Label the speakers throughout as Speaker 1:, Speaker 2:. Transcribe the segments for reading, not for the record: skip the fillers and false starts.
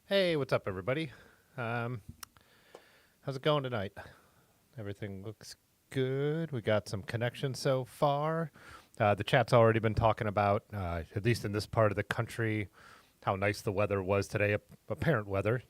Speaker 1: Hey, what's up, everybody? Um, how's it going tonight? Everything looks good. We got some connection so far. The chat's already been talking about, at least in this part of the country, how nice the weather was today. Apparent weather,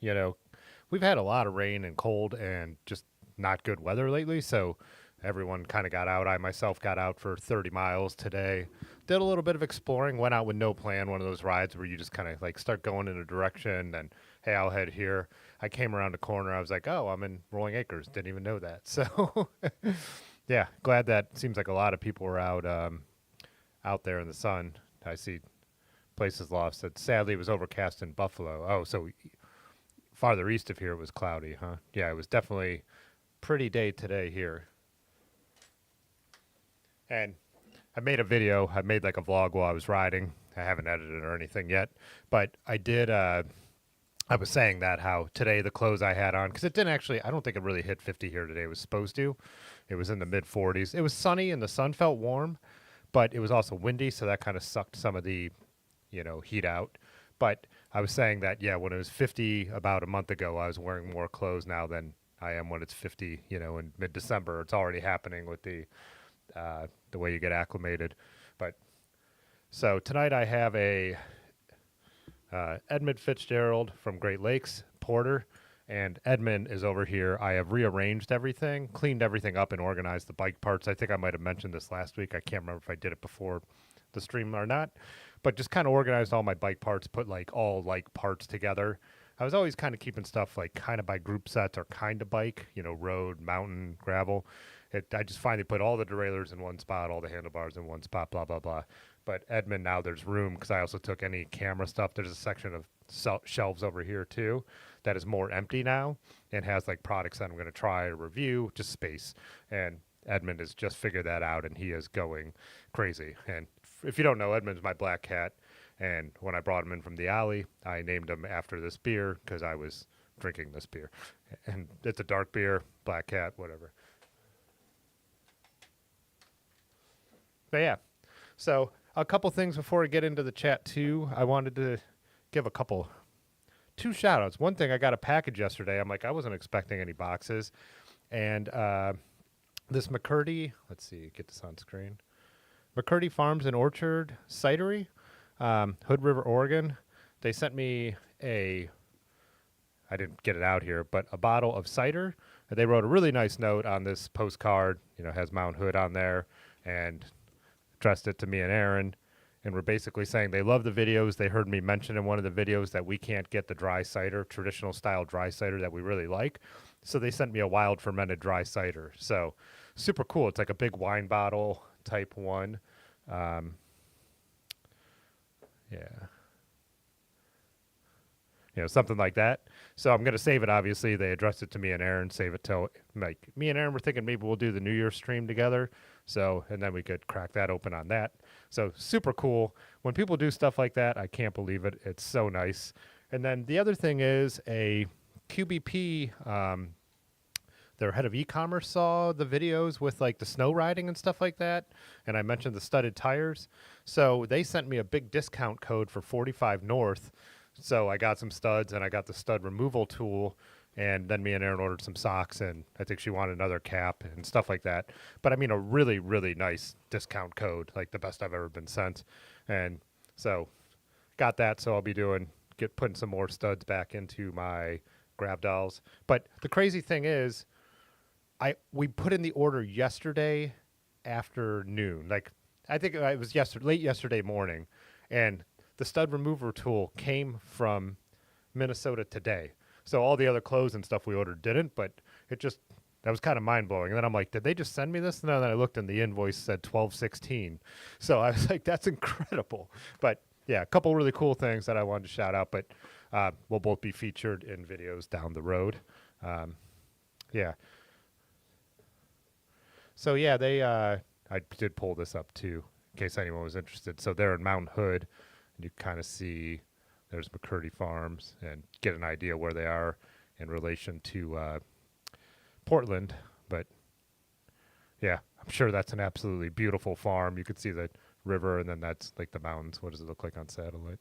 Speaker 1: we've had a lot of rain and cold and just not good weather lately. So everyone kind of got out. I myself got out for 30 miles today. Did a little bit of exploring. Went out with no plan. One of those rides where you just kind of like start going in a direction and hey, I'll head here. I came around the corner. I was like, oh, I'm in Rolling Acres. Didn't even know that. So yeah, glad that seems like a lot of people were out there in the sun. I see places lost. That sadly it was overcast in Buffalo. Oh, so farther east of here it was cloudy, huh? Yeah, it was definitely pretty day today here. And I made a video. I made like a vlog while I was riding. I haven't edited or anything yet, but I did. I was saying that how today the clothes I had on, because it didn't actually, I don't think it really hit 50 here today. It was supposed to. It was in the mid 40s. It was sunny and the sun felt warm, but it was also windy, so that kind of sucked some of the, heat out. But I was saying that, yeah, when it was 50 about a month ago, I was wearing more clothes now than I am when it's 50, in mid December. It's already happening with the way you get acclimated. But so tonight I have a Edmund Fitzgerald from Great Lakes, Porter, and Edmund is over here. I have rearranged everything, cleaned everything up, and organized the bike parts. I think I might have mentioned this last week. I can't remember if I did it before the stream or not, but just kind of organized all my bike parts, put like all like parts together. I was always kind of keeping stuff like kind of by group sets or kind of bike, road, mountain, gravel. I just finally put all the derailleurs in one spot, all the handlebars in one spot, blah, blah, blah. But Edmund, now there's room because I also took any camera stuff. There's a section of shelves over here too that is more empty now and has like products that I'm going to try or review, just space. And Edmund has just figured that out and he is going crazy. And if you don't know, Edmund's my black cat. And when I brought him in from the alley, I named him after this beer because I was drinking this beer. And it's a dark beer, black cat, whatever. But yeah, so a couple things before I get into the chat too. I wanted to give two shout outs. One thing, I got a package yesterday. I'm like, I wasn't expecting any boxes. And this McCurdy, let's see, get this on screen. McCurdy Farms and Orchard Cidery, Hood River, Oregon. They sent me I didn't get it out here, but a bottle of cider. They wrote a really nice note on this postcard, has Mount Hood on there, and addressed it to me and Aaron, and were basically saying they love the videos. They heard me mention in one of the videos that we can't get the dry cider, traditional style dry cider that we really like. So they sent me a wild fermented dry cider. So super cool. It's like a big wine bottle type one. Yeah. Something like that. So I'm going to save it, obviously. They addressed it to me and Aaron, save it till, like, me and Aaron were thinking maybe we'll do the New Year's stream together. So, and then we could crack that open on that. So super cool. When people do stuff like that, I can't believe it. It's so nice. And then the other thing is a QBP, their head of e-commerce saw the videos with like the snow riding and stuff like that. And I mentioned the studded tires. So they sent me a big discount code for 45 North. So I got some studs and I got the stud removal tool, and then me and Aaron ordered some socks, and I think she wanted another cap and stuff like that. But I mean, a really, really nice discount code, like the best I've ever been sent. And so got that. So I'll be putting some more studs back into my grab dolls. But the crazy thing is, we put in the order yesterday afternoon. Like, I think it was late yesterday morning, and the stud remover tool came from Minnesota today. So all the other clothes and stuff we ordered didn't, but that was kind of mind blowing. And then I'm like, did they just send me this? And then I looked and the invoice said 12/16. So I was like, that's incredible. But yeah, a couple really cool things that I wanted to shout out, but we'll both be featured in videos down the road. Yeah. So yeah, I did pull this up too, in case anyone was interested. So they're in Mount Hood. You kind of see there's McCurdy Farms and get an idea where they are in relation to Portland. But yeah, I'm sure that's an absolutely beautiful farm. You could see the river, and then that's like the mountains. What does it look like on satellite?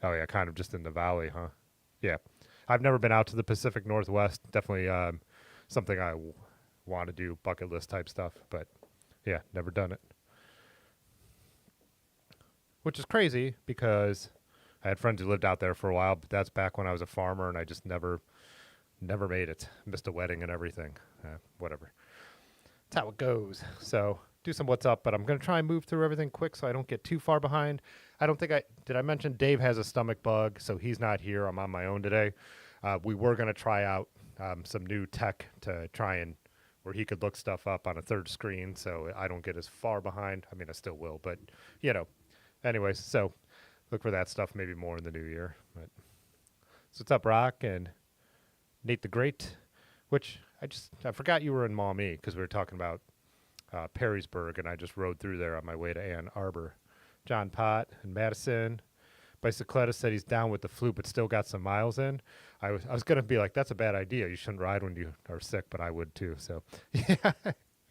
Speaker 1: Oh yeah, kind of just in the valley, huh? Yeah, I've never been out to the Pacific Northwest. Definitely something I want to do, bucket list type stuff. But yeah, never done it. Which is crazy because I had friends who lived out there for a while, but that's back when I was a farmer, and I just never made it. Missed a wedding and everything. Whatever. That's how it goes. So do some what's up, but I'm gonna try and move through everything quick so I don't get too far behind. I don't think I did. I mention Dave has a stomach bug, so he's not here. I'm on my own today. We were gonna try out some new tech to try and where he could look stuff up on a third screen, so I don't get as far behind. I mean, I still will, but you know. Anyways, so look for that stuff maybe more in the new year. But so what's up, Rock and Nate the Great? Which I forgot you were in Maumee because we were talking about Perrysburg, and I just rode through there on my way to Ann Arbor. John Pott and Madison. Bicycletta said he's down with the flu, but still got some miles in. I was gonna be like, that's a bad idea. You shouldn't ride when you are sick, but I would too. So yeah.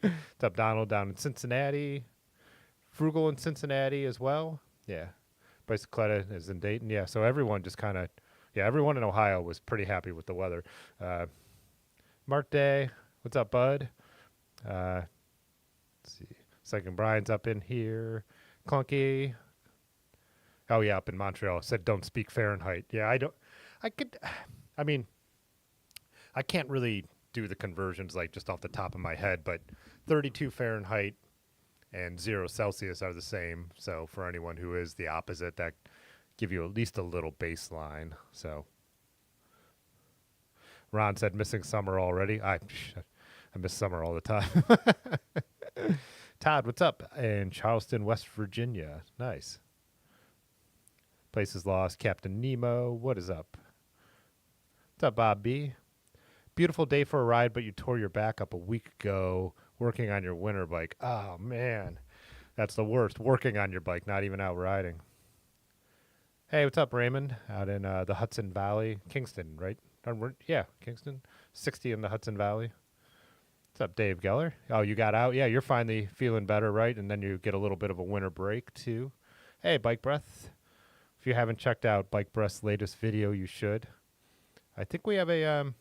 Speaker 1: What's up, Donald? Down in Cincinnati. Frugal in Cincinnati as well. Yeah. Bicycletta is in Dayton. Yeah. So everyone just kind of, yeah, everyone in Ohio was pretty happy with the weather. Mark Day, what's up, bud? Let's see. Second Brian's up in here. Clunky. Oh, yeah, up in Montreal. Said don't speak Fahrenheit. Yeah, I mean, I can't really do the conversions like just off the top of my head, but 32 Fahrenheit and 0 Celsius are the same. So for anyone who is the opposite, that give you at least a little baseline. So Ron said missing summer already. I miss summer all the time. Todd, what's up? In Charleston, West Virginia. Nice. Places lost. Captain Nemo, what is up? What's up, Bob B? Beautiful day for a ride, but you tore your back up a week ago working on your winter bike. Oh, man. That's the worst. Working on your bike, not even out riding. Hey, what's up, Raymond? Out in the Hudson Valley. Kingston, right? Yeah, Kingston. 60 in the Hudson Valley. What's up, Dave Geller? Oh, you got out? Yeah, you're finally feeling better, right? And then you get a little bit of a winter break, too. Hey, Bike Breath. If you haven't checked out Bike Breath's latest video, you should. I think we have a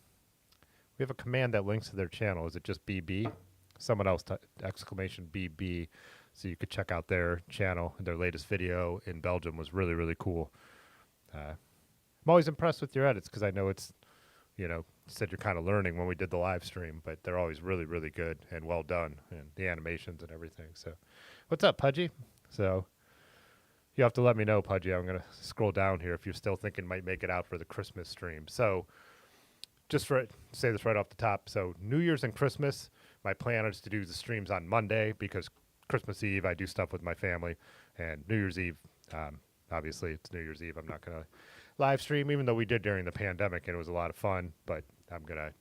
Speaker 1: command that links to their channel. Is it just BB? Someone else, exclamation BB. So you could check out their channel. Their latest video in Belgium was really, really cool. I'm always impressed with your edits because I know it's, you said you're kind of learning when we did the live stream, but they're always really, really good and well done, and the animations and everything. So what's up, Pudgy? So you have to let me know, Pudgy. I'm going to scroll down here if you're still thinking might make it out for the Christmas stream. So just say this right off the top. So New Year's and Christmas, my plan is to do the streams on Monday because Christmas Eve I do stuff with my family, and New Year's Eve, obviously it's New Year's Eve. I'm not going to live stream, even though we did during the pandemic and it was a lot of fun, but I'm going to,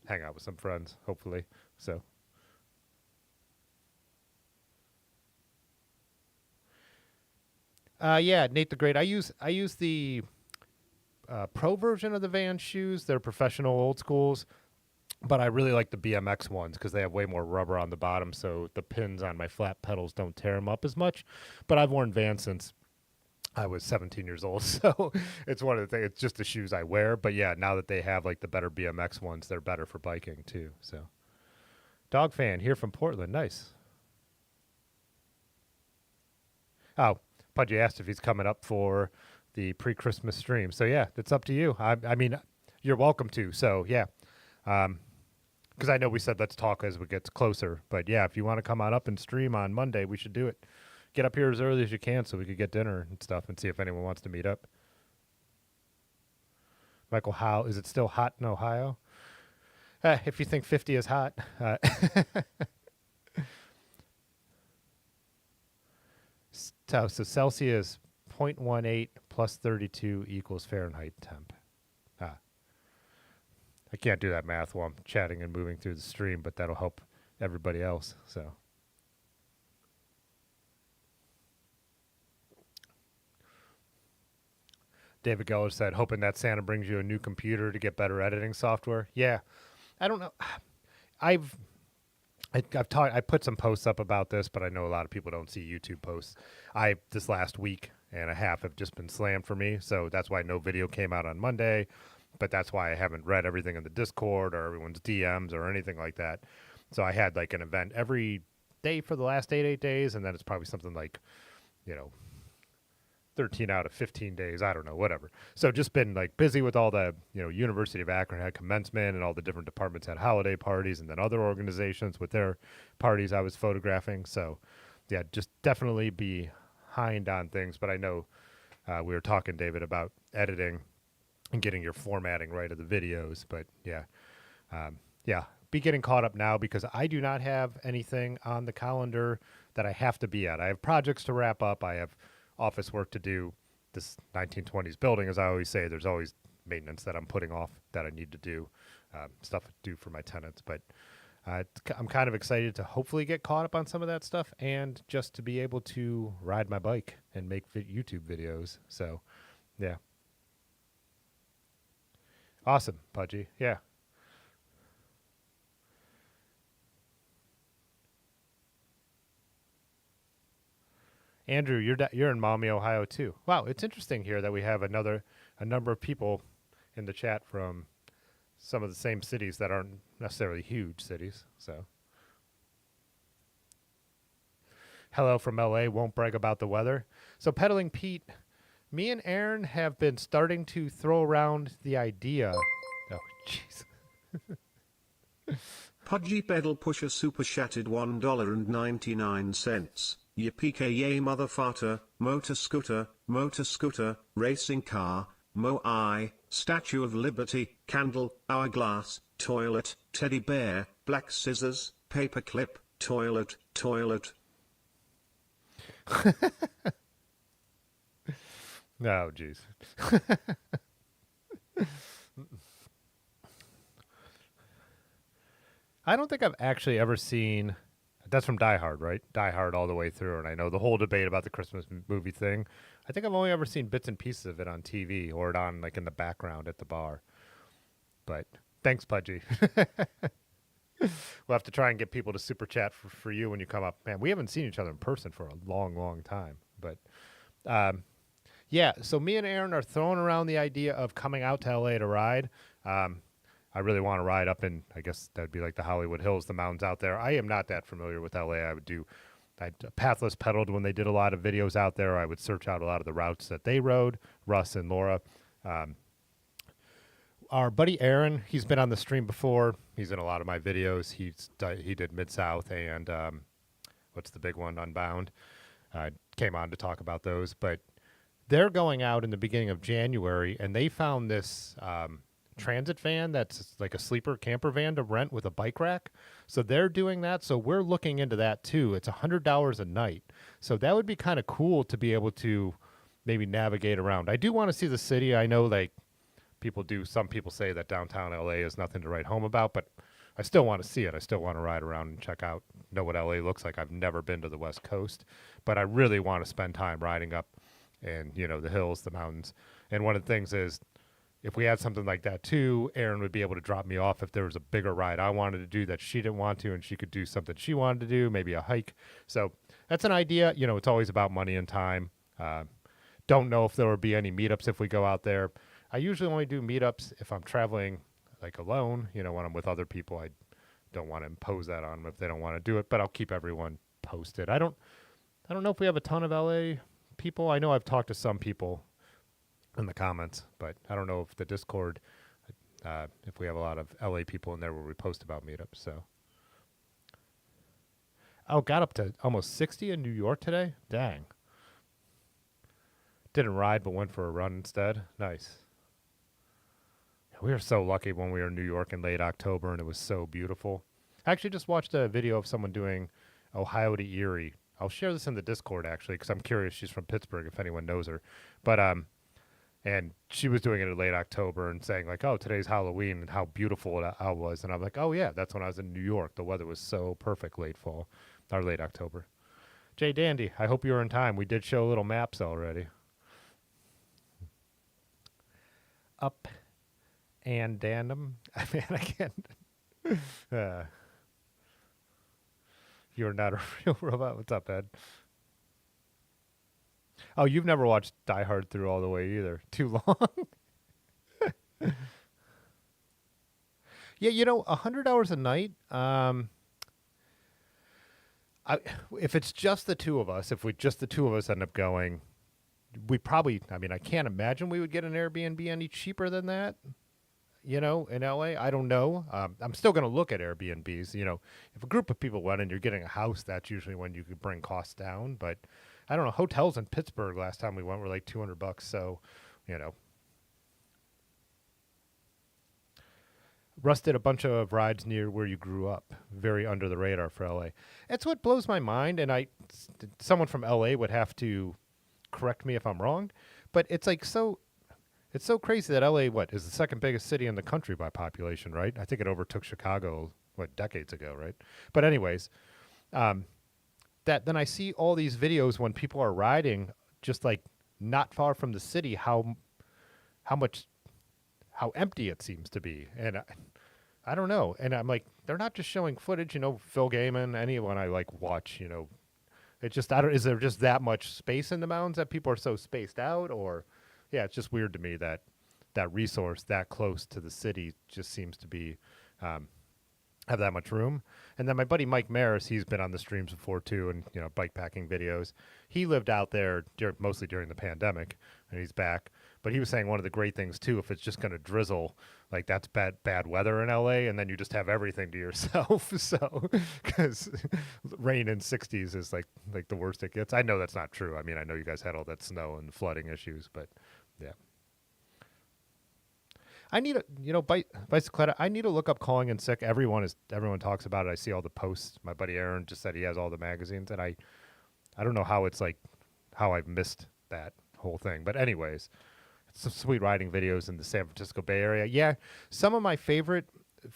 Speaker 1: hang out with some friends, hopefully. So yeah, Nate the Great. I use the pro version of the Vans shoes. They're professional old schools, but I really like the BMX ones because they have way more rubber on the bottom, so the pins on my flat pedals don't tear them up as much. But I've worn Vans since I was 17 years old, so it's one of the things. It's just the shoes I wear. But yeah, now that they have like the better BMX ones, they're better for biking too. So, Dog Fan here from Portland. Nice. Oh, Pudgy asked if he's coming up for the pre-Christmas stream. So yeah, it's up to you. I mean, you're welcome to. So yeah, because I know we said let's talk as we get closer. But yeah, if you want to come on up and stream on Monday, we should do it. Get up here as early as you can so we could get dinner and stuff and see if anyone wants to meet up. Michael Howe, is it still hot in Ohio? If you think 50 is hot. So Celsius 0.18 plus 32 equals Fahrenheit temp. I can't do that math while I'm chatting and moving through the stream, but that'll help everybody else. So. David Geller said, hoping that Santa brings you a new computer to get better editing software. Yeah, I don't know. I put some posts up about this, but I know a lot of people don't see YouTube posts. This last week and a half have just been slammed for me. So that's why no video came out on Monday. But that's why I haven't read everything in the Discord or everyone's DMs or anything like that. So I had like an event every day for the last 8 days, and then it's probably something like, you know, 13 out of 15 days. I don't know, whatever. So just been like busy with all the, University of Akron had commencement and all the different departments had holiday parties, and then other organizations with their parties I was photographing. So yeah, just definitely behind on things. But I know we were talking, David, about editing and getting your formatting right of the videos. But yeah, be getting caught up now because I do not have anything on the calendar that I have to be at. I have projects to wrap up. I have office work to do. This 1920s building, as I always say, there's always maintenance that I'm putting off that I need to do, stuff to do for my tenants. But I'm kind of excited to hopefully get caught up on some of that stuff and just to be able to ride my bike and make YouTube videos. So, yeah. Awesome, Pudgy. Yeah. Andrew, you're in Maumee, Ohio too. Wow, it's interesting here that we have a number of people in the chat from some of the same cities that aren't necessarily huge cities. So, hello from LA. Won't brag about the weather. So, Peddling Pete, me and Aaron have been starting to throw around the idea. Oh, jeez.
Speaker 2: Pudgy Pedal Pusher Super Shattered $1.99. Yippee yay motherfucker, motor scooter, racing car, Moai, Statue of Liberty, candle, hourglass, toilet, teddy bear, black scissors, paperclip, toilet.
Speaker 1: No, jeez. I don't think I've actually ever seen. That's from Die Hard, right? Die Hard all the way through, and I know the whole debate about the Christmas movie thing. I think I've only ever seen bits and pieces of it on TV or it on like in the background at the bar. But thanks, Pudgy. We'll have to try and get people to super chat for you when you come up. Man, we haven't seen each other in person for a long, long time. But yeah, so me and Aaron are throwing around the idea of coming out to LA to ride. I really want to ride up in, I guess that'd be like the Hollywood Hills, the mountains out there. I am not that familiar with LA. I Pathless pedaled when they did a lot of videos out there. I would search out a lot of the routes that they rode, Russ and Laura. Our buddy Aaron, he's been on the stream before. He's in a lot of my videos. He did Mid-South and what's the big one, Unbound. Came on to talk about those. But they're going out in the beginning of January, and they found this transit van that's like a sleeper camper van to rent with a bike rack. So they're doing that. So we're looking into that too. It's $100 a night. So that would be kind of cool to be able to maybe navigate around. I do want to see the city. I know like some people say that downtown LA is nothing to write home about, but I still want to see it. I still want to ride around and know what LA looks like. I've never been to the West Coast, but I really want to spend time riding up and, the hills, the mountains. And one of the things is, if we had something like that too, Erin would be able to drop me off if there was a bigger ride I wanted to do that she didn't want to, and she could do something she wanted to do, maybe a hike. So that's an idea. It's always about money and time. Don't know if there will be any meetups if we go out there. I usually only do meetups if I'm traveling like alone. When I'm with other people, I don't want to impose that on them if they don't want to do it, but I'll keep everyone posted. I don't know if we have a ton of LA people. I know I've talked to some people in the comments, but I don't know if the Discord, if we have a lot of LA people in there where we post about meetups. So, got up to almost 60 in New York today. Dang. Didn't ride, but went for a run instead. Nice. We were so lucky when we were in New York in late October, and it was so beautiful. I actually just watched a video of someone doing Ohio to Erie. I'll share this in the Discord actually, because I'm curious. She's from Pittsburgh, if anyone knows her, but and she was doing it in late October and saying like, oh, today's Halloween and how beautiful it was. And I'm like, oh yeah, that's when I was in New York. The weather was so perfect late October. Jay Dandy, I hope you were in time. We did show little maps already. Up and Dandum. Man, I can't. You're not a real robot. What's up, Ed? Oh, you've never watched Die Hard through all the way either. Too long. Yeah, 100 hours a night. I, if it's just the two of us, if we just the two of us end up going, we probably. I mean, I can't imagine we would get an Airbnb any cheaper than that. In LA, I don't know. I'm still going to look at Airbnbs. If a group of people went and you're getting a house, that's usually when you could bring costs down. But I don't know. Hotels in Pittsburgh last time we went were like $200. So, you know, Russ did a bunch of rides near where you grew up, very under the radar for LA. That's what blows my mind, and someone from LA would have to correct me if I'm wrong, but it's so crazy that LA is the second biggest city in the country by population, right? I think it overtook Chicago decades ago, right? But anyways, um, that then I see all these videos when people are riding just like not far from the city, how much how empty it seems to be, and I don't know. And I'm like, they're not just showing footage, Phil Gaiman, anyone I like watch, it just, I don't, is there just that much space in the mountains that people are so spaced out? Or, yeah, it's just weird to me that that resource that close to the city just seems to be, have that much room. And then my buddy Mike Maris, he's been on the streams before too, and, bike packing videos. He lived out there mostly during the pandemic, and he's back. But he was saying one of the great things too, if it's just going to drizzle, like that's bad weather in LA, and then you just have everything to yourself. So, because rain in 60s is like the worst it gets. I know that's not true. I mean, I know you guys had all that snow and flooding issues, but yeah. I need Bicycletta. I need to look up Calling in Sick. Everyone talks about it. I see all the posts. My buddy Aaron just said he has all the magazines, and I don't know how it's like how I've missed that whole thing. But anyways, some sweet riding videos in the San Francisco Bay Area. Yeah, some of my favorite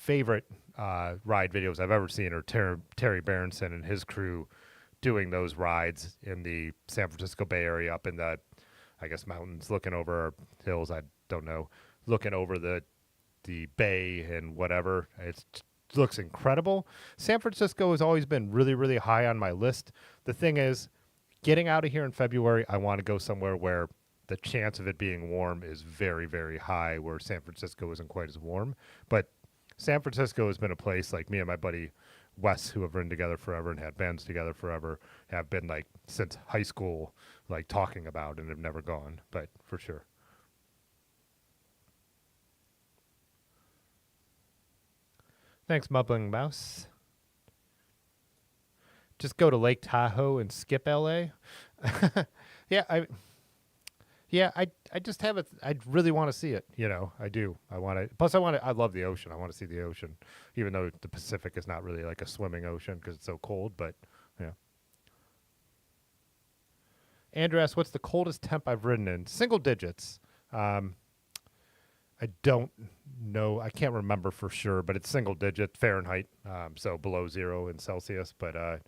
Speaker 1: ride videos I've ever seen are Terry Berenson and his crew doing those rides in the San Francisco Bay Area, up in the, I guess, mountains, looking over hills. I don't know, looking over the bay and whatever. It looks incredible. San Francisco has always been really, really high on my list. The thing is, getting out of here in February, I want to go somewhere where the chance of it being warm is very, very high, where San Francisco isn't quite as warm. But San Francisco has been a place, like me and my buddy Wes, who have ridden together forever and had bands together forever, have been like since high school, like talking about, and have never gone, but for sure. Thanks, Mubbling Mouse. Just go to Lake Tahoe and skip LA. Yeah, I just have it. I really want to see it. I do. I want to. Plus, I love the ocean. I want to see the ocean, even though the Pacific is not really like a swimming ocean because it's so cold. But yeah. Andrew asks, "What's the coldest temp I've ridden in?" Single digits. I don't know. I can't remember for sure, but it's single digit Fahrenheit, so below 0 in Celsius. But I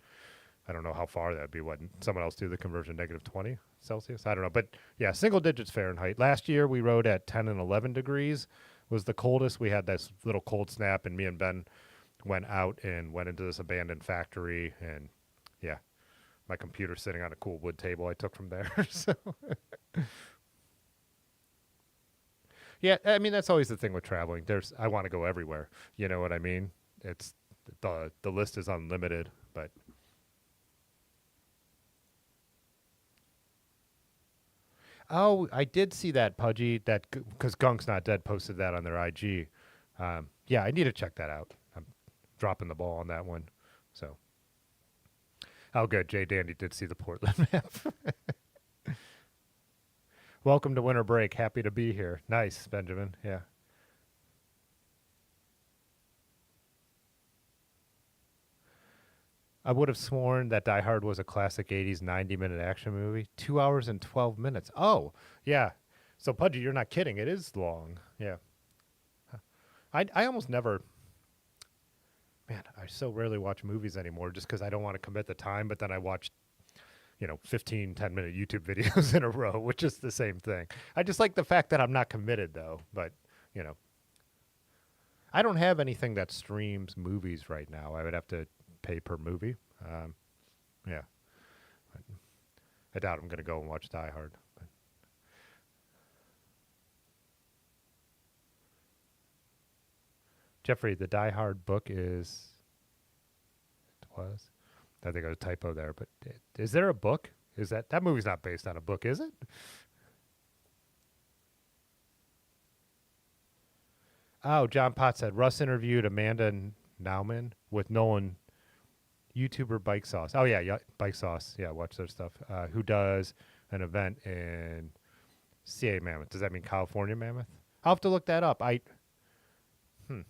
Speaker 1: don't know how far that'd be. What someone else do the conversion, -20 Celsius? I don't know, but yeah, single digits Fahrenheit. Last year we rode at 10 and 11 degrees was the coldest. We had this little cold snap, and me and Ben went out and went into this abandoned factory, and yeah, my computer's sitting on a cool wood table I took from there. So yeah, I mean that's always the thing with traveling. I want to go everywhere. You know what I mean? It's the list is unlimited, but oh, I did see that Pudgy that because Gunk's Not Dead posted that on their IG. Yeah, I need to check that out. I'm dropping the ball on that one. So, oh, good. Jay Dandy did see the Portland map. Welcome to winter break. Happy to be here. Nice, Benjamin. Yeah. I would have sworn that Die Hard was a classic 80s 90-minute action movie. 2 hours and 12 minutes. Oh, yeah. So, Pudgy, you're not kidding. It is long. Yeah. I almost never... Man, I so rarely watch movies anymore just because I don't want to commit the time, but then I watch 15, 10-minute YouTube videos in a row, which is the same thing. I just like the fact that I'm not committed, though. But, I don't have anything that streams movies right now. I would have to pay per movie. Yeah. I doubt I'm going to go and watch Die Hard. But Jeffrey, the Die Hard book was. I think I was a typo there, but is there a book? Is that movie's not based on a book, is it? Oh, John Potts said Russ interviewed Amanda Nauman with Nolan, YouTuber Bike Sauce. Oh yeah, Bike Sauce. Yeah, watch their stuff. Who does an event in CA Mammoth? Does that mean California Mammoth? I'll have to look that up. Hmm,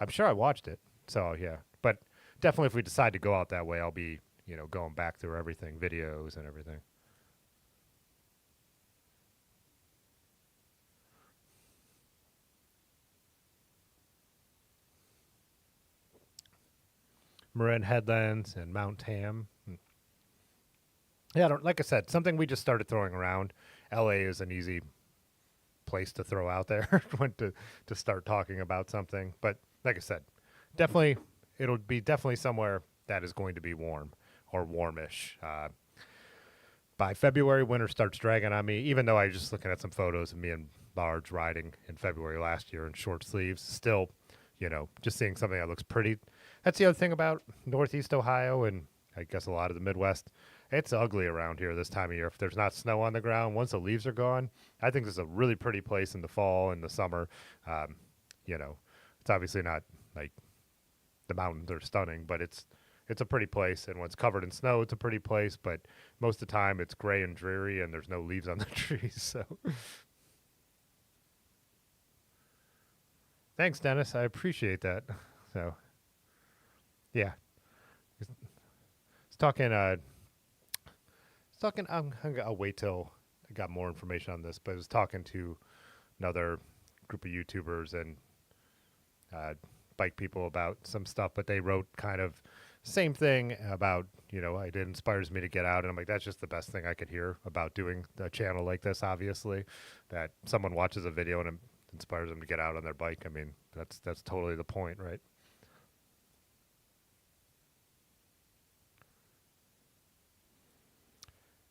Speaker 1: I'm sure I watched it. So yeah, but definitely if we decide to go out that way, I'll be going back through everything, videos and everything. Marin Headlands and Mount Tam. Yeah, like I said, something we just started throwing around. LA is an easy place to throw out there when to start talking about something. But like I said, definitely it'll be definitely somewhere that is going to be warm or warmish. By February, winter starts dragging on me. Even though I was just looking at some photos of me and Large riding in February last year in short sleeves, still, just seeing something that looks pretty. That's the other thing about Northeast Ohio and I guess a lot of the Midwest. It's ugly around here this time of year. If there's not snow on the ground, once the leaves are gone, I think this is a really pretty place in the fall and the summer. Um, it's obviously not like the mountains are stunning, but it's a pretty place. And when it's covered in snow, it's a pretty place. But most of the time, it's gray and dreary, and there's no leaves on the trees. So, thanks, Dennis. I appreciate that. So, yeah, it's talking. It's talking. I'll wait till I got more information on this. But I was talking to another group of YouTubers and uh, bike people about some stuff, but they wrote kind of same thing about it inspires me to get out, and I'm like, that's just the best thing I could hear about doing a channel like this. Obviously, that someone watches a video and it inspires them to get out on their bike. I mean, that's totally the point, right?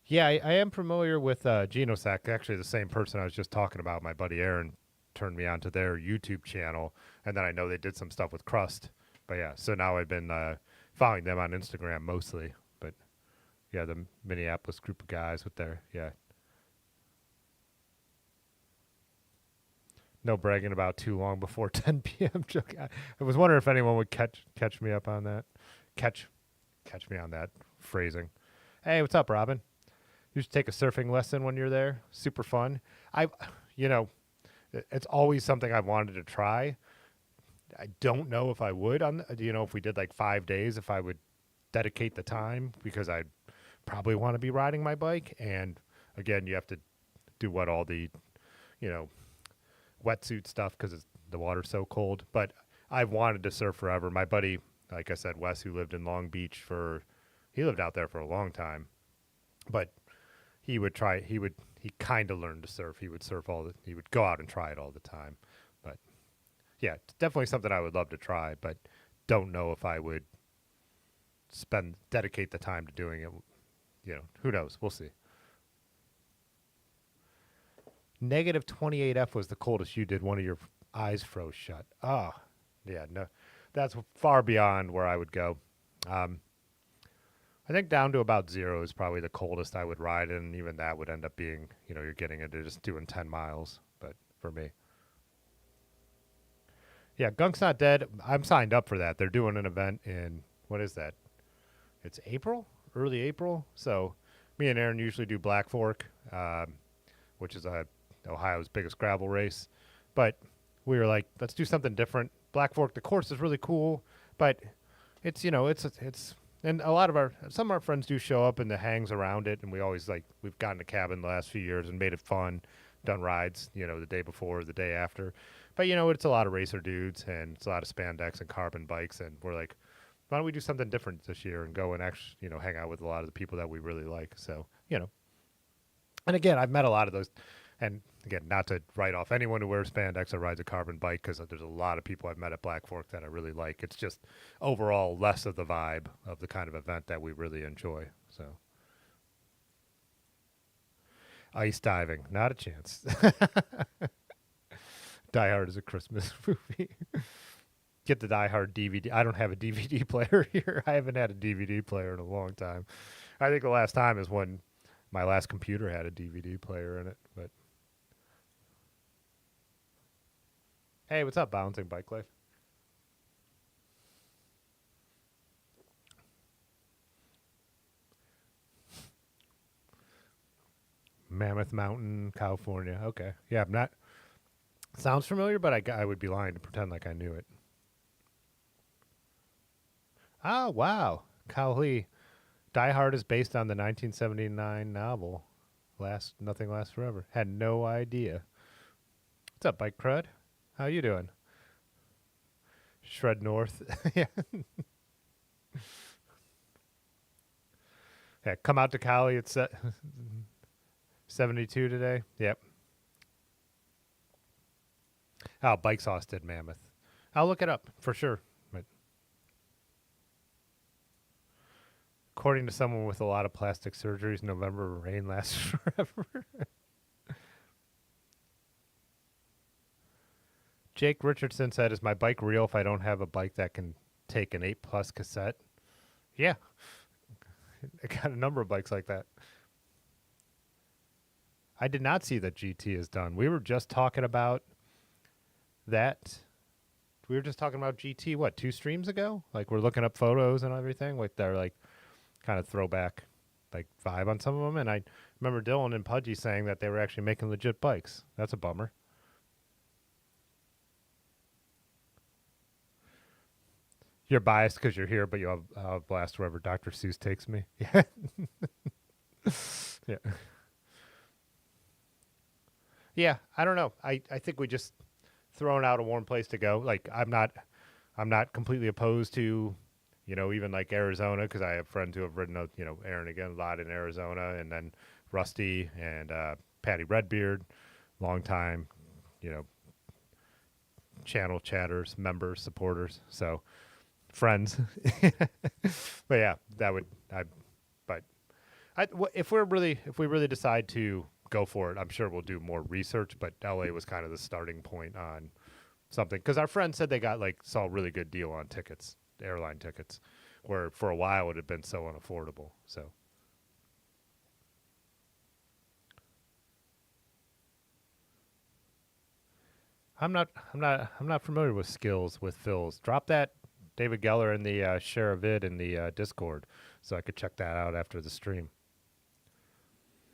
Speaker 1: Yeah, I am familiar with Genosac. Actually, the same person I was just talking about, my buddy Aaron, turned me on to their YouTube channel, and then I know they did some stuff with Crust. But yeah, so now I've been following them on Instagram mostly. But yeah, the Minneapolis group of guys with their no bragging about too long before 10 p.m. joke. I was wondering if anyone would catch me up on that. Catch catch me on that phrasing. Hey, what's up, Robin? You should take a surfing lesson when you're there. Super fun. You know, it's always something I've wanted to try. I don't know if I would if we did like 5 days, if I would dedicate the time because I'd probably want to be riding my bike. And again, you have to do all the, you know, wetsuit stuff because the water's so cold. But I've wanted to surf forever. My buddy, like I said, Wes, who lived in Long Beach he lived out there for a long time, but he kind of learned to surf. He would go out and try it all the time. But yeah, it's definitely something I would love to try, but don't know if I would dedicate the time to doing it. Who knows? We'll see. Negative 28F was the coldest you did. One of your eyes froze shut. Oh, yeah, no, that's far beyond where I would go. I think down to about 0 is probably the coldest I would ride, and even that would end up being, you're getting into just doing 10 miles. But for me, yeah, Gunk's Not Dead. I'm signed up for that. They're doing an event in, what is that? It's April, early April. So me and Aaron usually do Black Fork, which is Ohio's biggest gravel race. But we were like, let's do something different. Black Fork, the course is really cool, but it's and some of our friends do show up and the hangs around it, and we've gotten a cabin the last few years and made it fun, done rides, the day before, the day after. But it's a lot of racer dudes and it's a lot of spandex and carbon bikes, and we're like, why don't we do something different this year and go and actually, hang out with a lot of the people that we really like. So, and again, I've met a lot of those. And again, not to write off anyone who wears spandex or rides a carbon bike, because there's a lot of people I've met at Black Fork that I really like. It's just overall less of the vibe of the kind of event that we really enjoy. So, Ice diving, not a chance. Die Hard is a Christmas movie. Get the Die Hard DVD. I don't have a DVD player here. I haven't had a DVD player in a long time. I think the last time is when my last computer had a DVD player in it. But hey, what's up, Bouncing Bike Life? Mammoth Mountain, California. Okay. Yeah, I'm not. Sounds familiar, but I would be lying to pretend like I knew it. Oh, wow. Cowley. Die Hard is based on the 1979 novel Nothing Lasts Forever. Had no idea. What's up, Bike Crud? How you doing? Shred North. Yeah. Yeah, come out to Cali. It's 72 today. Yep. Oh, Bike Sauce did Mammoth. I'll look it up for sure. But according to someone with a lot of plastic surgeries, November rain lasts forever. Jake Richardson said, "Is my bike real if I don't have a bike that can take an 8+ cassette?" Yeah, I got a number of bikes like that. I did not see that GT is done. We were just talking about that. We were just talking about GT, what, 2 streams ago? Like, we're looking up photos and everything. Like, they're like kind of throwback, like, vibe on some of them. And I remember Dylan and Pudgy saying that they were actually making legit bikes. That's a bummer. You're biased because you're here, but you'll have a blast wherever Dr. Seuss takes me. Yeah. Yeah. Yeah, I don't know. I think we just throwing out a warm place to go. Like I'm not completely opposed to, even like Arizona because I have friends who have ridden, Aaron again a lot in Arizona, and then Rusty and Patty Redbeard, long time, channel chatters, members, supporters. So friends. But yeah, that would if we really decide to go for it, I'm sure we'll do more research, but LA was kind of the starting point on something because our friend said they saw a really good deal on tickets, airline tickets, where for a while it had been so unaffordable. So I'm not familiar with skills with fills. Drop that David Geller in the share a vid in the Discord so I could check that out after the stream.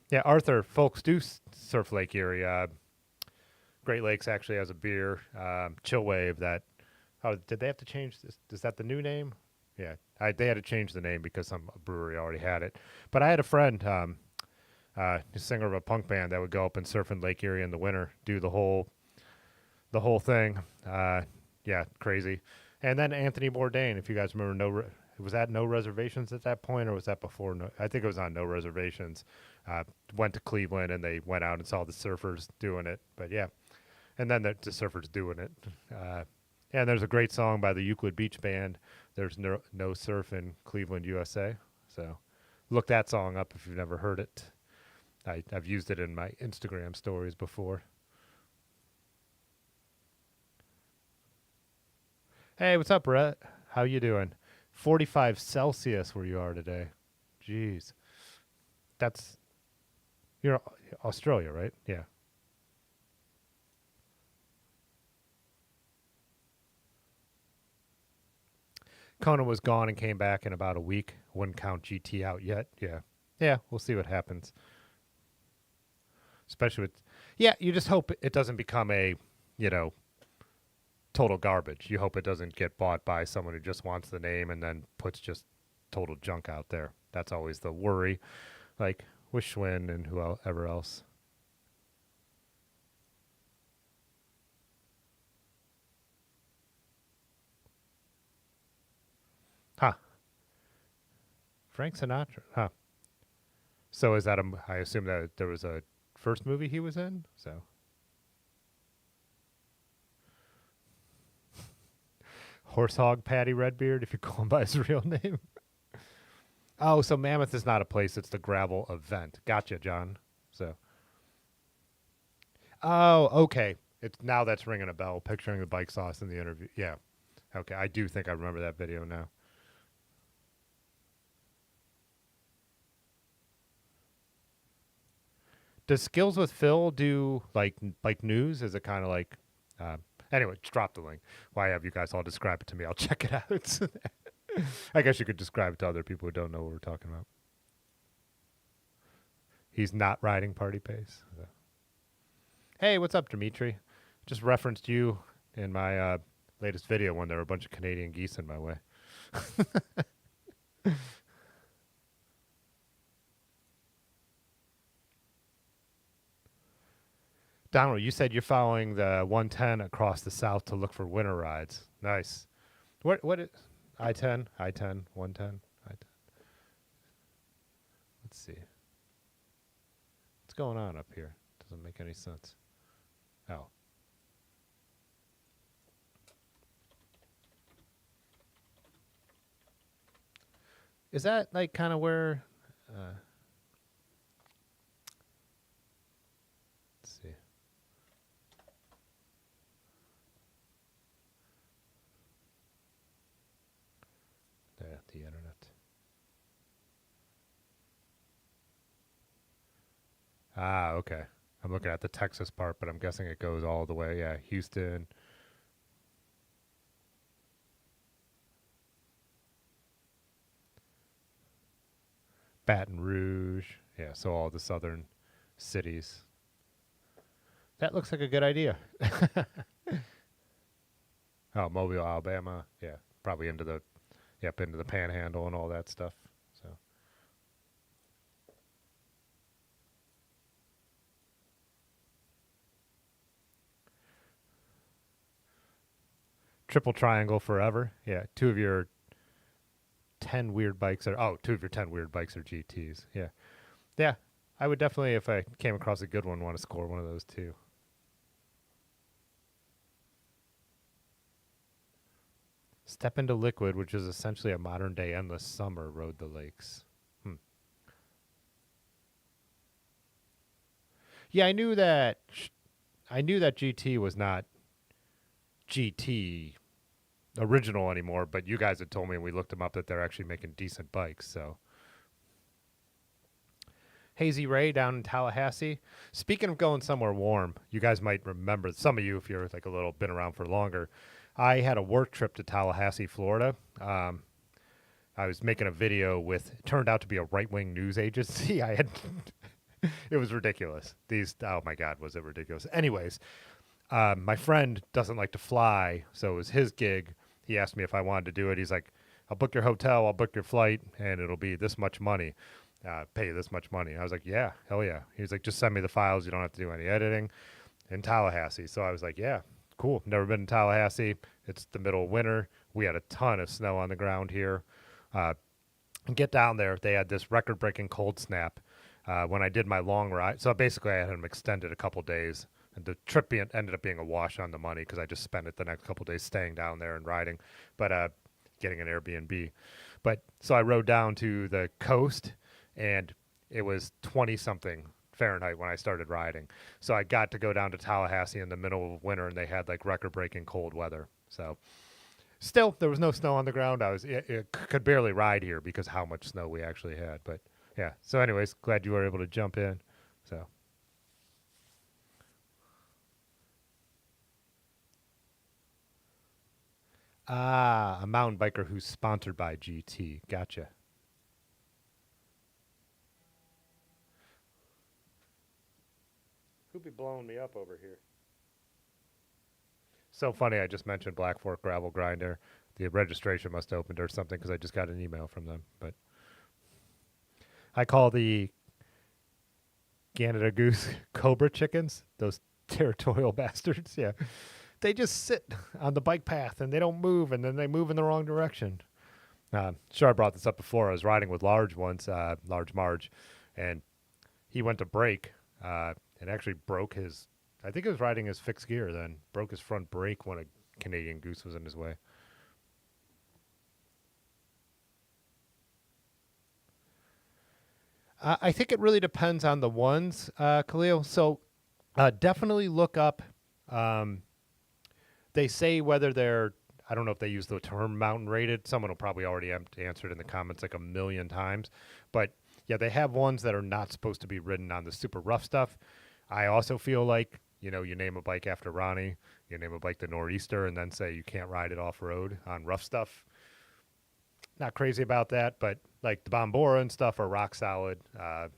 Speaker 1: Yeah, Arthur, folks do surf Lake Erie. Great Lakes actually has a beer, Chill Wave. Did they have to change this? Is that the new name? Yeah, they had to change the name because some brewery already had it. But I had a friend, a singer of a punk band, that would go up and surf in Lake Erie in the winter, do the whole thing. Yeah, crazy. And then Anthony Bourdain, if you guys remember, was that No Reservations at that point, or was that before? I think it was on No Reservations. Went to Cleveland, and they went out and saw the surfers doing it. But yeah, and then the surfers doing it. And there's a great song by the Euclid Beach Band. There's no surf in Cleveland, USA. So look that song up if you've never heard it. I've used it in my Instagram stories before. Hey, what's up, Brett? How you doing? 45 Celsius where you are today. Jeez. You're Australia, right? Yeah. Kona was gone and came back in about a week. Wouldn't count GT out yet. Yeah. Yeah, we'll see what happens. Especially with, yeah, you just hope it doesn't become a, total garbage. You hope it doesn't get bought by someone who just wants the name and then puts just total junk out there. That's always the worry, like with Schwinn and whoever else. Huh. Frank Sinatra. Huh. So is that I assume that there was a first movie he was in, so. Horsehog Patty Redbeard, if you call him by his real name. Oh, so Mammoth is not a place; it's the gravel event. Gotcha, John. So, Oh, okay. It's now that's ringing a bell. Picturing the bike sauce in the interview. Yeah. Okay. I do think I remember that video now. Does Skills with Phil do like news? Is it kind of like? Uh, anyway, just drop the link. Why have you guys all describe it to me? I'll check it out. I guess you could describe it to other people who don't know what we're talking about. He's not riding party pace. So. Hey, what's up, Dimitri? Just referenced you in my latest video when there were a bunch of Canadian geese in my way. Donald, you said you're following the 110 across the south to look for winter rides. Nice. What is I-10, 110, I-10. Let's see. What's going on up here? Doesn't make any sense. Oh. Is that like kind of where let's see. The internet. Ah, okay. I'm looking at the Texas part, but I'm guessing it goes all the way. Yeah, Houston. Baton Rouge. Yeah, so all the southern cities. That looks like a good idea. Oh, Mobile, Alabama. Yeah, probably into the into the Panhandle and all that stuff. So Triple Triangle forever. Yeah, two of your 10 weird bikes are two of your 10 weird bikes are GTs. Yeah. Yeah. I would definitely, if I came across a good one, want to score one of those too. Step into Liquid, which is essentially a modern day Endless Summer, rode the lakes. Yeah, I knew that GT was not GT original anymore, but you guys had told me, and we looked them up, that they're actually making decent bikes. So Hazy Ray down in Tallahassee. Speaking of going somewhere warm, you guys might remember, some of you, if you're like a little been around for longer, I had a work trip to Tallahassee, Florida. I was making a video with, it turned out to be a right-wing news agency. I had, it was ridiculous. Oh my God, was it ridiculous? Anyways, my friend doesn't like to fly, so it was his gig. He asked me if I wanted to do it. He's like, I'll book your hotel, I'll book your flight, and it'll be this much money. Pay you this much money. I was like, yeah, hell yeah. He was like, just send me the files. You don't have to do any editing in Tallahassee. So I was like, yeah, cool. Never been in Tallahassee. It's the middle of winter. We had a ton of snow on the ground here. And get down there. They had this record-breaking cold snap when I did my long ride. So basically I had them extended a couple days. And the trip ended up being a wash on the money because I just spent it the next couple days staying down there and riding, but getting an Airbnb. But so I rode down to the coast, and it was 20 something Fahrenheit when I started riding. So I got to go down to Tallahassee in the middle of winter, and they had like record breaking cold weather. So still, there was no snow on the ground. It could barely ride here because how much snow we actually had. But yeah. So anyways, glad you were able to jump in. So. Ah, a mountain biker who's sponsored by GT. Gotcha. Who'd be blowing me up over here? So funny, I just mentioned Black Fork Gravel Grinder. The registration must have opened or something because I just got an email from them. But I call the Canada Goose Cobra chickens, those territorial bastards. Yeah. They just sit on the bike path and they don't move, and then they move in the wrong direction. Sure, I brought this up before. I was riding with Large once, Large Marge, and he went to brake and actually broke his, I think he was riding his fixed gear then, broke his front brake when a Canadian Goose was in his way. I think it really depends on the ones, Khalil. So Definitely look up. Um, they say whether they're. I don't know if they use the term mountain rated. Someone will probably already answer it in the comments like a million times. But yeah, they have ones that are not supposed to be ridden on the super rough stuff. I also feel like, you name a bike after Ronnie, you name a bike the Nor'easter, and then say you can't ride it off road on rough stuff. Not crazy about that, but like the Bombora and stuff are rock solid. Well,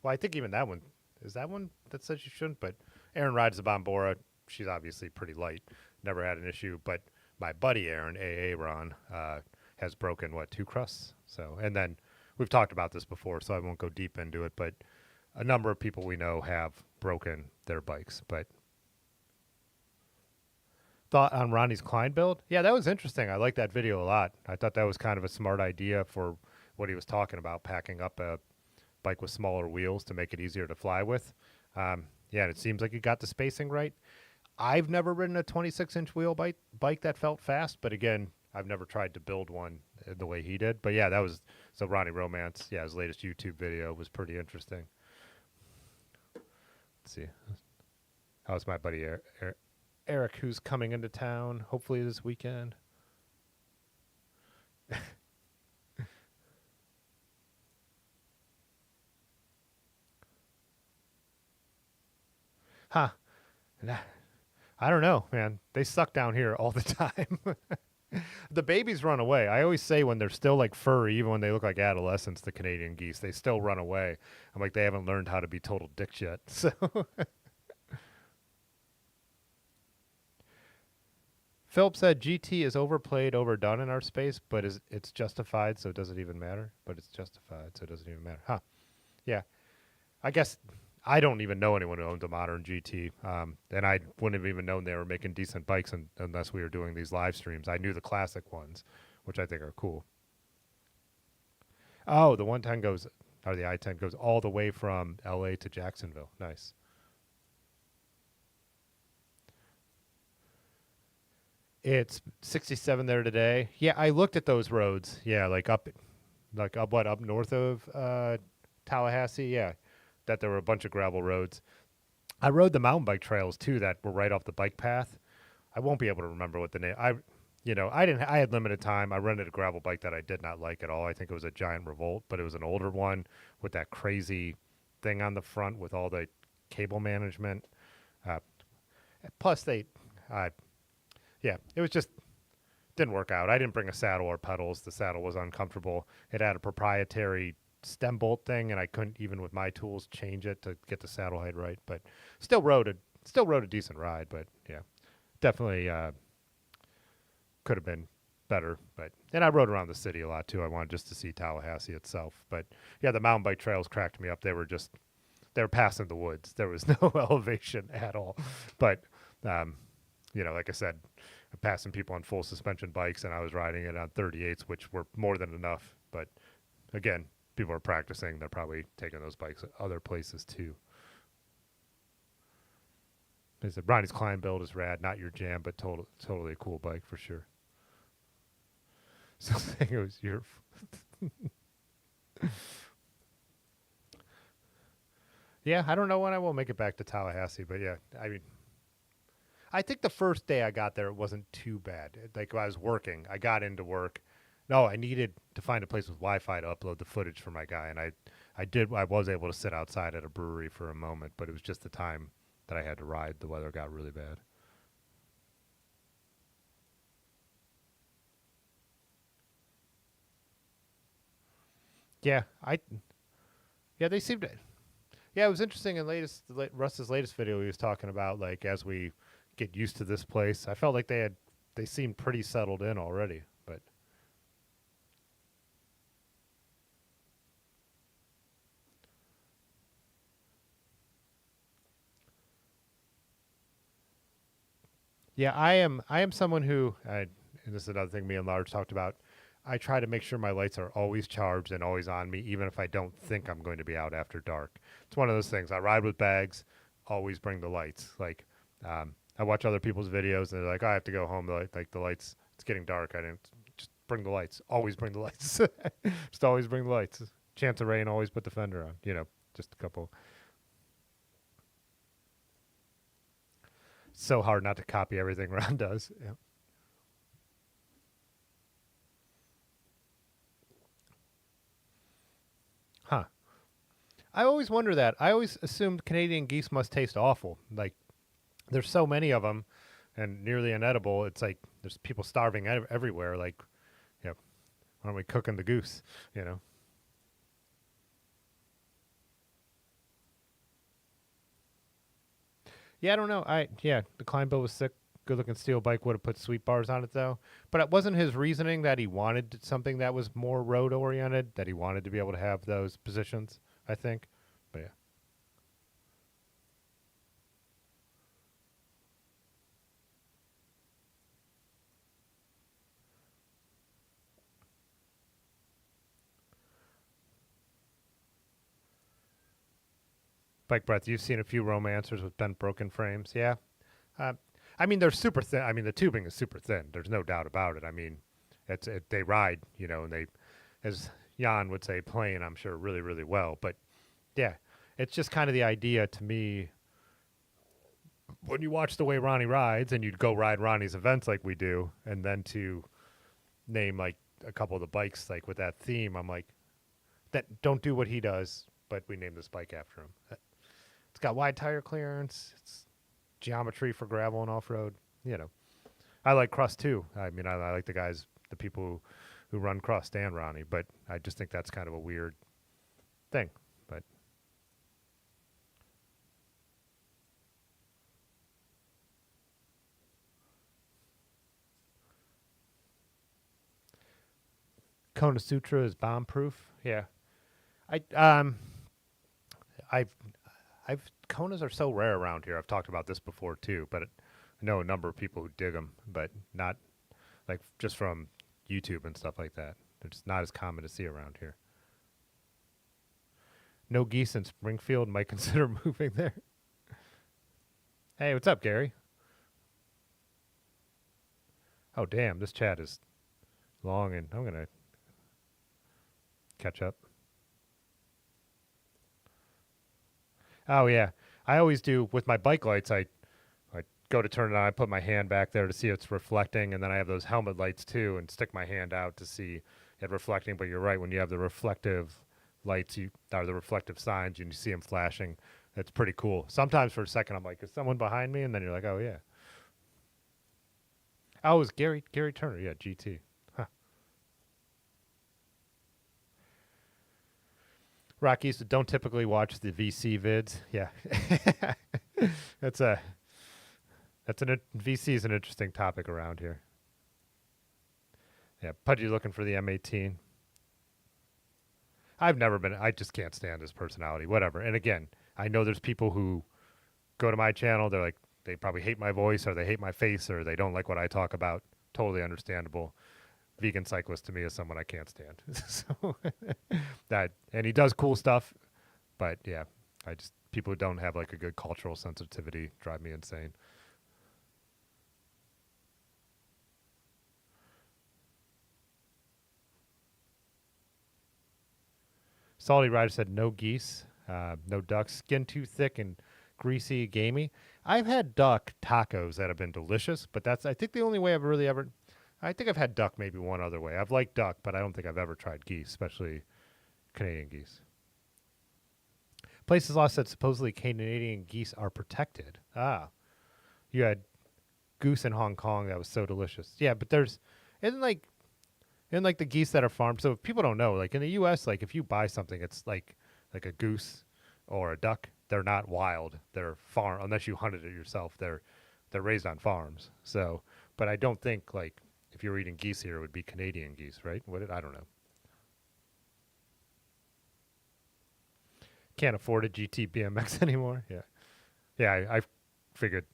Speaker 1: I think even that one is that one that says you shouldn't. But Aaron rides the Bombora. She's obviously pretty light. Never had an issue. But my buddy Aaron, Ron, has broken two crusts. So, and then we've talked about this before, so I won't go deep into it. But a number of people we know have broken their bikes. But thought on Ronnie's Klein build? Yeah, that was interesting. I like that video a lot. I thought that was kind of a smart idea for what he was talking about, packing up a bike with smaller wheels to make it easier to fly with. Yeah, and it seems like he got the spacing right. I've never ridden a 26-inch wheel bike that felt fast, but again, I've never tried to build one the way he did. But yeah, that was so Ronnie Romance. Yeah, his latest YouTube video was pretty interesting. Let's see. How's my buddy Eric, who's coming into town, hopefully this weekend? Huh. Nah, I don't know, man. They suck down here all the time. The babies run away. I always say when they're still like furry, even when they look like adolescents, the Canadian geese, they still run away. I'm like, they haven't learned how to be total dicks yet. So Philip said GT is overplayed, overdone in our space, but it's justified, so it doesn't even matter. But it's justified, so it doesn't even matter. Huh. Yeah. I guess I don't even know anyone who owns a modern GT, and I wouldn't have even known they were making decent bikes unless we were doing these live streams. I knew the classic ones, which I think are cool. Oh, the 110 goes, or the I-10 goes all the way from LA to Jacksonville. Nice. It's 67 there today. Yeah, I looked at those roads. Yeah, up north of Tallahassee. Yeah, that there were a bunch of gravel roads. I rode the mountain bike trails too that were right off the bike path. I won't be able to remember what the name. I didn't. I had limited time. I rented a gravel bike that I did not like at all. I think it was a Giant Revolt, but it was an older one with that crazy thing on the front with all the cable management. Uh, plus, uh, yeah, it was just didn't work out. I didn't bring a saddle or pedals. The saddle was uncomfortable. It had a proprietary stem bolt thing, and I couldn't even with my tools change it to get the saddle height right. But still rode a decent ride. But yeah, definitely could have been better. But and I rode around the city a lot too. I wanted just to see Tallahassee itself. But yeah, the mountain bike trails cracked me up. They were passing the woods. There was no elevation at all. But like I said, I'm passing people on full suspension bikes, and I was riding it on 38s, which were more than enough. But again, people are practicing. They're probably taking those bikes other places too. They said Ronnie's Klein build is rad, not your jam, but totally a cool bike for sure. So saying it was your. Yeah, I don't know when I will make it back to Tallahassee, but yeah, I mean, I think the first day I got there, it wasn't too bad. Like I was working, I got into work. No, I needed to find a place with Wi-Fi to upload the footage for my guy, and I did. I was able to sit outside at a brewery for a moment, but it was just the time that I had to ride. The weather got really bad. Yeah, yeah, they seemed to. Yeah, it was interesting. In Russ's latest video, he was talking about like as we get used to this place. I felt like they seemed pretty settled in already, but yeah, I am someone who, and this is another thing me and Lars talked about. I try to make sure my lights are always charged and always on me, even if I don't think I'm going to be out after dark. It's one of those things. I ride with bags, always bring the lights. Like, I watch other people's videos and they're like, "Oh, I have to go home. Like the lights, it's getting dark. I didn't just bring the lights. Always bring the lights. Just always bring the lights. Chance of rain, always put the fender on. Just a couple. so hard not to copy everything Ron does. Yeah. Huh. I always wonder that. I always assumed Canadian geese must taste awful. Like there's so many of them, and nearly inedible. It's like there's people starving everywhere. Like, yeah, why aren't we cooking the goose? You know. Yeah, I don't know. The climb bill was sick. Good looking steel bike would have put sweet bars on it though. But it wasn't his reasoning that he wanted something that was more road oriented, that he wanted to be able to have those positions, I think. But yeah. Bike breath, you've seen a few romancers with bent broken frames. Yeah. Uh, I mean, they're super thin. I mean, the tubing is super thin. There's no doubt about it. I mean, they ride, and they, as Jan would say, playing, I'm sure, really, really well. But yeah, it's just kind of the idea to me when you watch the way Ronnie rides and you'd go ride Ronnie's events like we do, and then to name like a couple of the bikes like with that theme, I'm like, that don't do what he does, but we named this bike after him. It's got wide tire clearance. It's geometry for gravel and off road. I like Crust too. I mean, I like the people who run Crust and Ronnie, but I just think that's kind of a weird thing. But Kona Sutra is bomb proof. Yeah, I I've Konas are so rare around here. I've talked about this before too, but I know a number of people who dig them, but not like just from YouTube and stuff like that. It's not as common to see around here. No geese in Springfield. Might consider moving there. Hey, what's up, Gary? Oh, damn, this chat is long, and I'm gonna catch up. Oh yeah, I always do with my bike lights. I go to turn it on. I put my hand back there to see if it's reflecting, and then I have those helmet lights too, and stick my hand out to see it reflecting. But you're right, when you have the reflective lights, you are the reflective signs, and you see them flashing. That's pretty cool. Sometimes for a second, I'm like, is someone behind me? And then you're like, oh yeah. Oh, it was Gary Turner. Yeah, GT. Huh. Rockies don't typically watch the VC vids. Yeah, that's a VC is an interesting topic around here. Yeah, Pudgy looking for the M18. I've never been. I just can't stand his personality. Whatever. And again, I know there's people who go to my channel. They're like, they probably hate my voice, or they hate my face, or they don't like what I talk about. Totally understandable. Vegan cyclist to me is someone I can't stand. So and he does cool stuff, but yeah, people who don't have like a good cultural sensitivity drive me insane. Salty Rider said no geese, no ducks, skin too thick and greasy, gamey. I've had duck tacos that have been delicious, but that's I think the only way I've really ever. I think I've had duck maybe one other way. I've liked duck, but I don't think I've ever tried geese, especially Canadian geese. Places Law said supposedly Canadian geese are protected. Ah, you had goose in Hong Kong that was so delicious. Yeah, but there's isn't like the geese that are farmed. So if people don't know, like in the U.S., like if you buy something, it's like a goose or a duck. They're not wild. They're farm unless you hunted it yourself. They're raised on farms. So, but I don't think like if you're eating geese here, it would be Canadian geese, right? I don't know. Can't afford a GT BMX anymore. Yeah, yeah. I figured,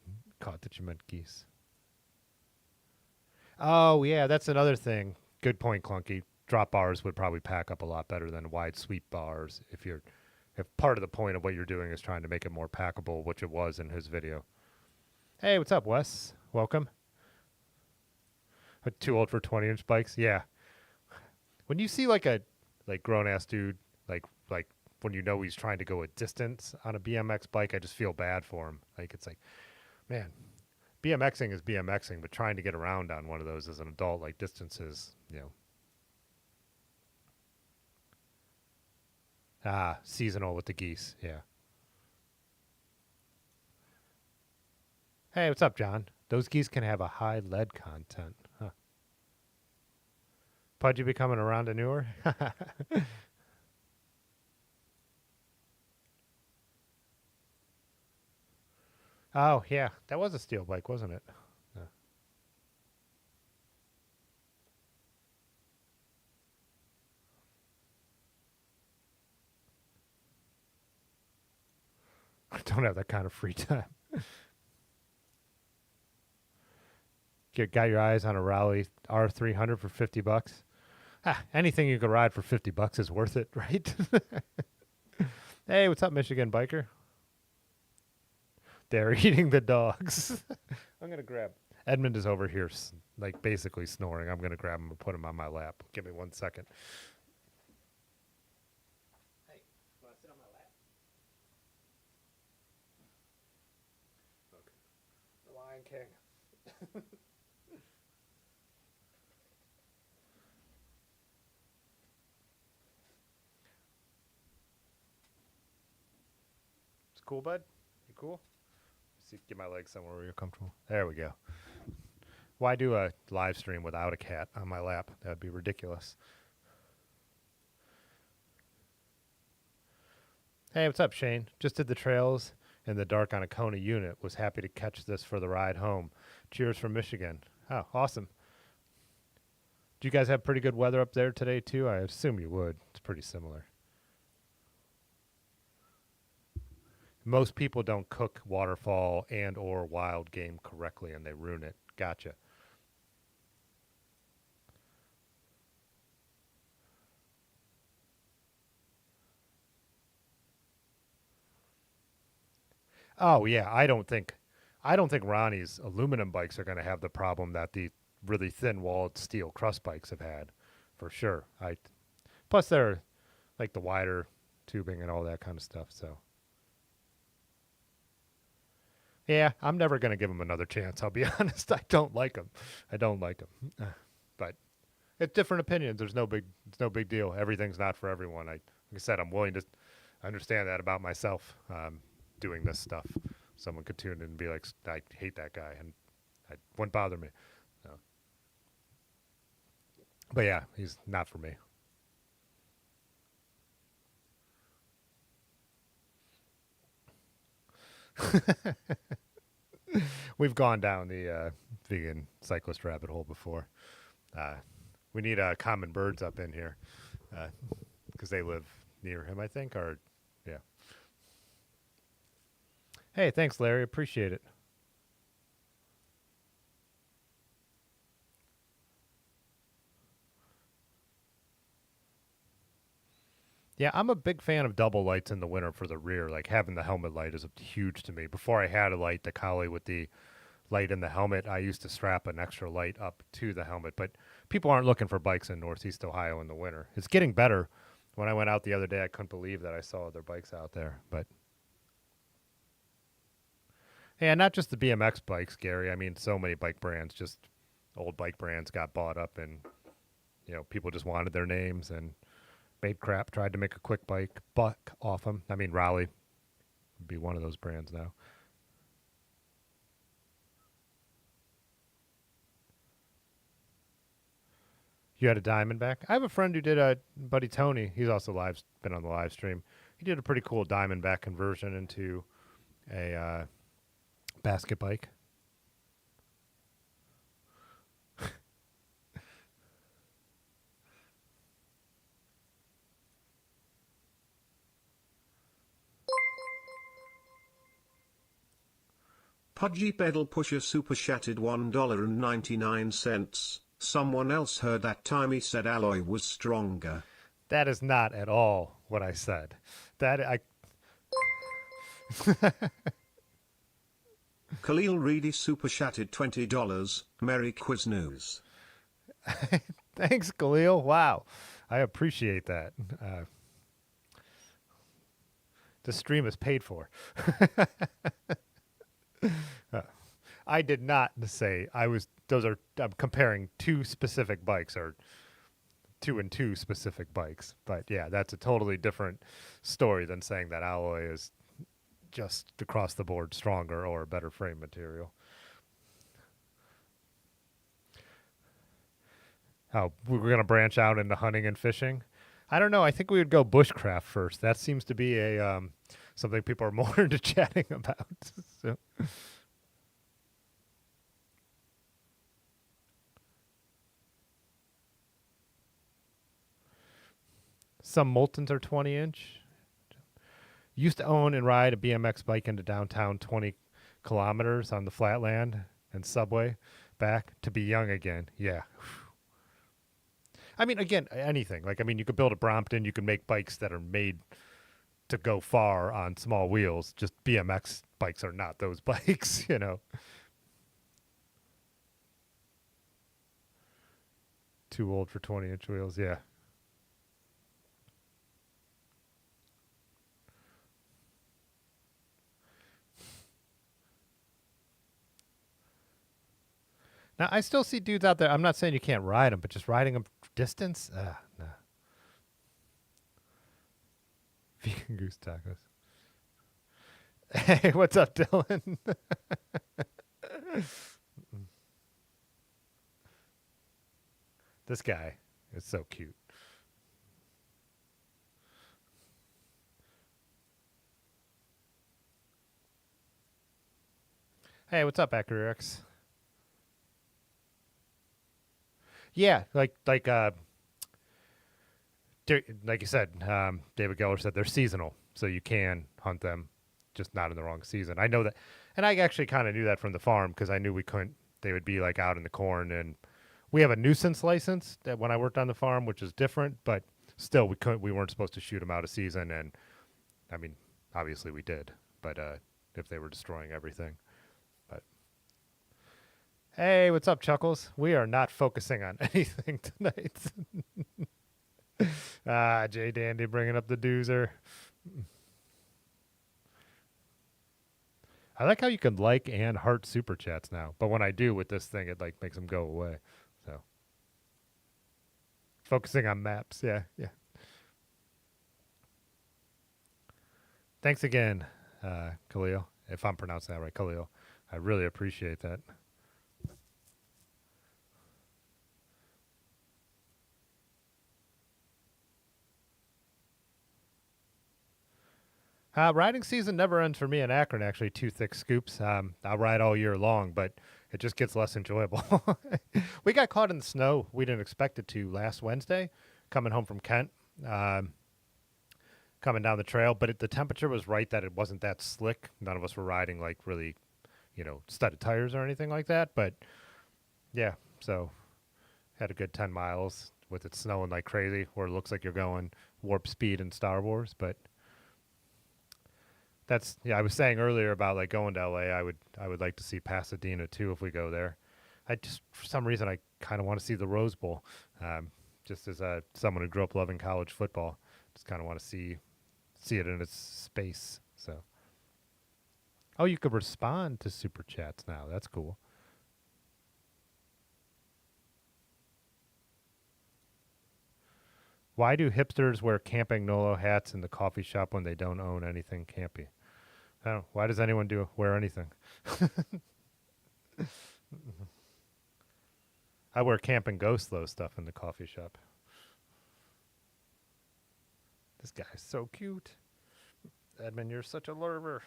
Speaker 1: caught that you meant geese. Oh yeah, that's another thing. Good point, Clunky. Drop bars would probably pack up a lot better than wide sweep bars if part of the point of what you're doing is trying to make it more packable, which it was in his video. Hey, what's up, Wes? Welcome. Too old for 20-inch bikes? Yeah. When you see like a grown ass dude like when you know he's trying to go a distance on a BMX bike, I just feel bad for him. Like it's like, man, BMXing is BMXing, but trying to get around on one of those as an adult, like distances, seasonal with the geese. Yeah. Hey, what's up, John? Those geese can have a high lead content. Huh. Pudgy be coming around to newer? Oh, yeah. That was a steel bike, wasn't it? Yeah. I don't have that kind of free time. Got your eyes on a Raleigh R300 for $50? Anything you could ride for $50 is worth it, right? Hey, what's up, Michigan biker? They're eating the dogs. I'm gonna grab. Edmund is over here, like basically snoring. I'm gonna grab him and put him on my lap. Give me 1 second. Hey, want to sit on my lap? Okay. The Lion King. It's cool, bud. You cool? See, get my legs somewhere where you're comfortable. There we go. Why do a live stream without a cat on my lap? That'd be ridiculous. Hey, what's up, Shane? Just did the trails in the dark on a Kona unit. Was happy to catch this for the ride home. Cheers from Michigan. Oh, awesome. Do you guys have pretty good weather up there today, too? I assume you would. It's pretty similar. Most people don't cook waterfall and or wild game correctly, and they ruin it. Gotcha. Oh yeah, I don't think Ronnie's aluminum bikes are going to have the problem that the really thin-walled steel crust bikes have had, for sure. Plus they're like the wider tubing and all that kind of stuff. So yeah, I'm never going to give them another chance. I'll be honest. I don't like them. I don't like them. But it's different opinions. It's no big deal. Everything's not for everyone. Like I said, I'm willing to understand that about myself. Doing this stuff. Someone could tune in and be like, I hate that guy, and it wouldn't bother me. So. But yeah, he's not for me. We've gone down the vegan cyclist rabbit hole before. Uh, we need common birds up in here because they live near him, I think. Or yeah. Hey, thanks, Larry. Appreciate it. Yeah, I'm a big fan of double lights in the winter for the rear. Like having the helmet light is huge to me. Before I had a light, the collie with the light in the helmet, I used to strap an extra light up to the helmet. But people aren't looking for bikes in Northeast Ohio in the winter. It's getting better. When I went out the other day, I couldn't believe that I saw other bikes out there. But yeah, not just the BMX bikes, Gary. I mean, so many bike brands, just old bike brands got bought up and, people just wanted their names and made crap, tried to make a quick buck off them. I mean, Raleigh would be one of those brands now. You had a Diamondback? I have a friend who did a buddy Tony. He's also been on the live stream. He did a pretty cool Diamondback conversion into a basket bike.
Speaker 2: Pudgy pedal pusher super chatted $1.99. Someone else heard that time he said alloy was stronger.
Speaker 1: That is not at all what I said. That I
Speaker 2: Khalil Reedy super chatted $20. Merry quiz news.
Speaker 1: Thanks, Khalil. Wow, I appreciate that. The stream is paid for. I did not say I was. Those are. I'm comparing two specific bikes, or two and two specific bikes. But yeah, that's a totally different story than saying that alloy is just across the board stronger or better frame material. Oh, we were gonna branch out into hunting and fishing. I don't know. I think we would go bushcraft first. That seems to be a something people are more into chatting about. So. Some Moltons are 20-inch. Used to own and ride a BMX bike into downtown 20 kilometers on the flatland and subway back to be young again. Yeah. I mean, again, anything. Like, I mean, you could build a Brompton. You can make bikes that are made to go far on small wheels. Just BMX bikes are not those bikes, you know. Too old for 20-inch wheels. Yeah. Now, I still see dudes out there. I'm not saying you can't ride them, but just riding them distance? No. Vegan goose tacos. Hey, what's up, Dylan? This guy is so cute. Hey, what's up, Acurix? Yeah, like you said, David Geller said they're seasonal, so you can hunt them, just not in the wrong season. I know that, and I actually kind of knew that from the farm because I knew we couldn't. They would be like out in the corn, and we have a nuisance license that when I worked on the farm, which is different, but still we couldn't. We weren't supposed to shoot them out of season, and I mean, obviously we did, but if they were destroying everything, but. Hey, what's up, Chuckles? We are not focusing on anything tonight. Jay Dandy bringing up the doozer. I like how you can like and heart super chats now, but when I do with this thing, it like makes them go away. So focusing on maps, yeah. Thanks again, Khalil. If I'm pronouncing that right, Khalil. I really appreciate that. Riding season never ends for me in Akron, actually, two thick scoops. I'll ride all year long, but it just gets less enjoyable. We got caught in the snow. We didn't expect it to last Wednesday, coming home from Kent, coming down the trail. But the temperature was right that it wasn't that slick. None of us were riding like really, studded tires or anything like that. But yeah, so had a good 10 miles with it snowing like crazy, where it looks like you're going warp speed in Star Wars, but I was saying earlier about like going to LA. I would like to see Pasadena too if we go there. I just for some reason I kind of want to see the Rose Bowl. Just as someone who grew up loving college football, just kind of want to see it in its space. So, oh, you could respond to super chats now. That's cool. Why do hipsters wear camping Nolo hats in the coffee shop when they don't own anything campy? I don't know. Why does anyone wear anything? I wear Camp and Go Slow stuff in the coffee shop. This guy's so cute. Edmund, you're such a lurver.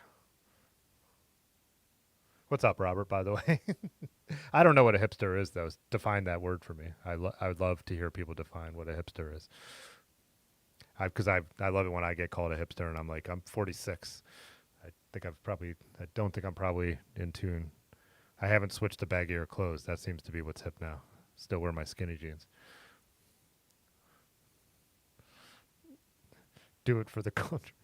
Speaker 1: What's up, Robert, by the way? I don't know what a hipster is, though. Define that word for me. I would love to hear people define what a hipster is. Because I love it when I get called a hipster and I'm like, I'm 46. I don't think I'm probably in tune. I haven't switched to baggier clothes. That seems to be what's hip now. Still wear my skinny jeans. Do it for the culture.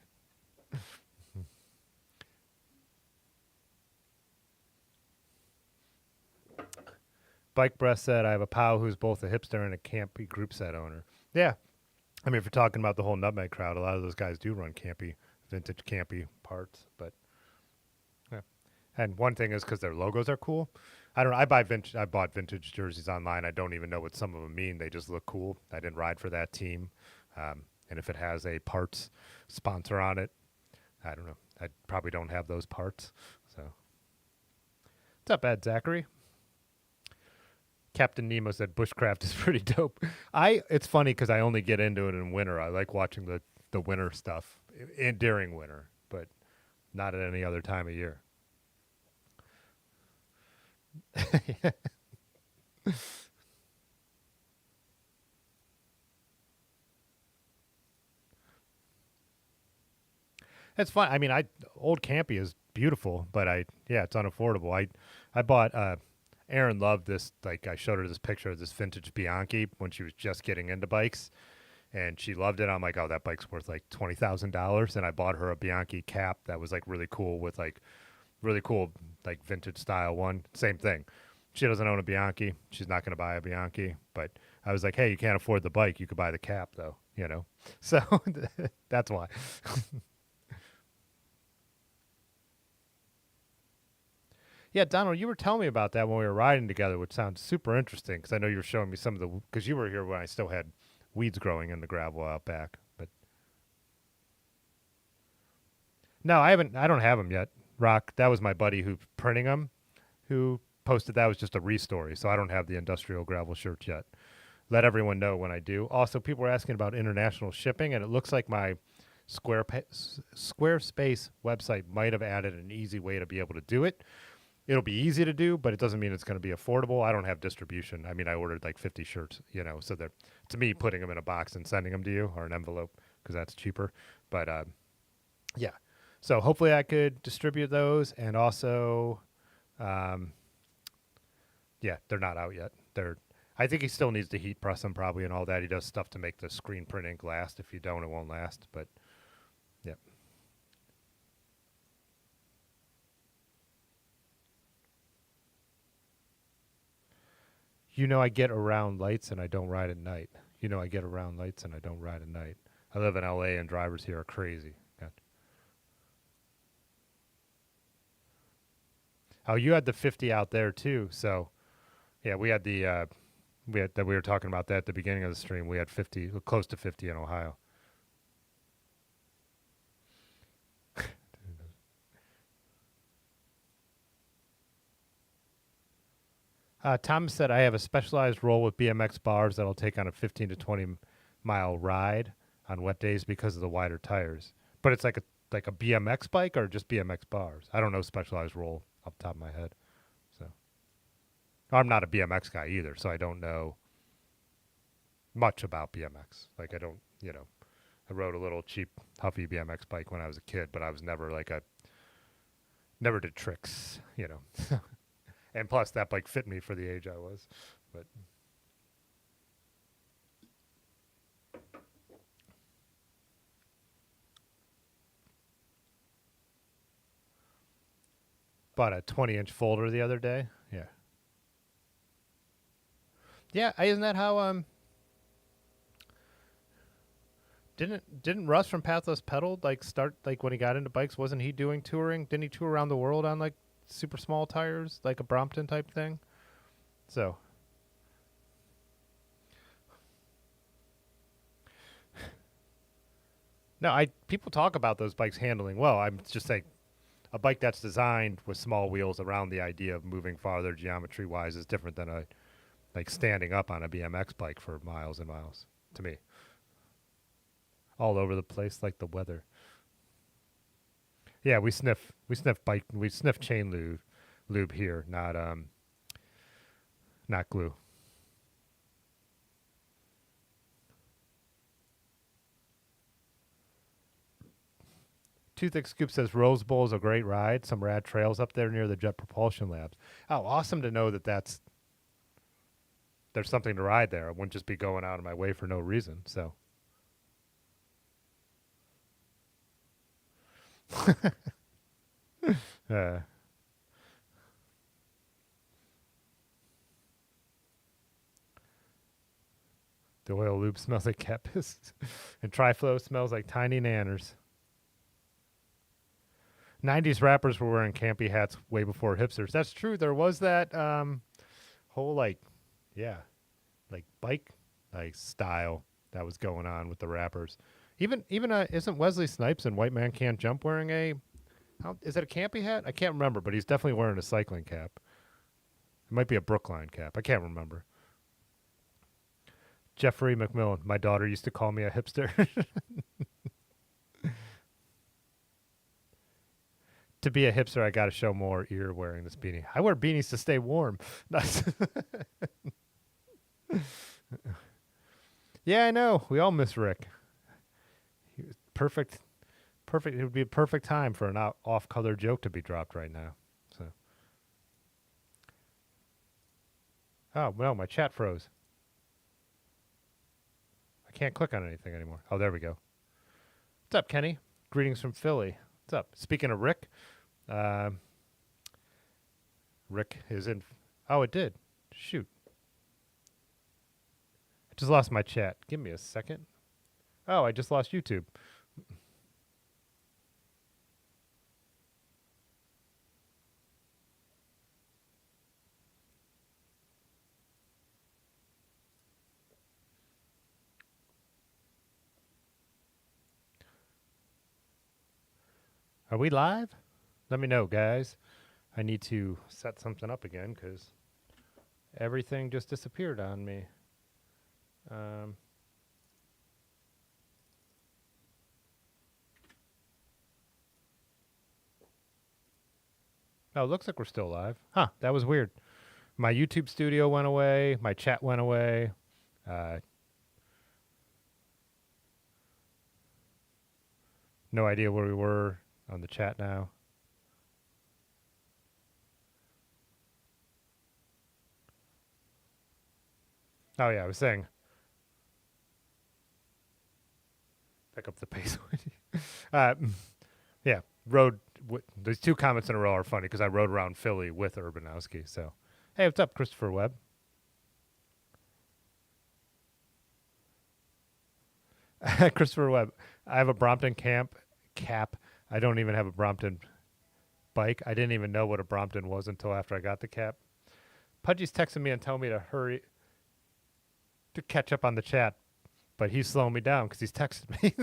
Speaker 1: Bike Breath said, I have a pal who's both a hipster and a campy group set owner. Yeah. I mean, if you're talking about the whole Nutmeg crowd, a lot of those guys do run campy, vintage campy parts. But yeah. And one thing is because their logos are cool. I don't. I buy vintage. I bought vintage jerseys online. I don't even know what some of them mean. They just look cool. I didn't ride for that team, and if it has a parts sponsor on it, I don't know. I probably don't have those parts. So, what's up, Ed Zachary? Captain Nemo said bushcraft is pretty dope. It's funny because I only get into it in winter. I like watching the winter stuff during winter, but not at any other time of year. It's fun. I mean, Old Campy is beautiful, but it's unaffordable. I bought. Erin loved this. Like I showed her this picture of this vintage Bianchi when she was just getting into bikes, and she loved it. I'm like, oh, that bike's worth like $20,000, and I bought her a Bianchi cap that was like really cool with like really cool like vintage style one. Same thing. She doesn't own a Bianchi. She's not going to buy a Bianchi, but I was like, hey, you can't afford the bike. You could buy the cap though, you know. So that's why. Yeah, Donald, you were telling me about that when we were riding together, which sounds super interesting because I know you were showing me some of the because you were here when I still had weeds growing in the gravel out back. But no, I haven't. I don't have them yet. Rock, that was my buddy who printing them, who posted that was just a restory, so I don't have the industrial gravel shirts yet. Let everyone know when I do. Also, people were asking about international shipping, and it looks like my Squarespace website might have added an easy way to be able to do it. It'll be easy to do, but it doesn't mean it's going to be affordable. I don't have distribution. I mean, I ordered like 50 shirts, you know, so that to me, putting them in a box and sending them to you or an envelope because that's cheaper. But yeah, so hopefully I could distribute those. And also, um, yeah, they're not out yet. I think he still needs to heat press them probably and all that. He does stuff to make the screen print ink last. If you don't, it won't last. But yeah. You know, I get around lights and I don't ride at night. You know, I get around lights and I don't ride at night. I live in LA and drivers here are crazy. God. Oh, you had the 50 out there too. So, yeah, we had that we were talking about that at the beginning of the stream. We had 50, close to 50 in Ohio. Thomas said, I have a specialized roll with BMX bars that'll take on a 15 to 20-mile ride on wet days because of the wider tires. But it's like a BMX bike or just BMX bars? I don't know specialized roll off the top of my head. So I'm not a BMX guy either, so I don't know much about BMX. Like I don't, you know, I rode a little cheap Huffy BMX bike when I was a kid, but I was never never did tricks, you know. And plus, that bike fit me for the age I was. But bought a 20-inch folder the other day. Yeah. Yeah, isn't that how didn't Russ from Pathless Pedal like start like when he got into bikes? Wasn't he doing touring? Didn't he tour around the world on like super small tires, like a Brompton type thing? So no, I people talk about those bikes handling well. I'm just saying a bike that's designed with small wheels around the idea of moving farther geometry wise is different than a like standing up on a BMX bike for miles and miles to me. All over the place like the weather. Yeah, we sniff chain lube here, not glue. Two Thick Scoop says Rose Bowl is a great ride. Some rad trails up there near the Jet Propulsion Labs. Oh, awesome to know that there's something to ride there. I wouldn't just be going out of my way for no reason. So uh, the oil lube smells like cat piss, and Triflow smells like tiny nanners. 90s rappers were wearing campy hats way before hipsters. That's true. There was that whole yeah, like bike style that was going on with the rappers. Even isn't Wesley Snipes in White Man Can't Jump wearing is it a campy hat? I can't remember, but he's definitely wearing a cycling cap. It might be a Brookline cap. I can't remember. Jeffrey McMillan. My daughter used to call me a hipster. To be a hipster, I got to show more ear wearing this beanie. I wear beanies to stay warm. Yeah, I know. We all miss Rick. He was perfect. Perfect. It would be a perfect time for an off-color joke to be dropped right now. So. Oh no, my chat froze. I can't click on anything anymore. Oh, there we go. What's up, Kenny? Greetings from Philly. What's up? Speaking of Rick, Rick is in. Oh, it did. Shoot. I just lost my chat. Give me a second. Oh, I just lost YouTube. Are we live? Let me know, guys. I need to set something up again because everything just disappeared on me. Oh, it looks like we're still live. Huh, that was weird. My YouTube studio went away. My chat went away. No idea where we were on the chat now. Oh, yeah, I was saying. Pick up the pace. Yeah, these two comments in a row are funny because I rode around Philly with Urbanowski. So, hey, what's up, Christopher Webb? Christopher Webb. I have a Brompton cap. I don't even have a Brompton bike. I didn't even know what a Brompton was until after I got the cap. Pudgy's texting me and telling me to hurry to catch up on the chat, but he's slowing me down because he's texted me.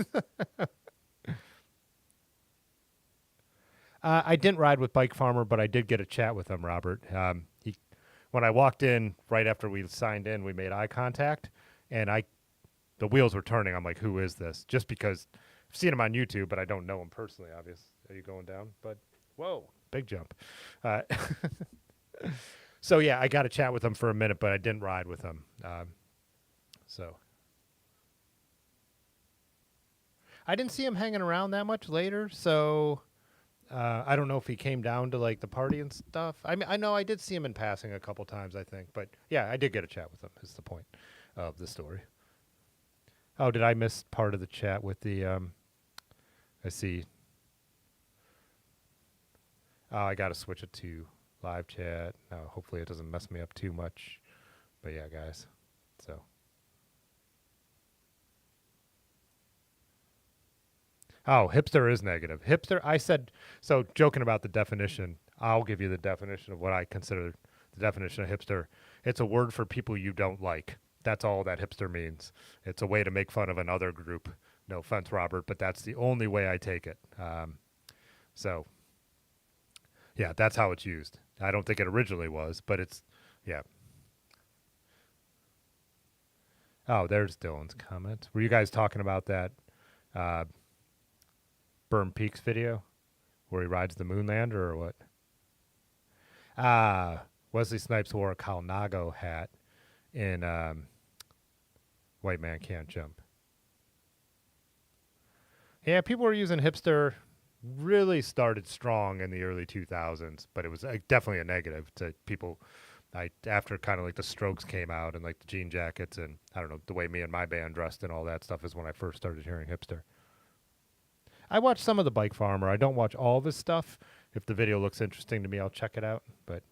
Speaker 1: I didn't ride with Bike Farmer, but I did get a chat with him, Robert. When I walked in right after we signed in, we made eye contact, and the wheels were turning. I'm like, who is this? Just because I've seen him on YouTube, but I don't know him personally, obviously. Are you going down? But, whoa, big jump. So, yeah, I got a chat with him for a minute, but I didn't ride with him. So I didn't see him hanging around that much later, so I don't know if he came down to like the party and stuff. I mean, I know I did see him in passing a couple times, I think, but yeah, I did get a chat with him. Is the point of the story? Oh, did I miss part of the chat with the? I see. Oh, I got to switch it to live chat. Hopefully it doesn't mess me up too much. But yeah, guys. So. Oh, hipster is negative. Hipster, I said, so joking about the definition, I'll give you the definition of what I consider the definition of hipster. It's a word for people you don't like. That's all that hipster means. It's a way to make fun of another group. No offense, Robert, but that's the only way I take it. So, yeah, that's how it's used. I don't think it originally was, but it's, yeah. Oh, there's Dylan's comment. Were you guys talking about that Burn Peaks video where he rides the Moonlander or what? Wesley Snipes wore a Kalnago hat in White Man Can't Jump. Yeah, people were using hipster. Really started strong in the early 2000s, but it was definitely a negative to people. After kind of like the Strokes came out and like the jean jackets and I don't know, the way me and my band dressed and all that stuff is when I first started hearing hipster. I watch some of the Bike Farmer. I don't watch all of his stuff. If the video looks interesting to me, I'll check it out. But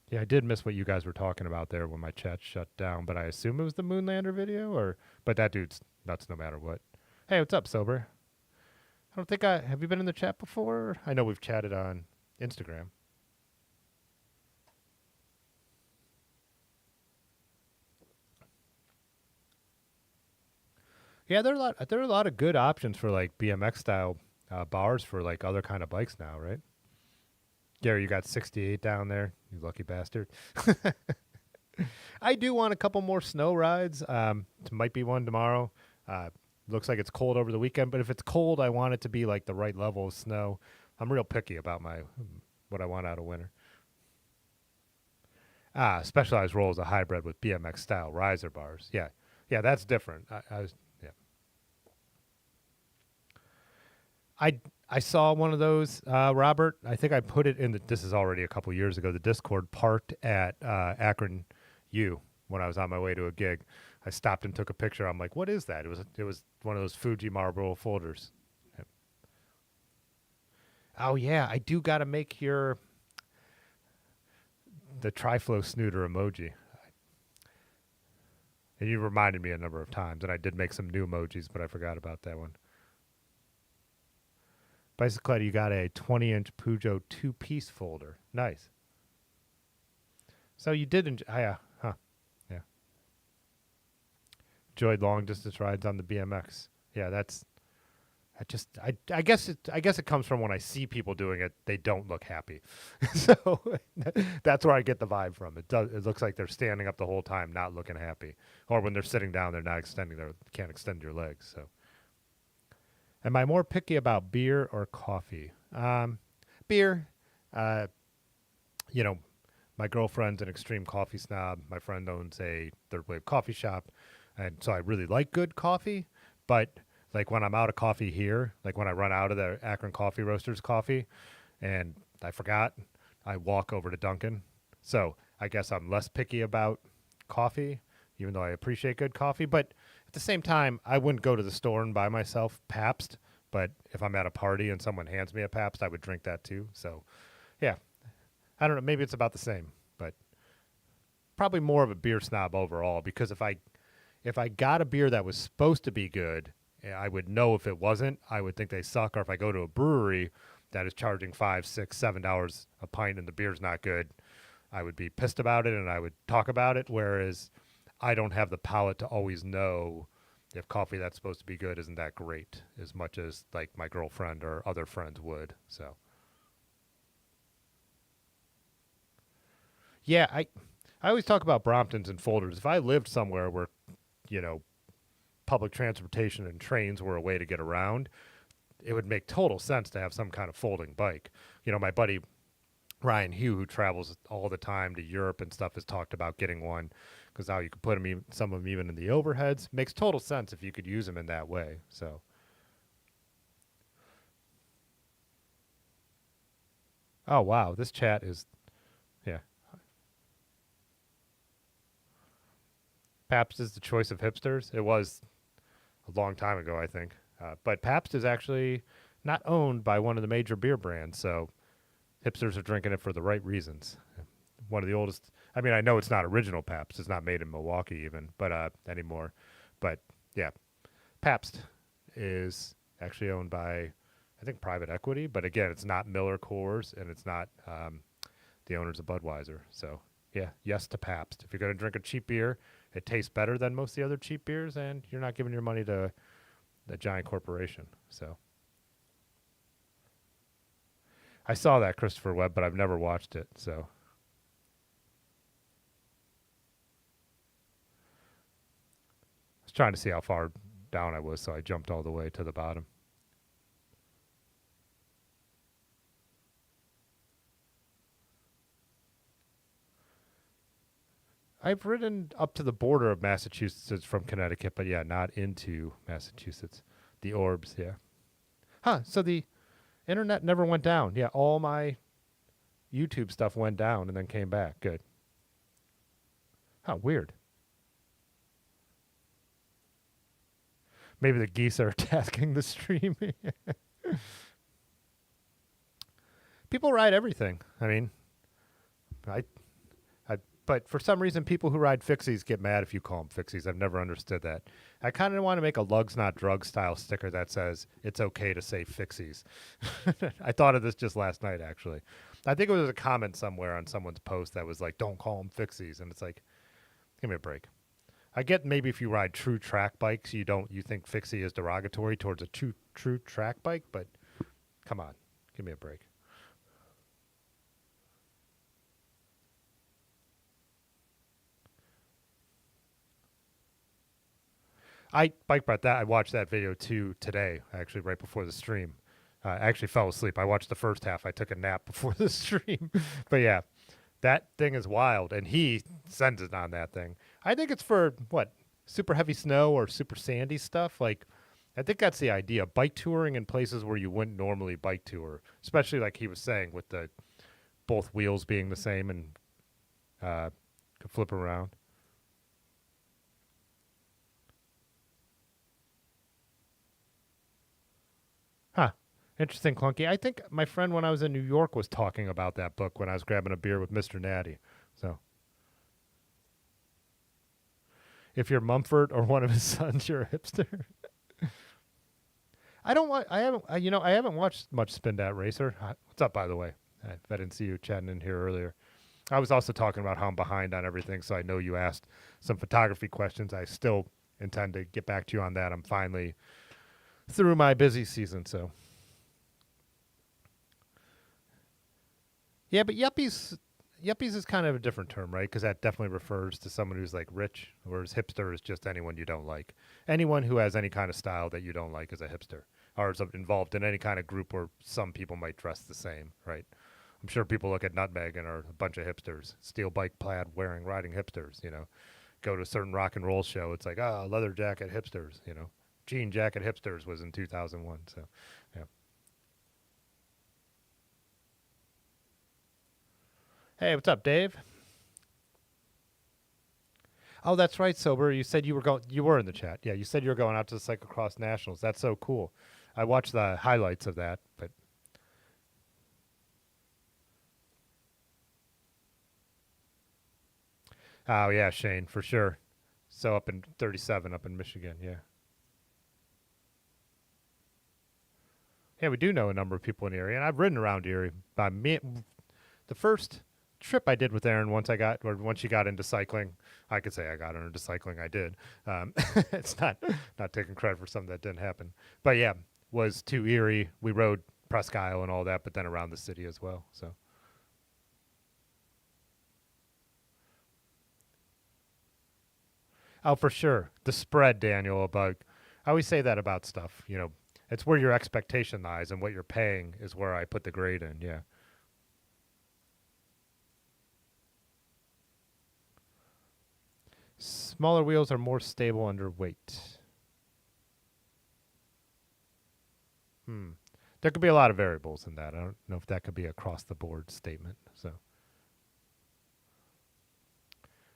Speaker 1: yeah, I did miss what you guys were talking about there when my chat shut down. But I assume it was the Moonlander video, but that dude's nuts no matter what. Hey, what's up, Sober? I don't think I have you been in the chat before? I know we've chatted on Instagram. Yeah, there are a lot of good options for like BMX style bars for like other kind of bikes now, right? Gary, you got 68 down there, you lucky bastard. I do want a couple more snow rides. Might be one tomorrow. Looks like it's cold over the weekend, but if it's cold, I want it to be like the right level of snow. I'm real picky about my what I want out of winter. Specialized roll is a hybrid with BMX style riser bars. Yeah, yeah, that's different. Yeah. I saw one of those, Robert. I think I put it in the. This is already a couple years ago. The Discord parked at Akron U when I was on my way to a gig. I stopped and took a picture. I'm like, what is that? It was one of those Fuji Marlboro folders. Yep. Oh yeah, I do got to make the Triflow snooter emoji. And you reminded me a number of times, and I did make some new emojis, but I forgot about that one. Bicyclette, you got a 20-inch Peugeot two-piece folder. Nice. So you did enjoy, yeah, huh, yeah. Enjoyed long distance rides on the BMX. Yeah, I guess it comes from when I see people doing it, they don't look happy. So that's where I get the vibe from. It looks like they're standing up the whole time, not looking happy. Or when they're sitting down, they're not can't extend your legs, so. Am I more picky about beer or coffee? Beer. Uh, you know, my girlfriend's an extreme coffee snob. My friend owns a third wave coffee shop, and so I really like good coffee. But like when I'm out of coffee here, like when I run out of the Akron Coffee Roasters coffee, and I forgot, I walk over to Dunkin'. So I guess I'm less picky about coffee, even though I appreciate good coffee. But at the same time, I wouldn't go to the store and buy myself Pabst, but if I'm at a party and someone hands me a Pabst, I would drink that too. So, yeah, I don't know. Maybe it's about the same, but probably more of a beer snob overall. Because if I got a beer that was supposed to be good, I would know if it wasn't. I would think they suck. Or if I go to a brewery that is charging $5, $6, $7 a pint and the beer's not good, I would be pissed about it and I would talk about it. Whereas I don't have the palate to always know if coffee that's supposed to be good isn't that great as much as like my girlfriend or other friends would. So yeah, I always talk about Bromptons and folders. If I lived somewhere where, you know, public transportation and trains were a way to get around, it would make total sense to have some kind of folding bike. You know, my buddy Ryan Hugh, who travels all the time to Europe and stuff, has talked about getting one because now you could put them some of them even in the overheads. Makes total sense if you could use them in that way. So, oh wow, this chat is yeah. Pabst is the choice of hipsters. It was a long time ago, I think, but Pabst is actually not owned by one of the major beer brands, so hipsters are drinking it for the right reasons. One of the oldest. I mean, I know it's not original Pabst. It's not made in Milwaukee even, but anymore. But yeah, Pabst is actually owned by, I think, private equity. But again, it's not Miller Coors, and it's not the owners of Budweiser. So yeah, yes to Pabst. If you're going to drink a cheap beer, it tastes better than most of the other cheap beers, and you're not giving your money to the giant corporation. So I saw that, Christopher Webb, but I've never watched it. So I was trying to see how far down I was, so I jumped all the way to the bottom. I've ridden up to the border of Massachusetts from Connecticut, but yeah, not into Massachusetts. The orbs, yeah. Huh, so the internet never went down. Yeah, all my YouTube stuff went down and then came back. Good. Huh, weird. Maybe the geese are tasking the stream. People ride everything. I mean, I But for some reason, people who ride fixies get mad if you call them fixies. I've never understood that. I kind of want to make a lugs not drugs style sticker that says it's okay to say fixies. I thought of this just last night, actually. I think it was a comment somewhere on someone's post that was like, "Don't call them fixies," and it's like, give me a break. I get maybe if you ride true track bikes, you think fixie is derogatory towards a true track bike, but come on, give me a break. I bike brought that. I watched that video too today, actually, right before the stream. I actually fell asleep. I watched the first half. I took a nap before the stream, but yeah, that thing is wild, and he sends it on that thing. I think it's for what super heavy snow or super sandy stuff. Like, I think that's the idea. Bike touring in places where you wouldn't normally bike tour, especially like he was saying with the both wheels being the same and could flip around. Huh. Interesting, Clunky. I think my friend when I was in New York was talking about that book when I was grabbing a beer with Mr. Natty. So if you're Mumford or one of his sons, you're a hipster. I don't want. I haven't. I haven't watched much Spin That Racer. What's up, by the way? I didn't see you chatting in here earlier. I was also talking about how I'm behind on everything, so I know you asked some photography questions. I still intend to get back to you on that. I'm finally through my busy season, so yeah. But yuppies is kind of a different term, right? Because that definitely refers to someone who's like rich, whereas hipster is just anyone you don't like. Anyone who has any kind of style that you don't like is a hipster, or is involved in any kind of group where some people might dress the same, right? I'm sure people look at Nutmeg and are a bunch of hipsters, steel bike plaid wearing riding hipsters. Go to a certain rock and roll show, it's like leather jacket hipsters. Jean jacket hipsters was in 2001. So, yeah. Hey, what's up, Dave? Oh, that's right, Sober. You said you were going. You were in the chat. Yeah, you said you were going out to the Cyclocross Nationals. That's so cool. I watched the highlights of that, but oh yeah, Shane, for sure. So up in 37, up in Michigan, yeah. Yeah, we do know a number of people in Erie, and I've ridden around Erie. The first trip I did with Erin once she got into cycling, I could say I got her into cycling. I did. It's not taking credit for something that didn't happen, but yeah, was to Erie. We rode Presque Isle and all that, but then around the city as well. So, oh, for sure, the spread, Daniel. About I always say that about stuff. It's where your expectation lies, and what you're paying is where I put the grade in. Yeah. Smaller wheels are more stable under weight. Hmm. There could be a lot of variables in that. I don't know if that could be across the board statement. So,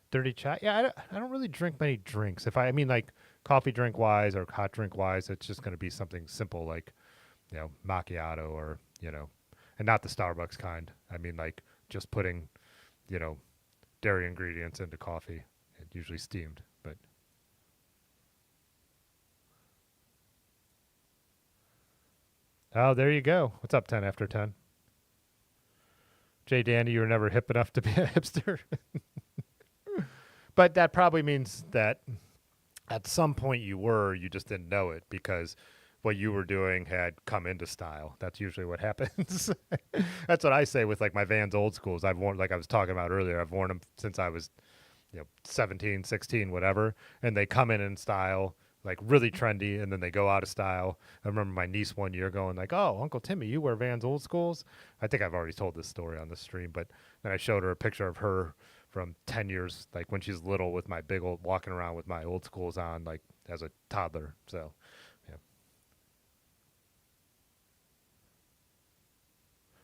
Speaker 1: dirty chat. Yeah, I don't really drink many drinks. If I mean like coffee drink wise or hot drink wise, it's just going to be something simple like macchiato or and not the Starbucks kind. I mean like just putting you know dairy ingredients into coffee, usually steamed. But oh, there you go. What's up, 10 after 10? Jay Danny, you were never hip enough to be a hipster. But that probably means that at some point you just didn't know it because what you were doing had come into style. That's usually what happens. That's what I say with like my Vans old schools. I've worn, like I was talking about earlier, I've worn them since I was 17, 16, whatever. And they come in style, like really trendy, and then they go out of style. I remember my niece one year going like, "Oh, Uncle Timmy, you wear Vans old schools?" I think I've already told this story on the stream, but then I showed her a picture of her from 10 years, like when she's little with my big old, walking around with my old schools on, like as a toddler. So, yeah.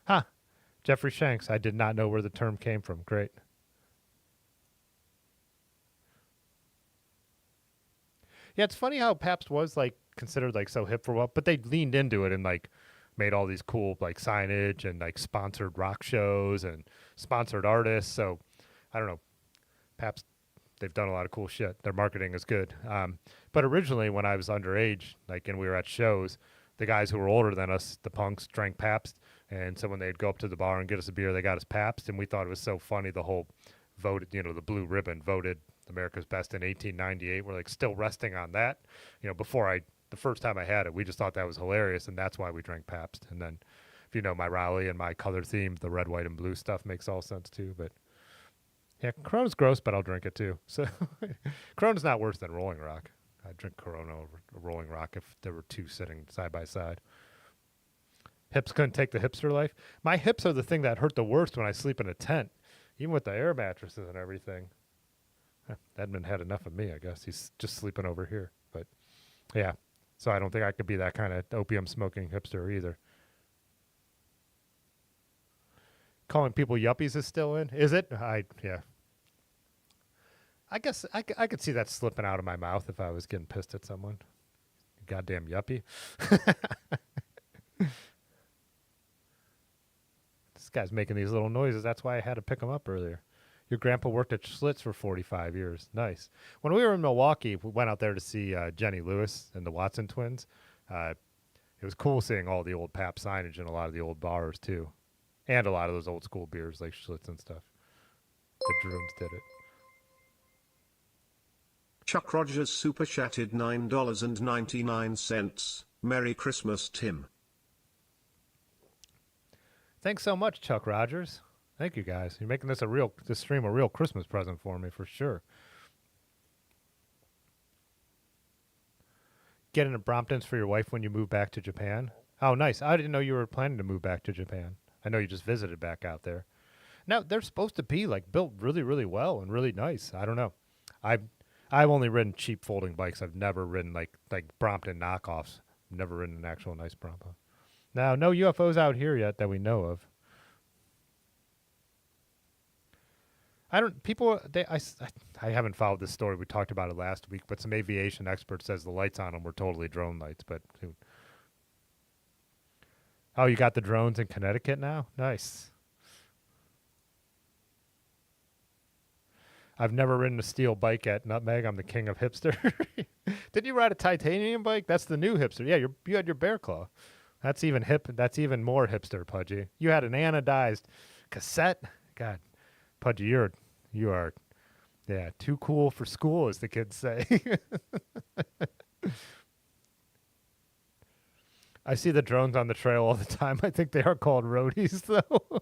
Speaker 1: Huh. Jeffrey Shanks. I did not know where the term came from. Great. Yeah, it's funny how Pabst was like considered like so hip for what, but they leaned into it and like made all these cool like signage and like sponsored rock shows and sponsored artists. So I don't know. Pabst, they've done a lot of cool shit. Their marketing is good. But originally, when I was underage, like, and we were at shows, the guys who were older than us, the punks, drank Pabst. And so when they'd go up to the bar and get us a beer, they got us Pabst. And we thought it was so funny. The whole voted, the blue ribbon voted America's best in 1898. We're like still resting on that. The first time I had it, we just thought that was hilarious. And that's why we drank Pabst. And then, if you know my Raleigh and my color theme, the red, white, and blue stuff makes all sense too. But yeah, Corona's gross, but I'll drink it too. So Corona's not worse than Rolling Rock. I'd drink Corona over Rolling Rock if there were two sitting side by side. Hips couldn't take the hipster life. My hips are the thing that hurt the worst when I sleep in a tent, even with the air mattresses and everything. Edmund had enough of me, I guess. He's just sleeping over here. But yeah, so I don't think I could be that kind of opium smoking hipster either. Calling people yuppies is still in? Is it? Yeah. I guess I could see that slipping out of my mouth if I was getting pissed at someone. Goddamn yuppie. This guy's making these little noises. That's why I had to pick him up earlier. Your grandpa worked at Schlitz for 45 years. Nice. When we were in Milwaukee, we went out there to see Jenny Lewis and the Watson twins. It was cool seeing all the old Pabst signage in a lot of the old bars, too. And a lot of those old school beers like Schlitz and stuff. The Drooms did it.
Speaker 2: Chuck Rogers super chatted $9.99. Merry Christmas, Tim.
Speaker 1: Thanks so much, Chuck Rogers. Thank you, guys. You're making this stream a real Christmas present for me, for sure. Get into Bromptons for your wife when you move back to Japan. Oh, nice. I didn't know you were planning to move back to Japan. I know you just visited back out there. Now, they're supposed to be, like, built really, really well and really nice. I don't know. I've only ridden cheap folding bikes. I've never ridden, like Brompton knockoffs. I've never ridden an actual nice Brompton. Now, no UFOs out here yet that we know of. I haven't followed this story. We talked about it last week, but some aviation expert says the lights on them were totally drone lights. But oh, you got the drones in Connecticut now? Nice. I've never ridden a steel bike at Nutmeg. I'm the king of hipster. Did you ride a titanium bike? That's the new hipster. Yeah, you had your Bear Claw. That's even hip. That's even more hipster, Pudgy. You had an anodized cassette. God, Pudgy, you are, yeah, too cool for school, as the kids say. I see the drones on the trail all the time. I think they are called roadies, though.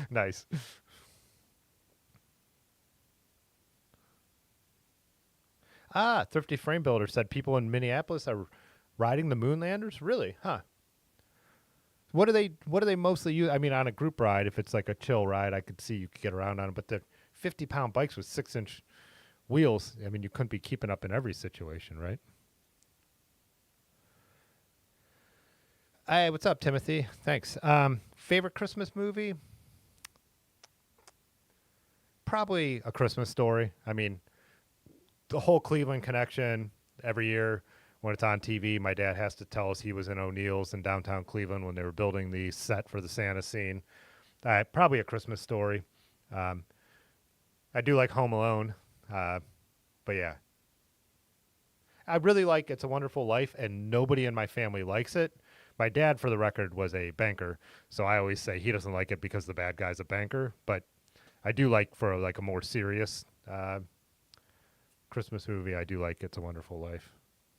Speaker 1: Nice. Thrifty Frame Builder said people in Minneapolis are riding the Moonlanders? Really? Huh. What do they mostly use? I mean, on a group ride, if it's like a chill ride, I could see you could get around on it. But they're 50-pound bikes with 6-inch wheels. I mean, you couldn't be keeping up in every situation, right? Hey, what's up, Timothy? Thanks. Favorite Christmas movie? Probably A Christmas Story. I mean, the whole Cleveland connection every year. When it's on TV, my dad has to tell us he was in O'Neill's in downtown Cleveland when they were building the set for the Santa scene. Probably A Christmas Story. I do like Home Alone, but yeah. I really like It's a Wonderful Life, and nobody in my family likes it. My dad, for the record, was a banker, so I always say he doesn't like it because the bad guy's a banker. But I do like, for like a more serious Christmas movie, I do like It's a Wonderful Life.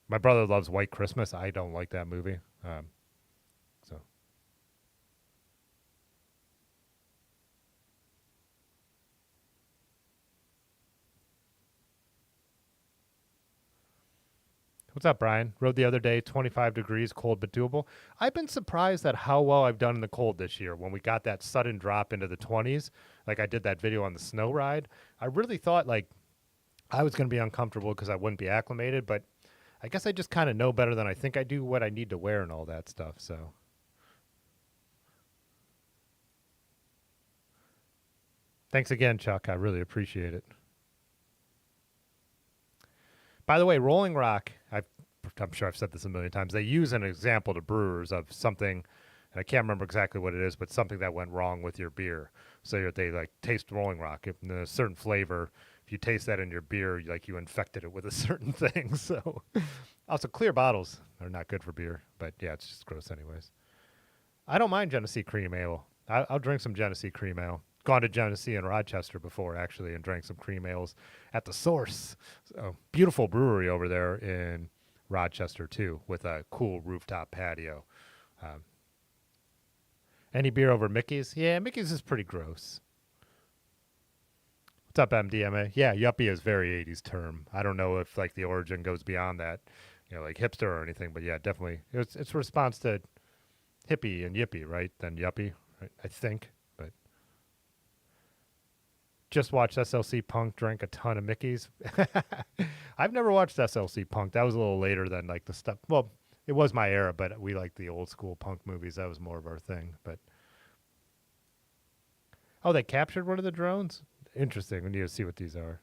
Speaker 1: My brother loves White Christmas. I don't like that movie. So. What's up, Brian? Rode the other day, 25 degrees, cold but doable. I've been surprised at how well I've done in the cold this year. When we got that sudden drop into the 20s, like I did that video on the snow ride, I really thought like I was going to be uncomfortable because I wouldn't be acclimated, but I guess I just kind of know better than I think I do what I need to wear and all that stuff, so. Thanks again, Chuck. I really appreciate it. By the way, Rolling Rock, I'm sure I've said this a million times, they use an example to brewers of something and I can't remember exactly what it is, but something that went wrong with your beer. So they like taste Rolling Rock. If a certain flavor, if you taste that in your beer, like you infected it with a certain thing. So also clear bottles are not good for beer, but yeah, it's just gross anyways. I don't mind Genesee cream ale. I'll drink some Genesee cream ale. Gone to Genesee in Rochester before actually, and drank some cream ales at the Source. So beautiful brewery over there in Rochester too, with a cool rooftop patio. Um, any beer over Mickey's? Yeah, Mickey's is pretty gross. What's up, MDMA? Yeah, yuppie is very 80s term. I don't know if like the origin goes beyond that, like hipster or anything, but yeah, definitely. It's a response to hippie and yippie, right? Then yuppie, right? I think. But just watched SLC Punk, drank a ton of Mickey's. I've never watched SLC Punk. That was a little later than like the stuff. Well, it was my era, but we liked the old school punk movies. That was more of our thing. But oh, they captured one of the drones. Interesting. We need to see what these are.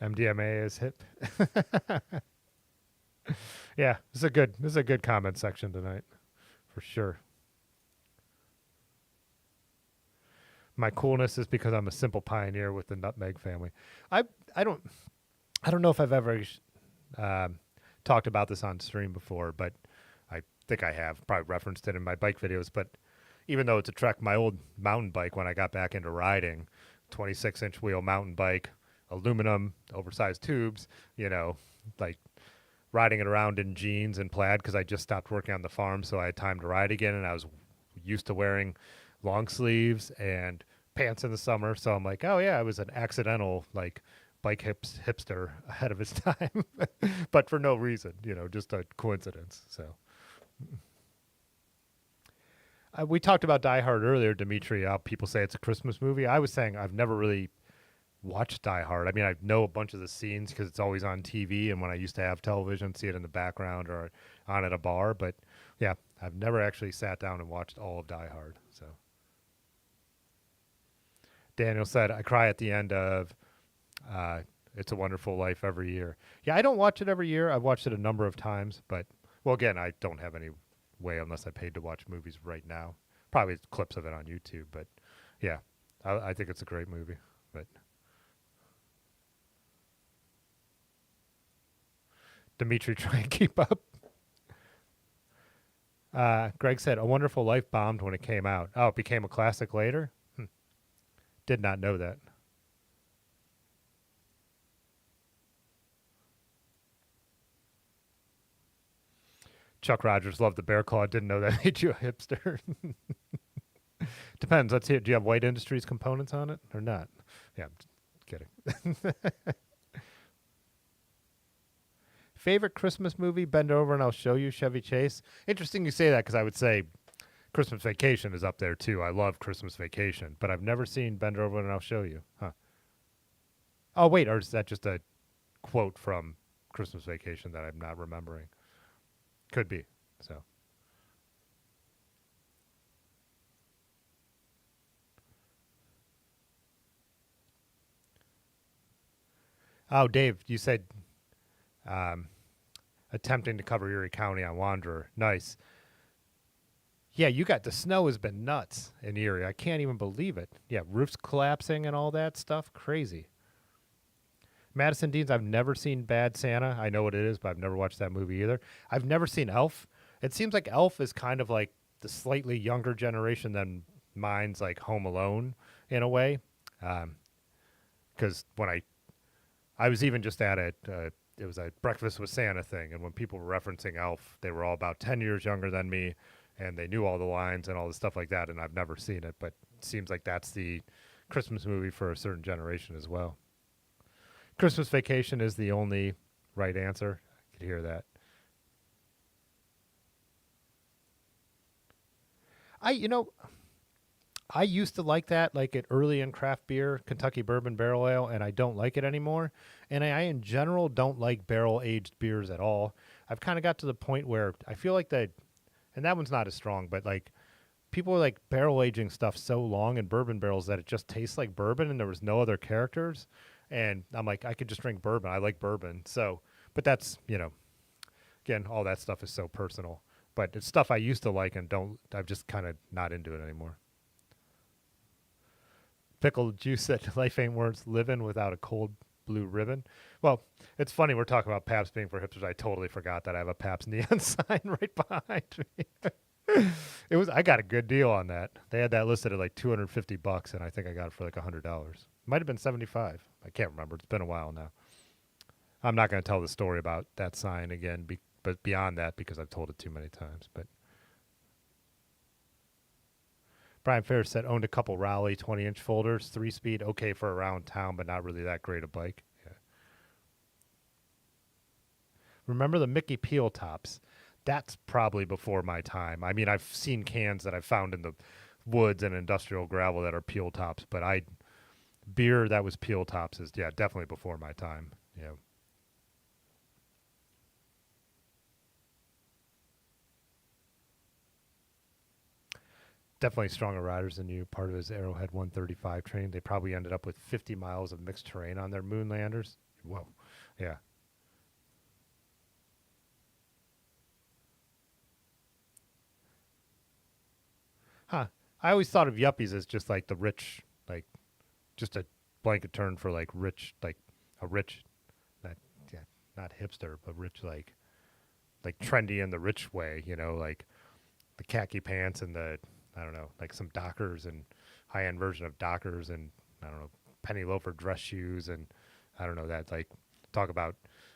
Speaker 1: MDMA is hip. Yeah, this is a good comment section tonight, for sure. My coolness is because I'm a simple pioneer with the nutmeg family. I I don't I don't know if I've ever um, talked about this on stream before, but I think I have probably referenced it in my bike videos. But even though it's a Trek, my old mountain bike when I got back into riding, 26-inch wheel mountain bike, aluminum, oversized tubes, like riding it around in jeans and plaid because I just stopped working on the farm, so I had time to ride again, and I was used to wearing long sleeves and pants in the summer. So I'm like, oh yeah, I was an accidental like hipster ahead of its time, but for no reason, just a coincidence. So we talked about Die Hard earlier, Dimitri. How people say it's a Christmas movie. I was saying I've never really watched Die Hard. I mean, I know a bunch of the scenes because it's always on TV, and when I used to have television, see it in the background or on at a bar. But yeah, I've never actually sat down and watched all of Die Hard. So Daniel said, I cry at the end of It's a Wonderful Life every year. Yeah, I don't watch it every year. I've watched it a number of times, but, well, again, I don't have any way unless I paid to watch movies right now. Probably clips of it on YouTube, but yeah, I think it's a great movie. But Dimitri, try and keep up. Greg said, A Wonderful Life bombed when it came out. Oh, it became a classic later? Did not know that. Chuck Rogers loved the bear claw. Didn't know that made you a hipster. Depends. Let's hear. Do you have White Industries components on it or not? Yeah, I'm kidding. Favorite Christmas movie? Bend over and I'll show you. Chevy Chase. Interesting you say that because I would say Christmas Vacation is up there too. I love Christmas Vacation, but I've never seen Bend over and I'll show you. Huh. Oh wait, or is that just a quote from Christmas Vacation that I'm not remembering? Could be. So. Oh, Dave, you said attempting to cover Erie County on Wanderer. Nice. Yeah, the snow has been nuts in Erie. I can't even believe it. Yeah, roofs collapsing and all that stuff. Crazy. Madison Deans, I've never seen Bad Santa. I know what it is, but I've never watched that movie either. I've never seen Elf. It seems like Elf is kind of like the slightly younger generation than mine's like Home Alone in a way. Because when I was even just at it was a Breakfast with Santa thing, and when people were referencing Elf, they were all about 10 years younger than me, and they knew all the lines and all the stuff like that, and I've never seen it, but it seems like that's the Christmas movie for a certain generation as well. Christmas Vacation is the only right answer. I could hear that. I used to like that, like it early in craft beer, Kentucky Bourbon Barrel Ale, and I don't like it anymore. And I in general don't like barrel aged beers at all. I've kind of got to the point where I feel like and that one's not as strong, but like people are like barrel aging stuff so long in bourbon barrels that it just tastes like bourbon and there was no other characters. And I'm like, I could just drink bourbon. I like bourbon. So, but that's, Again, all that stuff is so personal, but it's stuff I used to like and don't. I'm just kind of not into it anymore. Pickle Juice said, "Life ain't worth living without a cold blue ribbon." Well, it's funny we're talking about Pabst being for hipsters. I totally forgot that I have a Pabst neon sign right behind me. It was I got a good deal on that. They had that listed at like $250, and I think I got it for like $100. Might have been 75. I can't remember. It's been a while now. I'm not going to tell the story about that sign again, but beyond that, because I've told it too many times. But Brian Ferris said owned a couple Raleigh 20-inch folders, 3-speed, okay for around town, but not really that great a bike. Yeah. Remember the Mickey Peel tops? That's probably before my time. I mean, I've seen cans that I've found in the woods and industrial gravel that are peel tops, but beer that was peel tops is definitely before my time. Yeah. Definitely stronger riders than you. Part of his Arrowhead 135 train. They probably ended up with 50 miles of mixed terrain on their moon landers. Whoa. Yeah. Huh. I always thought of yuppies as just like the rich, like just a blanket term for like rich, like a rich, not yeah, not hipster, but rich, like trendy in the rich way. Like the khaki pants and the I don't know, like some Dockers and high end version of Dockers and I don't know, penny loafer dress shoes and I don't know that like talk about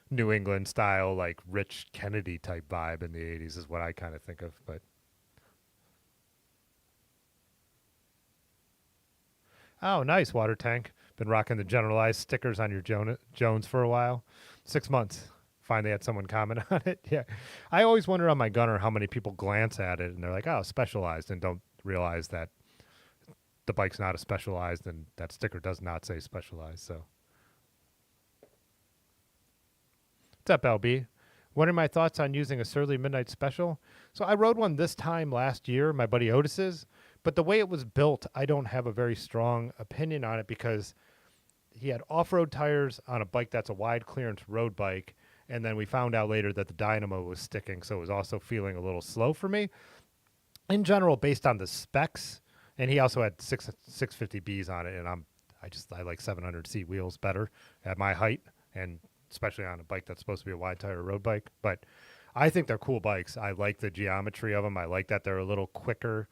Speaker 1: New England style like rich Kennedy type vibe in the 80s is what I kind of think of, but. Oh, nice water tank. Been rocking the generalized stickers on your Jones for a while. 6 months. Finally had someone comment on it. Yeah. I always wonder on my gunner how many people glance at it and they're like, oh, specialized, and don't realize that the bike's not a specialized and that sticker does not say specialized. So, what's up, LB? What are my thoughts on using a Surly Midnight Special? So, I rode one this time last year, my buddy Otis's. But the way it was built, I don't have a very strong opinion on it because he had off-road tires on a bike that's a wide clearance road bike, and then we found out later that the dynamo was sticking, so it was also feeling a little slow for me. In general, based on the specs, and he also had 650Bs on it, and I like 700C wheels better at my height, and especially on a bike that's supposed to be a wide tire road bike. But I think they're cool bikes. I like the geometry of them. I like that they're a little quicker.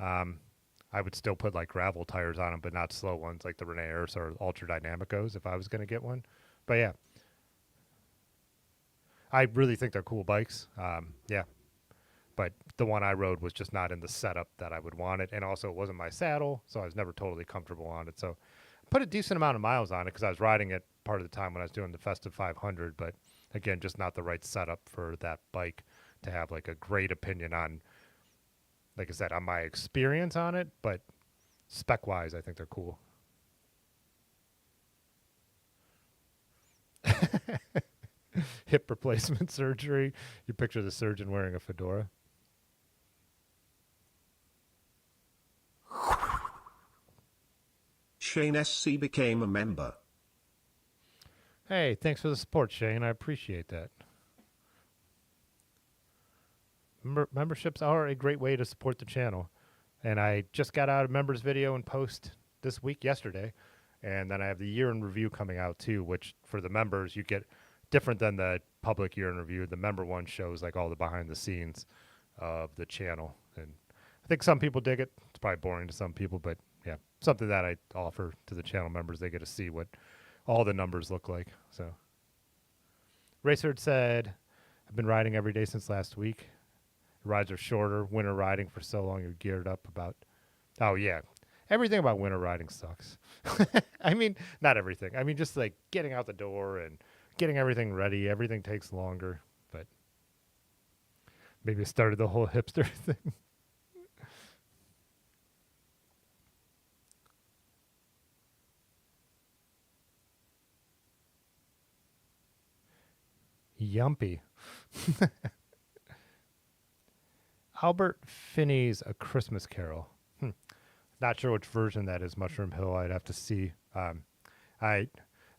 Speaker 1: I would still put like gravel tires on them, but not slow ones like the Renaers or Ultra Dynamicos if I was going to get one. But yeah, I really think they're cool bikes. Yeah, but the one I rode was just not in the setup that I would want it, and also it wasn't my saddle, so I was never totally comfortable on it. So I put a decent amount of miles on it because I was riding it part of the time when I was doing the Festive 500. But again, just not the right setup for that bike to have like a great opinion on. Like I said, on my experience on it, but spec-wise, I think they're cool. Hip replacement surgery. You picture the surgeon wearing a fedora.
Speaker 2: Shane SC became a member.
Speaker 1: Hey, thanks for the support, Shane. I appreciate that. Memberships are a great way to support the channel. And I just got out a members video and post this week, yesterday. And then I have the year in review coming out too, which for the members, you get different than the public year in review. The member one shows like all the behind the scenes of the channel. And I think some people dig it. It's probably boring to some people, but yeah, something that I offer to the channel members. They get to see what all the numbers look like. So Raceherd said, I've been riding every day since last week. Rides are shorter. Winter riding for so long, you're geared up about. Oh, yeah. Everything about winter riding sucks. I mean, not everything. I mean, just like getting out the door and getting everything ready. Everything takes longer. But maybe it started the whole hipster thing. Yumpy. Albert Finney's A Christmas Carol. Not sure which version that is, Mushroom Hill. I'd have to see. I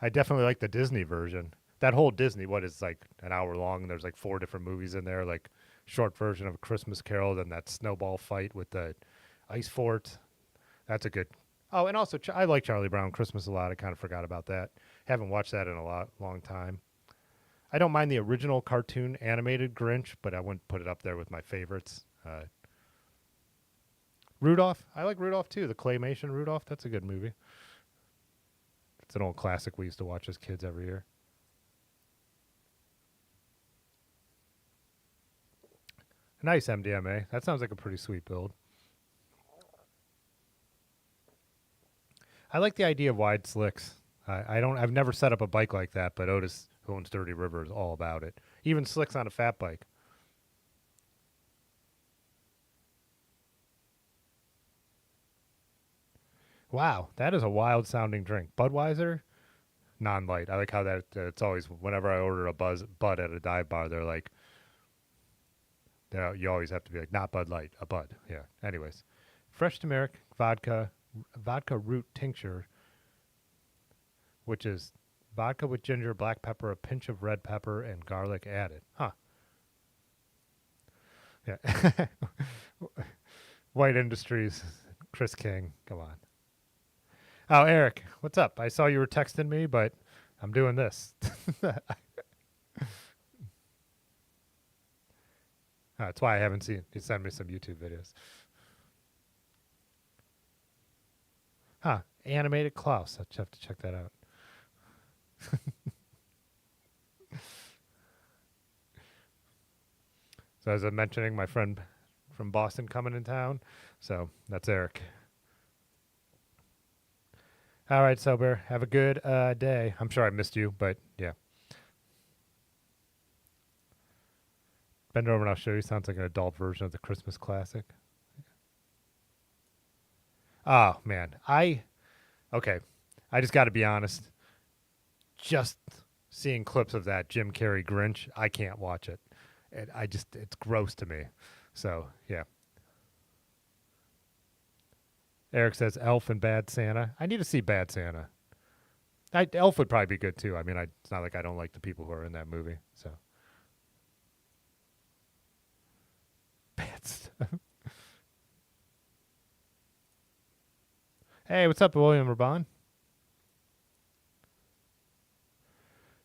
Speaker 1: definitely like the Disney version. That whole Disney, what is like an hour long? And there's like 4 different movies in there, like short version of A Christmas Carol, then that snowball fight with the ice fort. That's a good. Oh, and also I like Charlie Brown Christmas a lot. I kind of forgot about that. Haven't watched that in a long time. I don't mind the original cartoon animated Grinch, but I wouldn't put it up there with my favorites. Rudolph, I like Rudolph too. The claymation Rudolph, that's a good movie. It's an old classic we used to watch as kids every year. Nice MDMA. That sounds like a pretty sweet build. I like the idea of wide slicks. I've never set up a bike like that, but Otis, who owns Dirty River, is all about it. Even slicks on a fat bike. Wow, that is a wild sounding drink. Budweiser, non-light. I like how that it's always whenever I order a Bud at a dive bar, they're like, you always have to be like, not Bud Light, a Bud. Yeah. Anyways, fresh turmeric vodka root tincture, which is vodka with ginger, black pepper, a pinch of red pepper, and garlic added. Huh. Yeah. White Industries, Chris King. Come on. Oh, Eric, what's up? I saw you were texting me, but I'm doing this. That's why I haven't seen. You send me some YouTube videos. Huh. Animated Klaus. I'll have to check that out. So as I'm mentioning, my friend from Boston coming in town. So that's Eric. All right, Sober. Have a good day. I'm sure I missed you, but yeah. Bend over and I'll show you. Sounds like an adult version of the Christmas classic. Oh, man. Okay. I just got to be honest. Just seeing clips of that Jim Carrey Grinch, I can't watch it. It's gross to me. So, yeah. Eric says Elf and Bad Santa. I need to see Bad Santa. Elf would probably be good too. I mean, it's not like I don't like the people who are in that movie. So bad stuff. Hey, what's up, William Raban?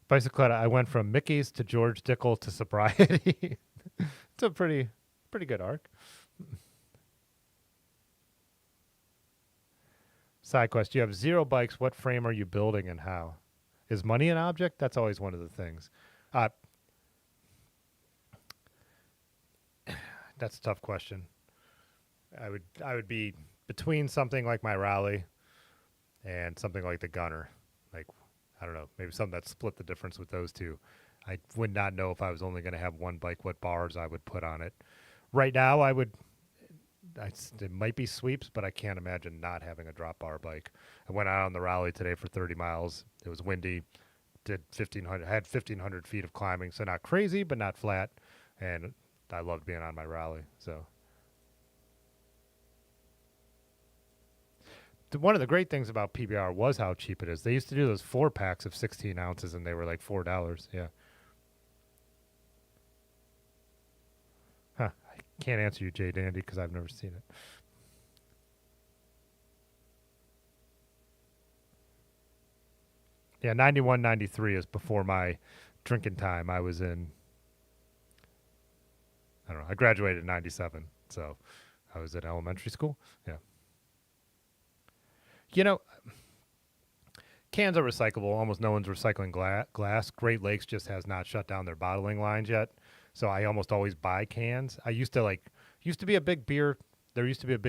Speaker 1: Bicycletta, I went from Mickey's to George Dickel to sobriety. It's a pretty good arc. Side quest, you have 0 bikes. What frame are you building and how? Is money an object? That's always one of the things. That's a tough question. I would be between something like my Raleigh and something like the Gunner. Like, I don't know, maybe something that split the difference with those two. I would not know if I was only going to have one bike, what bars I would put on it. Right now, it might be sweeps, but I can't imagine not having a drop bar bike. I went out on the Raleigh today for 30 miles. It was windy. Had 1,500 feet of climbing, so not crazy, but not flat. And I loved being on my Raleigh. So one of the great things about PBR was how cheap it is. They used to do those 4-packs of 16 ounces, and they were like $4. Yeah. Huh. I can't answer you, Jay Dandy, because I've never seen it. Yeah, 91, 93 is before my drinking time. I was in, I don't know, I graduated in 97, so I was in elementary school. Yeah. You know, cans are recyclable. Almost no one's recycling glass. Great Lakes just has not shut down their bottling lines yet. So I almost always buy cans. There used to be a big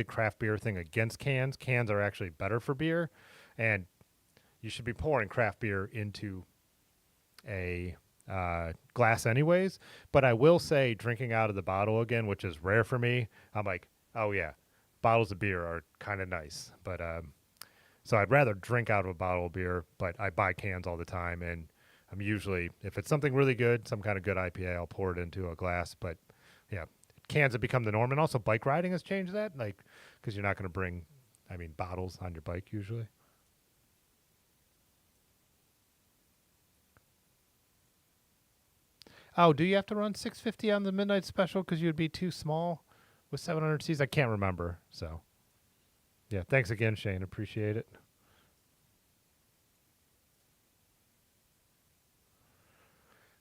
Speaker 1: craft beer thing against cans. Cans are actually better for beer. And you should be pouring craft beer into a glass anyways. But I will say drinking out of the bottle again, which is rare for me, I'm like, oh yeah, bottles of beer are kind of nice. But so I'd rather drink out of a bottle of beer, but I buy cans all the time. And I'm usually, if it's something really good, some kind of good IPA, I'll pour it into a glass. But yeah, cans have become the norm. And also bike riding has changed that, like, because you're not going to bring, bottles on your bike usually. Oh, do you have to run 650 on the midnight special because you'd be too small with 700 Cs? I can't remember. So, yeah, thanks again, Shane. Appreciate it.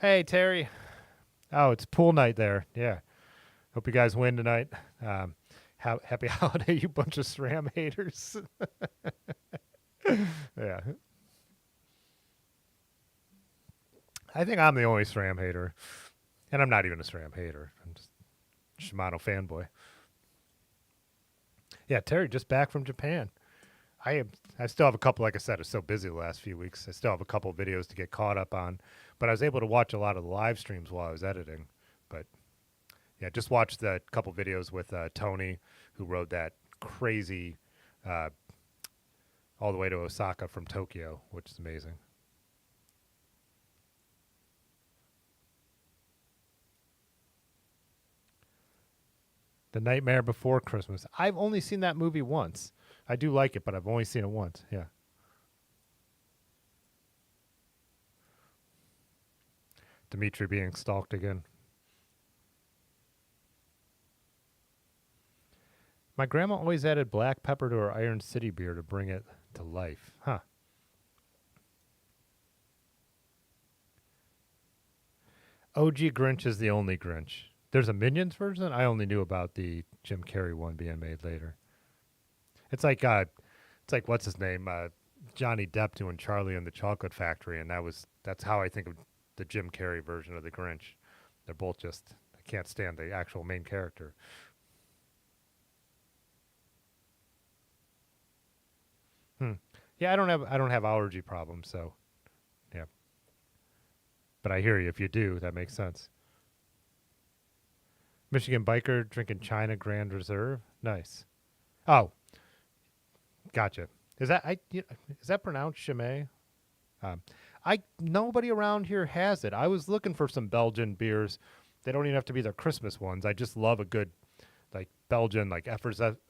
Speaker 1: Hey, Terry. Oh, it's pool night there. Yeah. Hope you guys win tonight. Um, happy holiday, you bunch of SRAM haters. Yeah. I think I'm the only SRAM hater. And I'm not even a SRAM hater. I'm just Shimano fanboy. Yeah, Terry just back from Japan. I still have a couple. Like I said, it's so busy the last few weeks. I still have a couple of videos to get caught up on, but I was able to watch a lot of the live streams while I was editing. But yeah, just watched the couple videos with Tony, who rode that crazy uh, all the way to Osaka from Tokyo, which is amazing. The Nightmare Before Christmas. I've only seen that movie once. I do like it, but I've only seen it once. Yeah. Dimitri being stalked again. My grandma always added black pepper to her Iron City beer to bring it to life. Huh. OG Grinch is the only Grinch. There's a Minions version? I only knew about the Jim Carrey one being made later. It's like what's his name? Johnny Depp doing Charlie and the Chocolate Factory, and that's how I think of the Jim Carrey version of the Grinch. They're both just I can't stand the actual main character. Hmm. Yeah, I don't have allergy problems, so yeah. But I hear you. If you do, that makes sense. Michigan biker drinking China Grand Reserve. Nice. Oh, gotcha. Is that pronounced Chimay? Um, I nobody around here has it. I was looking for some Belgian beers. They don't even have to be their Christmas ones. I just love a good like Belgian like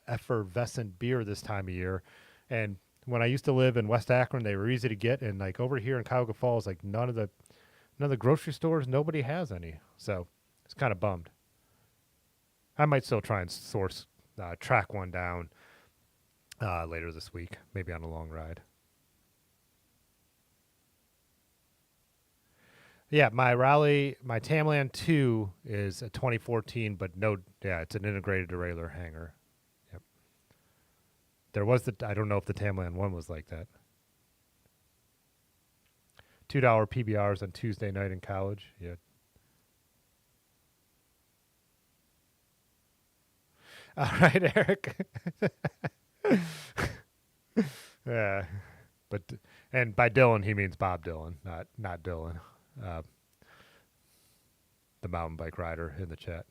Speaker 1: effervescent beer this time of year. And when I used to live in West Akron, they were easy to get. And like over here in Cuyahoga Falls, like none of the grocery stores, nobody has any. So it's kind of bummed. I might still try and track one down later this week, maybe on a long ride. Yeah, my Tamland 2 is a 2014, but no, yeah, it's an integrated derailleur hanger. Yep. I don't know if the Tamland 1 was like that. $2 PBRs on Tuesday night in college. Yeah. All right, Eric. Yeah, but and by Dylan he means Bob Dylan, not Dylan, uh, the mountain bike rider in the chat.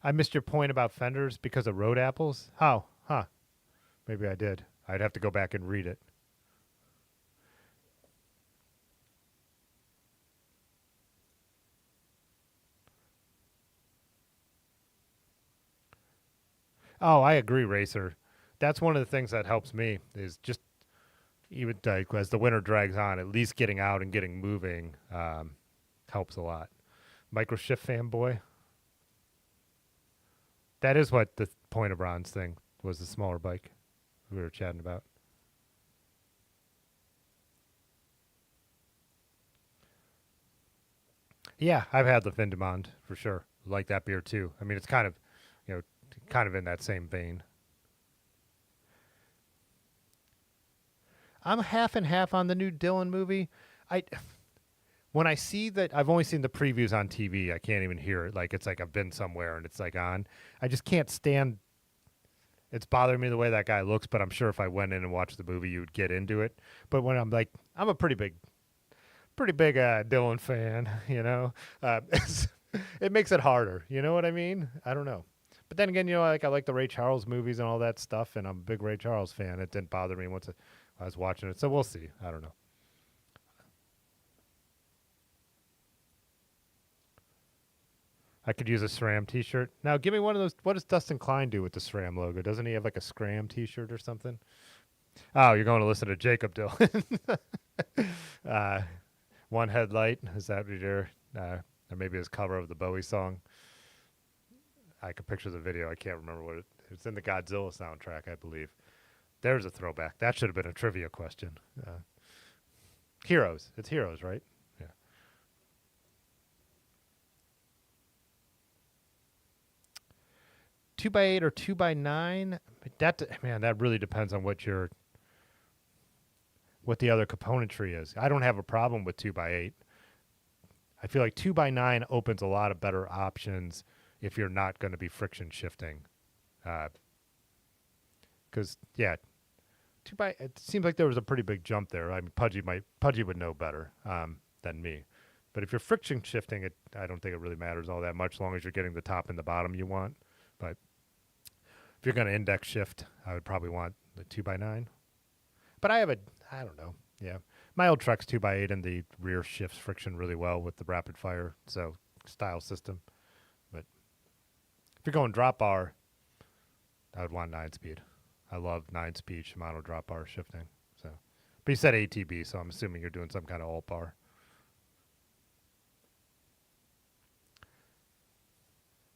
Speaker 1: I missed your point about fenders because of road apples. How? Huh? Maybe I did. I'd have to go back and read it. Oh, I agree, Racer. That's one of the things that helps me is just even like as the winter drags on, at least getting out and getting moving helps a lot. Microshift fanboy. That is what the point of Ron's thing was, the smaller bike we were chatting about. Yeah, I've had the Vindemond for sure. Like that beer too. I mean, it's kind of, you know, kind of in that same vein. I'm half and half on the new Dylan movie. I when I see that I've only seen the previews on TV, I can't even hear it. Like it's like I've been somewhere and it's like on. I just can't stand. It's bothering me the way that guy looks, but I'm sure if I went in and watched the movie, you'd get into it. But when I'm like, I'm a pretty big Dylan fan, you know. It makes it harder. You know what I mean? I don't know. But then again, you know, like I like the Ray Charles movies and all that stuff, and I'm a big Ray Charles fan. It didn't bother me once I was watching it, so we'll see. I don't know. I could use a SRAM T-shirt. Now, give me one of those. What does Dustin Klein do with the SRAM logo? Doesn't he have like a Scram T-shirt or something? Oh, you're going to listen to Jacob Dylan. uh, One Headlight. Is that your? Or maybe his cover of the Bowie song. I could picture the video. I can't remember what it's in the Godzilla soundtrack, I believe. There's a throwback. That should have been a trivia question. Heroes. It's Heroes, right? Yeah. Two by 8 or 2 by 9. That really depends on what the other componentry is. I don't have a problem with 2 by 8. I feel like 2 by 9 opens a lot of better options if you're not going to be friction shifting. Because it seems like there was a pretty big jump there. I mean, Pudgy would know better than me. But if you're friction shifting, I don't think it really matters all that much, as long as you're getting the top and the bottom you want. But if you're going to index shift, I would probably want the 2 by 9. But I don't know. Yeah. My old Trek's 2 by 8 and the rear shifts friction really well with the rapid fire style system. But if you're going drop bar, I would want 9-speed. I love 9-speed Shimano drop bar shifting. So, but you said ATB, so I'm assuming you're doing some kind of alt bar.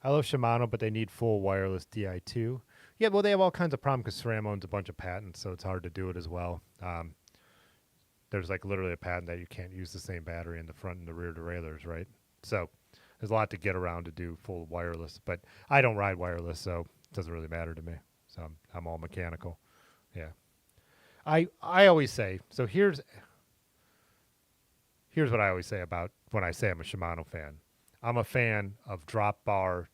Speaker 1: I love Shimano, but they need full wireless Di2. Yeah, well, they have all kinds of problems because SRAM owns a bunch of patents, so it's hard to do it as well. There's like literally a patent that you can't use the same battery in the front and the rear derailleurs, right? So there's a lot to get around to do full wireless, but I don't ride wireless, so it doesn't really matter to me. So I'm all mechanical. Yeah. I always say, so here's what I always say about when I say I'm a Shimano fan. I'm a fan of drop bar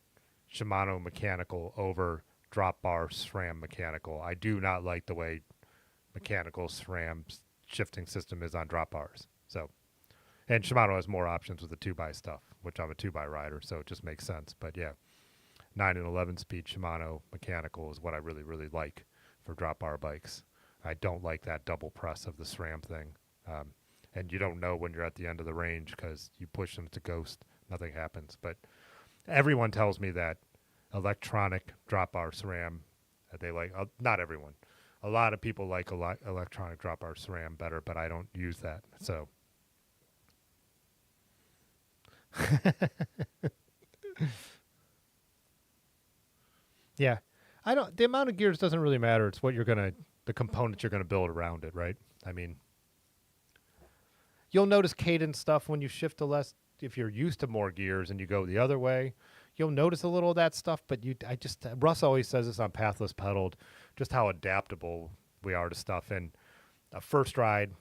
Speaker 1: Shimano mechanical over drop bar SRAM mechanical. I do not like the way mechanical SRAM shifting system is on drop bars. So, and Shimano has more options with the 2x stuff, which I'm a 2x rider, so it just makes sense. But yeah, 9 and 11 speed Shimano mechanical is what I really, really like for drop bar bikes. I don't like that double press of the SRAM thing. And you don't know when you're at the end of the range because you push them to ghost, nothing happens. But everyone tells me that electronic drop bar SRAM, they like, not everyone. A lot of people like electronic drop bar SRAM better, but I don't use that. So, yeah, the amount of gears doesn't really matter. It's the components you're gonna build around it, right? I mean, you'll notice cadence stuff when you shift to less. If you're used to more gears and you go the other way, you'll notice a little of that stuff. But Russ always says this on Pathless Pedaled, just how adaptable we are to stuff. And a first ride,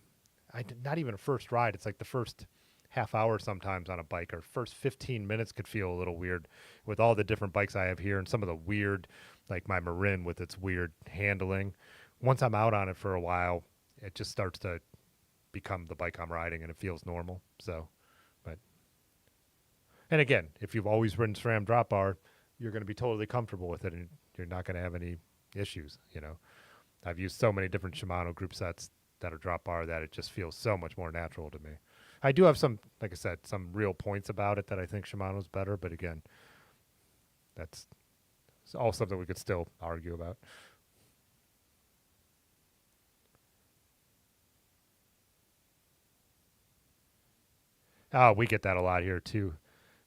Speaker 1: not even a first ride. It's like the first half hour sometimes on a bike, or first 15 minutes could feel a little weird with all the different bikes I have here and some of the weird, like my Marin with its weird handling. Once I'm out on it for a while, it just starts to become the bike I'm riding and it feels normal. So, and again, if you've always ridden SRAM drop bar, you're going to be totally comfortable with it and you're not going to have any issues. I've used so many different Shimano group sets that are drop bar that it just feels so much more natural to me. I do have some, like I said, some real points about it that I think Shimano's better, but again, that's all something we could still argue about. Oh, we get that a lot here too.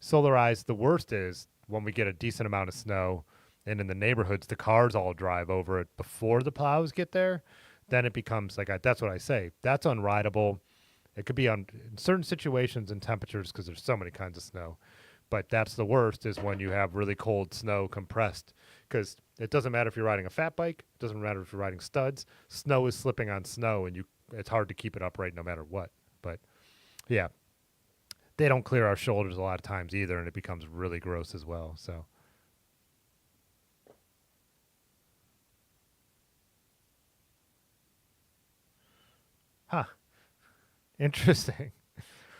Speaker 1: Solarized, the worst is when we get a decent amount of snow and in the neighborhoods, the cars all drive over it before the plows get there. Then it becomes that's what I say. That's unrideable. It could be in certain situations and temperatures because there's so many kinds of snow. But that's the worst is when you have really cold snow compressed because it doesn't matter if you're riding a fat bike. It doesn't matter if you're riding studs. Snow is slipping on snow and it's hard to keep it upright no matter what. But yeah. They don't clear our shoulders a lot of times either, and it becomes really gross as well. So, interesting.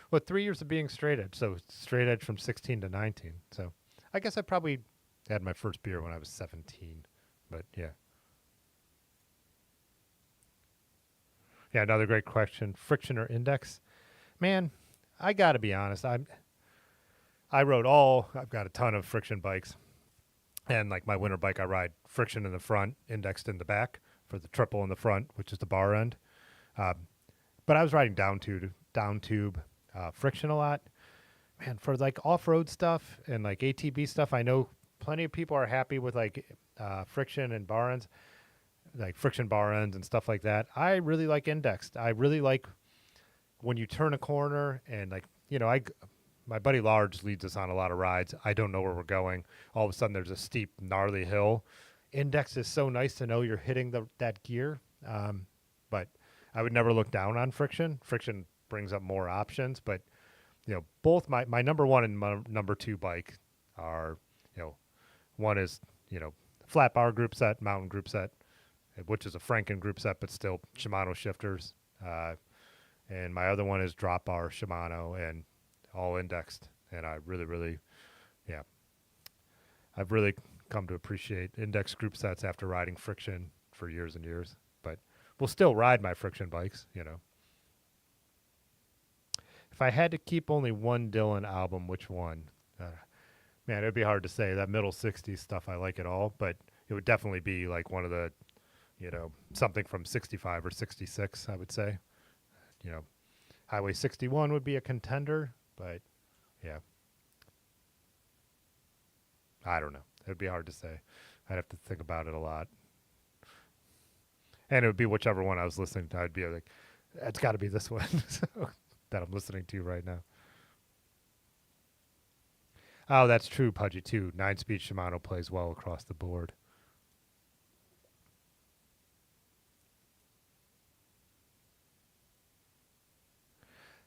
Speaker 1: Well, 3 years of being straight edge, so straight edge from 16 to 19. So, I guess I probably had my first beer when I was 17, but yeah. Yeah, another great question. Friction or index? Man, I got to be honest. I've got a ton of friction bikes, and like my winter bike, I ride friction in the front, indexed in the back for the triple in the front, which is the bar end. Um, but I was riding down tube friction a lot. Man, for like off road stuff and like ATV stuff, I know plenty of people are happy with like friction and bar ends, like friction bar ends and stuff like that. I really like indexed. I really like when you turn a corner and like my buddy Large leads us on a lot of rides. I don't know where we're going. All of a sudden, there's a steep, gnarly hill. Index is so nice to know you're hitting that gear, but I would never look down on friction. Friction brings up more options, but both my number one and my number two bike are, one is flat bar group set, mountain group set, which is a Franken group set, but still Shimano shifters. And my other one is drop bar Shimano and all indexed. And I really, really, yeah, I've really come to appreciate index group sets after riding friction for years and years. But we'll still ride my friction bikes. If I had to keep only one Dylan album, which one? Man, it'd be hard to say. That middle 60s stuff, I like it all, but it would definitely be like one of the, something from 65 or 66, I would say. Highway 61 would be a contender, but yeah. I don't know. It'd be hard to say. I'd have to think about it a lot. And it would be whichever one I was listening to. I'd be like, it's got to be this one that I'm listening to right now. Oh, that's true, Pudgy, too. 9-speed Shimano plays well across the board.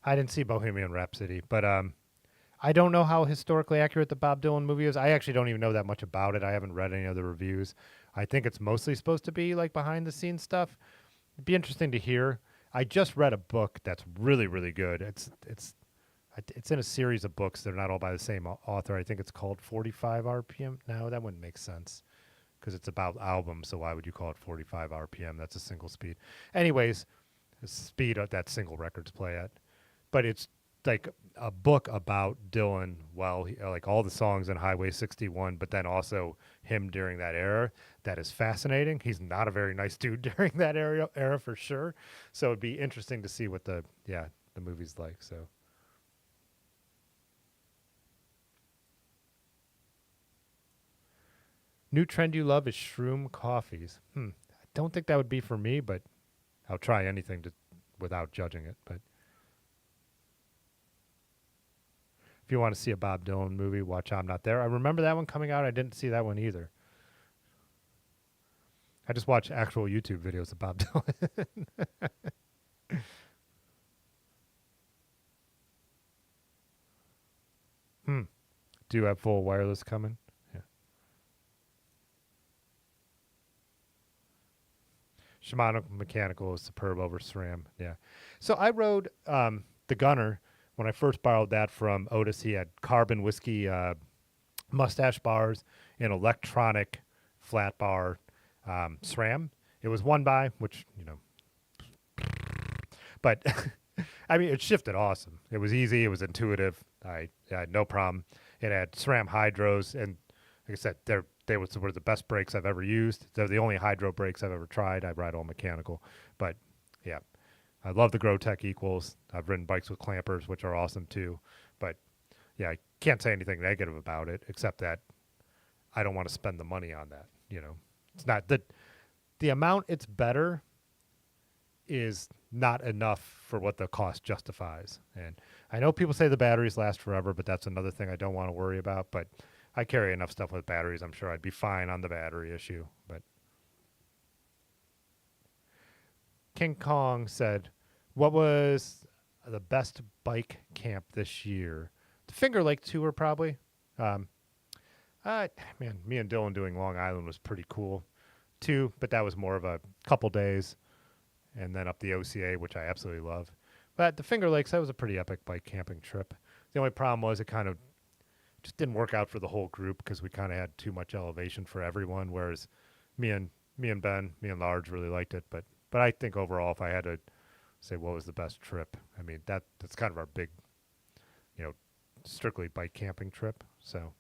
Speaker 1: I didn't see Bohemian Rhapsody, but I don't know how historically accurate the Bob Dylan movie is. I actually don't even know that much about it. I haven't read any of the reviews. I think it's mostly supposed to be like behind the scenes stuff. It'd be interesting to hear. I just read a book that's really, really good. It's in a series of books. They're not all by the same author. I think it's called 45 RPM. No, that wouldn't make sense because it's about albums. So why would you call it 45 RPM? That's a single speed. Anyways, the speed that single records play at. But it's like a book about Dylan, like all the songs in Highway 61, but then also him during that era. That is fascinating. He's not a very nice dude during that era for sure. So it'd be interesting to see what the movie's like. So. New trend you love is shroom coffees. I don't think that would be for me, but I'll try anything without judging it. But if you want to see a Bob Dylan movie, watch I'm Not There. I remember that one coming out. I didn't see that one either. I just watch actual YouTube videos of Bob Dylan. Do you have full wireless coming? Yeah. Shimano mechanical is superb over SRAM. Yeah. So I rode the Gunner when I first borrowed that from Otis. He had carbon whiskey mustache bars and electronic flat bar SRAM. It was one by, which, but I mean, it shifted awesome. It was easy. It was intuitive. I had no problem. It had SRAM hydros, and like I said, they were the best brakes I've ever used. They're the only hydro brakes I've ever tried. I ride all mechanical, but yeah, I love the Grotech equals. I've ridden bikes with clampers, which are awesome too. But yeah, I can't say anything negative about it, except that I don't want to spend the money on that. It's not that the amount it's better is not enough for what the cost justifies. And I know people say the batteries last forever, but that's another thing I don't want to worry about. But I carry enough stuff with batteries. I'm sure I'd be fine on the battery issue. But King Kong said, what was the best bike camp this year? The Finger Lake tour, probably. Man, me and Dylan doing Long Island was pretty cool, too. But that was more of a couple days. And then up the OCA, which I absolutely love. But the Finger Lakes, that was a pretty epic bike camping trip. The only problem was it kind of just didn't work out for the whole group because we kind of had too much elevation for everyone. Whereas me and Ben, me and Large really liked it. But I think overall, if I had to say what was the best trip, I mean that's kind of our big, strictly bike camping trip. So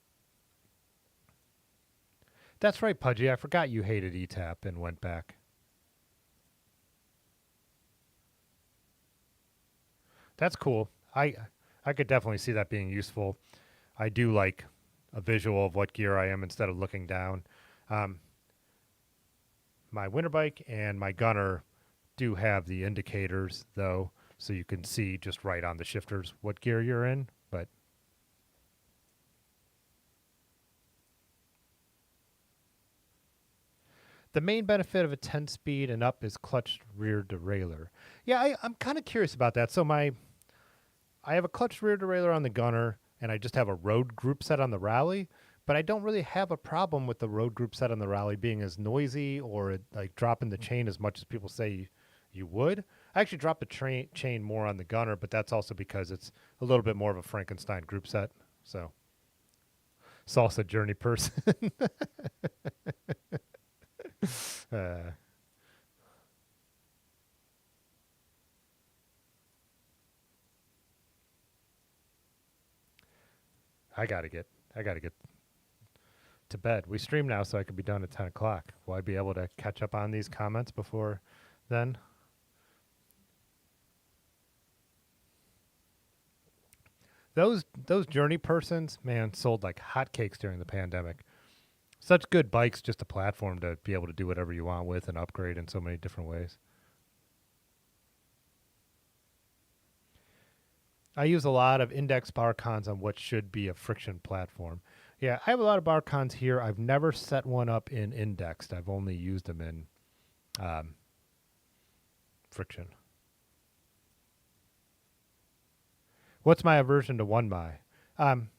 Speaker 1: that's right, Pudgy. I forgot you hated ETAP and went back. That's cool. I could definitely see that being useful. I do like a visual of what gear I am instead of looking down. Um, my winter bike and my gunner do have the indicators though, so you can see just right on the shifters what gear you're in. But the main benefit of a 10 speed and up is clutched rear derailleur. Yeah, I'm kind of curious about that. So I have a clutched rear derailleur on the gunner, and I just have a road group set on the rally. But I don't really have a problem with the road group set on the rally being as noisy or like dropping the chain as much as people say you would. I actually drop the chain more on the gunner, but that's also because it's a little bit more of a Frankenstein group set. So, salsa journey person. uh, I gotta get to bed. We stream now, so I could be done at 10 o'clock. Will I be able to catch up on these comments before then? Those journey persons, man, sold like hotcakes during the pandemic. Such good bikes, just a platform to be able to do whatever you want with and upgrade in so many different ways. I use a lot of index bar cons on what should be a friction platform. Yeah, I have a lot of bar cons here. I've never set one up in indexed. I've only used them in um, friction. What's my aversion to one by? Um,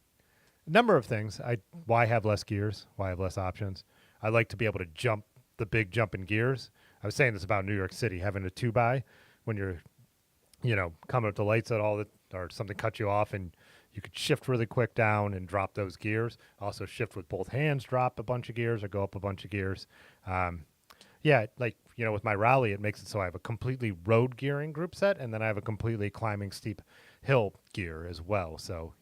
Speaker 1: Number of things. Why have less gears? Why have less options? I like to be able to jump the big jump in gears. I was saying this about New York City having a two by when you're coming up to lights at all that or something cut you off and you could shift really quick down and drop those gears. Also shift with both hands, drop a bunch of gears or go up a bunch of gears. Yeah, like with my rally, it makes it so I have a completely road gearing group set, and then I have a completely climbing steep hill gear as well. So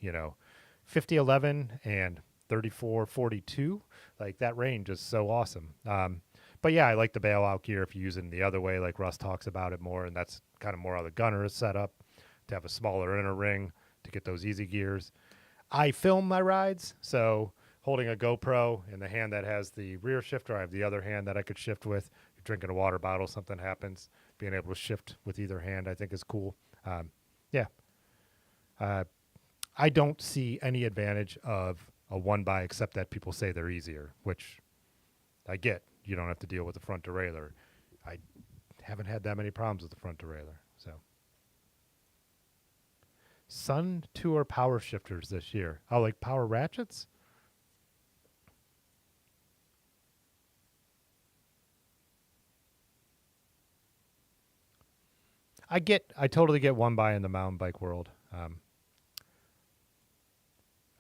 Speaker 1: 5011 and 3442, like that range is so awesome. But yeah, I like the bailout gear if you use it in the other way, like Russ talks about it more, and that's kind of more how the gunner is set up to have a smaller inner ring to get those easy gears. I film my rides, so holding a GoPro in the hand that has the rear shifter, I have the other hand that I could shift with. You're drinking a water bottle, something happens, being able to shift with either hand, I think is cool. Yeah. I don't see any advantage of a one by except that people say they're easier, which I get. You don't have to deal with the front derailleur. I haven't had that many problems with the front derailleur. So, Sun Tour power shifters this year. Oh, like power ratchets? I totally get one by in the mountain bike world.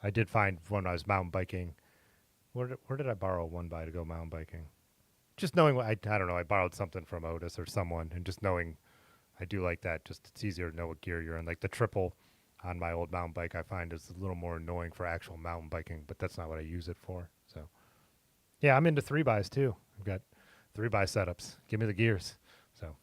Speaker 1: I did find when I was mountain biking, where did I borrow one by to go mountain biking? Just knowing what I don't know, I borrowed something from Otis or someone, and just knowing I do like that. Just it's easier to know what gear you're in. Like the triple on my old mountain bike, I find is a little more annoying for actual mountain biking, but that's not what I use it for. So, yeah, I'm into three bys too. I've got three by setups. Give me the gears. So,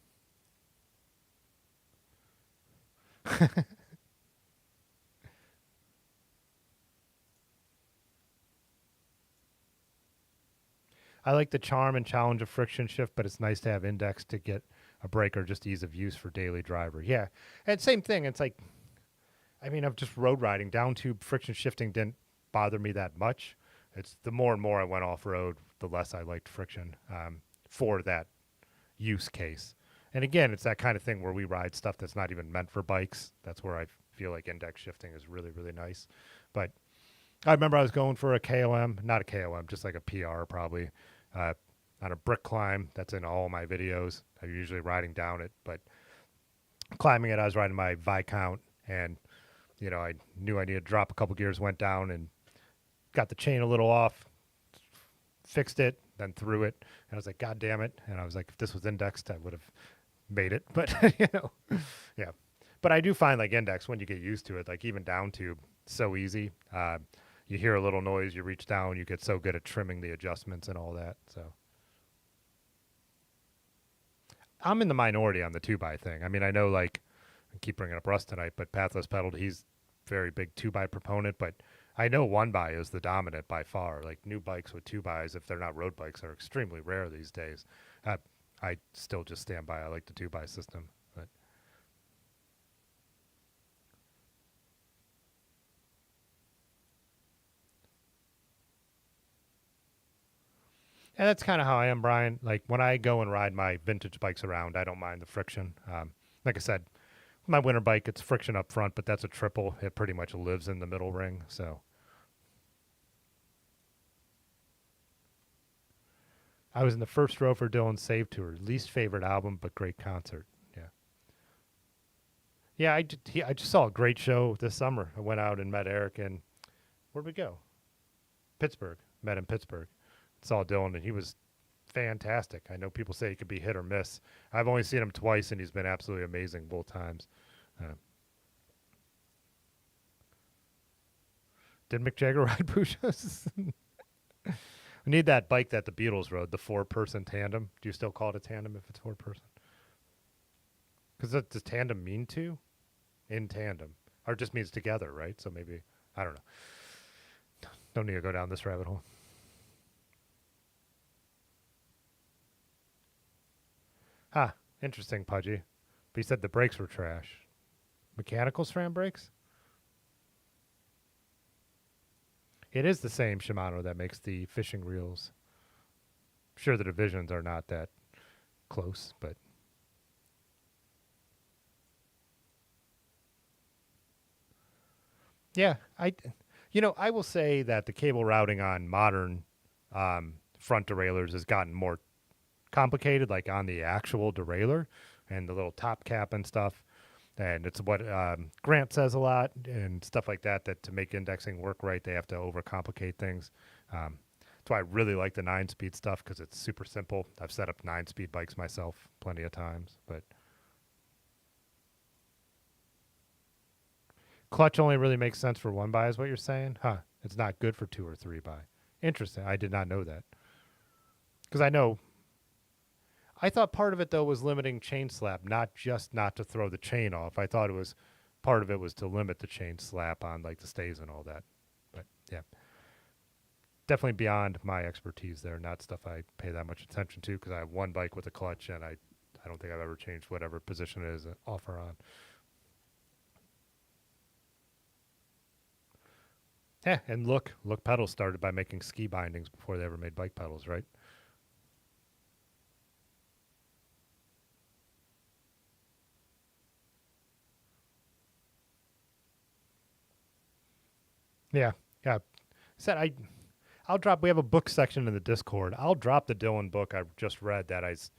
Speaker 1: I like the charm and challenge of friction shift, but it's nice to have index to get a break or just ease of use for daily driver. Yeah, and same thing. It's like, I mean, I'm just road riding. Down tube friction shifting didn't bother me that much. It's the more and more I went off road, the less I liked friction for that use case. And again, it's that kind of thing where we ride stuff that's not even meant for bikes. That's where I feel like index shifting is really, really nice. But I remember I was going for a KOM, not a KOM, just like a PR probably, uh, on a brick climb. That's in all my videos. I'm usually riding down it, but climbing it, I was riding my Viscount, and I knew I needed to drop a couple gears, went down and got the chain a little off, fixed it, then threw it, and I was like, God damn it! And I was like, if this was indexed, I would have made it, but yeah. But I do find like index when you get used to it, like even down tube, so easy. You hear a little noise, you reach down, you get so good at trimming the adjustments and all that. So I'm in the minority on the 2x thing. I mean, I know like I keep bringing up Russ tonight, but Pathless Pedaled, he's very big 2x proponent, but I know 1x is the dominant by far. Like new bikes with 2xs, if they're not road bikes, are extremely rare these days. Uh, I still just stand by. I like the 2x system, but and that's kind of how I am, Brian. Like when I go and ride my vintage bikes around, I don't mind the friction. Like I said, my winter bike, it's friction up front, but that's a triple. It pretty much lives in the middle ring. So I was in the first row for Dylan's Save Tour. Least favorite album, but great concert. Yeah. Yeah, I just saw a great show this summer. I went out and met Eric, and where'd we go? Pittsburgh. Met in Pittsburgh. Saw Dylan, and he was fantastic. I know people say he could be hit or miss. I've only seen him twice, and he's been absolutely amazing both times. Uh, did Mick Jagger ride Peugeots? We need that bike that the Beatles rode, the 4-person tandem. Do you still call it a tandem if it's 4-person? Because does tandem mean two? In tandem. Or it just means together, right? So maybe, I don't know. Don't need to go down this rabbit hole. Ah, interesting, Pudgy. But he said the brakes were trash. Mechanical SRAM brakes? It is the same Shimano that makes the fishing reels. I'm sure the divisions are not that close, but yeah, I will say that the cable routing on modern front derailleurs has gotten more complicated, like on the actual derailleur and the little top cap and stuff. And it's what Grant says a lot and stuff like that, that to make indexing work right, they have to overcomplicate things. That's why I really like the 9-speed stuff, because it's super simple. I've set up 9-speed bikes myself plenty of times. But clutch only really makes sense for 1x is what you're saying? Huh. It's not good for 2 or 3x. Interesting. I did not know that. Because I thought part of it, though, was limiting chain slap, not just not to throw the chain off. I thought it was part of it was to limit the chain slap on like the stays and all that. But yeah, definitely beyond my expertise there. Not stuff I pay that much attention to, because I have one bike with a clutch, and I don't think I've ever changed whatever position it is off or on. Yeah, and look pedals started by making ski bindings before they ever made bike pedals, right? Yeah, yeah. Said I'll drop. We have a book section in the Discord. I'll drop the Dylan book I just read. That is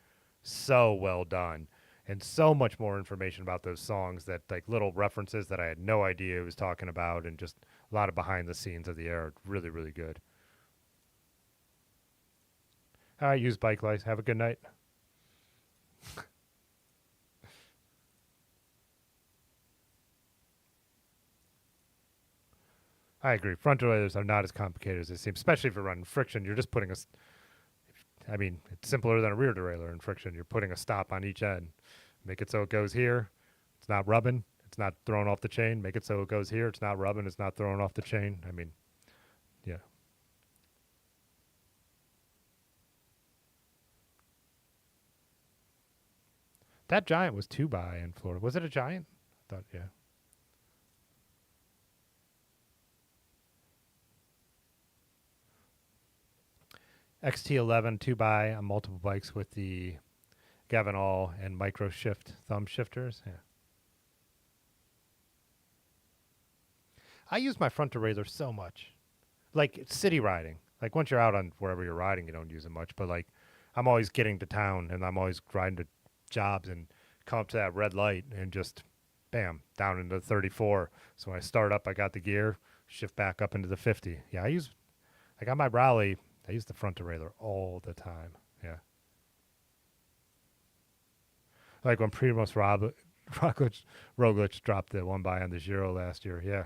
Speaker 1: so well done, and so much more information about those songs. That like little references that I had no idea he was talking about, and just a lot of behind the scenes of the era. Really, really good. All right, use bike lights. Have a good night. I agree. Front derailleurs are not as complicated as they seem, especially if you're running friction. You're just putting I mean, it's simpler than a rear derailleur in friction. You're putting a stop on each end. Make it so it goes here. It's not rubbing. It's not thrown off the chain. Make it so it goes here. It's not rubbing. It's not thrown off the chain. I mean, yeah. That Giant was 2x in Florida. Was it a Giant? I thought, yeah. XT11 2x on multiple bikes with the Gavin All and micro shift thumb shifters. Yeah. I use my front derailleur so much. Like it's city riding. Like once you're out on wherever you're riding, you don't use it much. But like I'm always getting to town and I'm always riding to jobs and come up to that red light and just bam, down into 34. So when I start up, I got the gear, shift back up into the 50. Yeah, I got my Raleigh. I use the front derailleur all the time. Yeah. Like when Roglic dropped the 1x on the Giro last year. Yeah.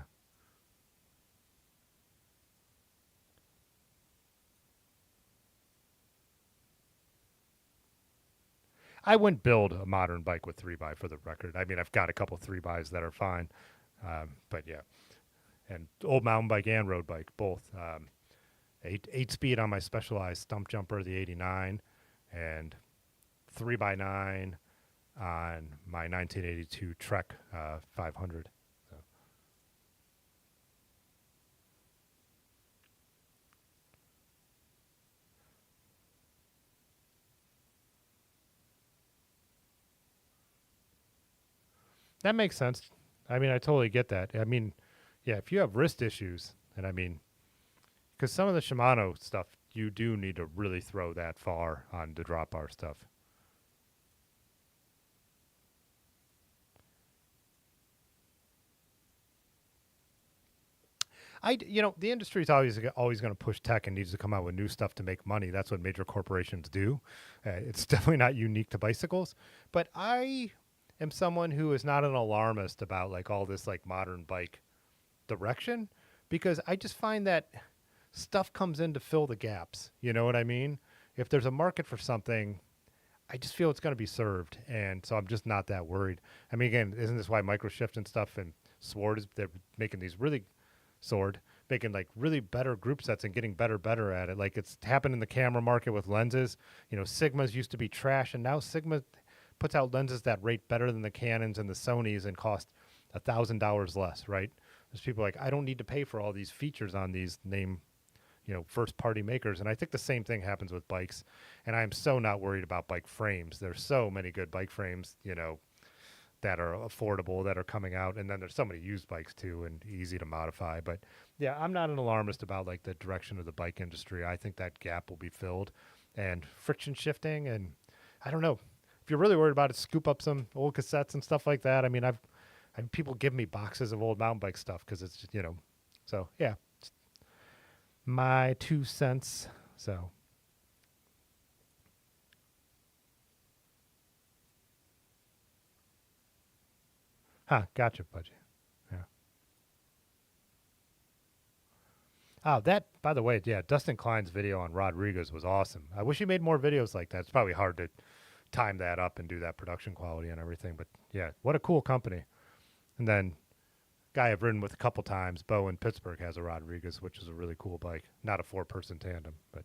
Speaker 1: I wouldn't build a modern bike with 3x for the record. I mean, I've got a couple 3x's that are fine. But yeah, and old mountain bike and road bike, both. Eight speed on my Specialized stump jumper, the 89, and 3x9 on my 1982 Trek 500. So. That makes sense. I mean, I totally get that. I mean, yeah, if you have wrist issues, and I mean, because some of the Shimano stuff, you do need to really throw that far on the drop bar stuff. The industry is always going to push tech and needs to come out with new stuff to make money. That's what major corporations do. It's definitely not unique to bicycles. But I am someone who is not an alarmist about like all this like modern bike direction, because I just find that stuff comes in to fill the gaps. You know what I mean? If there's a market for something, I just feel it's going to be served, and so I'm just not that worried. I mean, again, isn't this why Microshift and stuff and Sword is they're making these really Sword making like really better group sets and getting better at it. Like it's happened in the camera market with lenses. Sigmas used to be trash, and now Sigma puts out lenses that rate better than the Canons and the Sonys and cost $1,000 less. Right? There's people like, I don't need to pay for all these features on these name, first party makers. And I think the same thing happens with bikes. And I'm so not worried about bike frames. There's so many good bike frames, that are affordable that are coming out. And then there's so many used bikes too and easy to modify. But yeah, I'm not an alarmist about like the direction of the bike industry. I think that gap will be filled, and friction shifting. And I don't know, if you're really worried about it, scoop up some old cassettes and stuff like that. I mean, I've people give me boxes of old mountain bike stuff because it's just, so yeah, my 2 cents. So. Huh, gotcha, Pudgy. Yeah. Oh, that, by the way, yeah, Dustin Klein's video on Rodriguez was awesome. I wish he made more videos like that. It's probably hard to time that up and do that production quality and everything. But yeah, what a cool company. And then, guy I've ridden with a couple times, Bo in Pittsburgh, has a Rodriguez, which is a really cool bike. Not a 4-person tandem, but.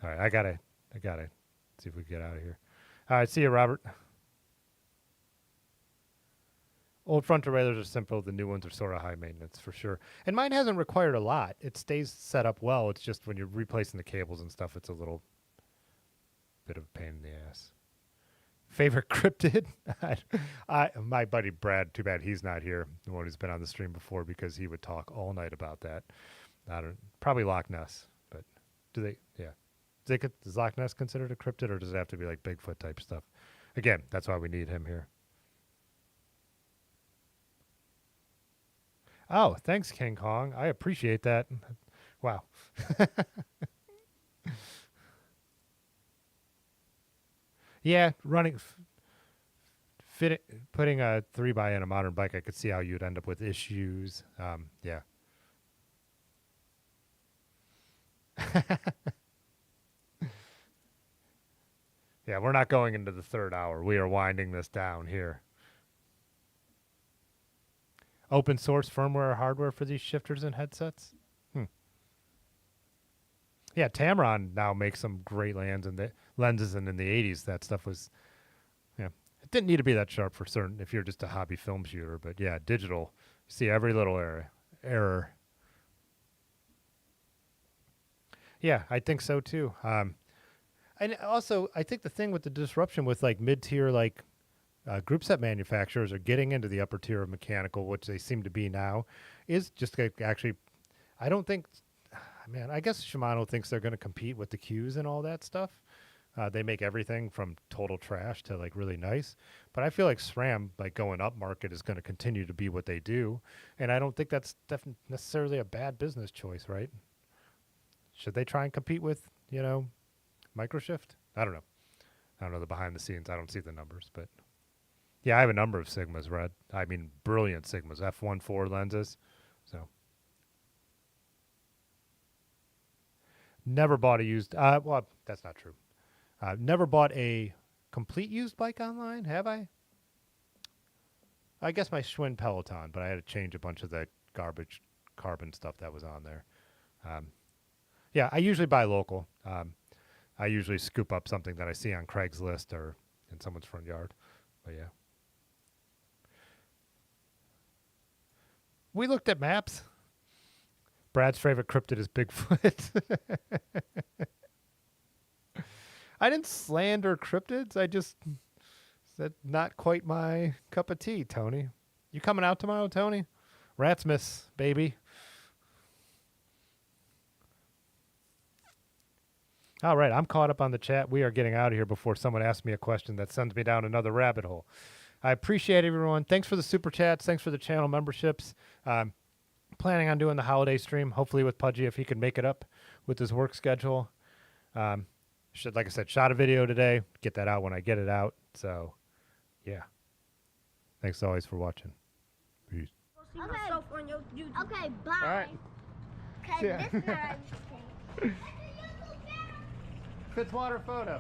Speaker 1: All right, I gotta see if we can get out of here. All right, see you, Robert. Old front derailleurs are simple. The new ones are sort of high maintenance for sure. And mine hasn't required a lot. It stays set up well. It's just when you're replacing the cables and stuff, it's a little bit of a pain in the ass. Favorite cryptid? My buddy Brad, too bad he's not here, the one who's been on the stream before, because he would talk all night about that. Probably Loch Ness, but yeah. Is Loch Ness considered a cryptid, or does it have to be like Bigfoot type stuff? Again, that's why we need him here. Oh, thanks, King Kong. I appreciate that. Wow. Yeah, putting a 3x in a modern bike, I could see how you'd end up with issues. Yeah. Yeah, we're not going into the third hour. We are winding this down here. Open source firmware or hardware for these shifters and headsets? Yeah, Tamron now makes some great lenses, and in the 80s, that stuff was, yeah, it didn't need to be that sharp for certain if you're just a hobby film shooter. But yeah, digital, you see every little error. Yeah, I think so too. And also, I think the thing with the disruption with like mid-tier group set manufacturers are getting into the upper tier of mechanical, which they seem to be now, is just actually, I don't think, man, I guess Shimano thinks they're going to compete with the Qs and all that stuff. They make everything from total trash to like really nice. But I feel like SRAM, like going up market, is going to continue to be what they do. And I don't think that's necessarily a bad business choice, right? Should they try and compete with, Microshift? I don't know. I don't know the behind the scenes. I don't see the numbers, but yeah, I have a number of Sigmas red. I mean, brilliant Sigmas, f1.4 lenses. So never bought a used. Well, that's not true. Never bought a complete used bike online, have I? I guess my Schwinn Peloton, but I had to change a bunch of the garbage carbon stuff that was on there. Yeah, I usually buy local. I usually scoop up something that I see on Craigslist or in someone's front yard. But yeah. We looked at maps. Brad's favorite cryptid is Bigfoot. I didn't slander cryptids. I just said not quite my cup of tea, Tony. You coming out tomorrow, Tony? Ratsmiths, baby. All right, I'm caught up on the chat. We are getting out of here before someone asks me a question that sends me down another rabbit hole. I appreciate everyone. Thanks for the super chats. Thanks for the channel memberships. Planning on doing the holiday stream, hopefully with Pudgy if he can make it up with his work schedule. Like I said, shot a video today. Get that out when I get it out. So, yeah. Thanks always for watching. Peace.
Speaker 3: Okay, bye.
Speaker 1: All right.
Speaker 3: Okay,
Speaker 1: Yeah.
Speaker 3: this is our thing.
Speaker 1: Fitzwater photo.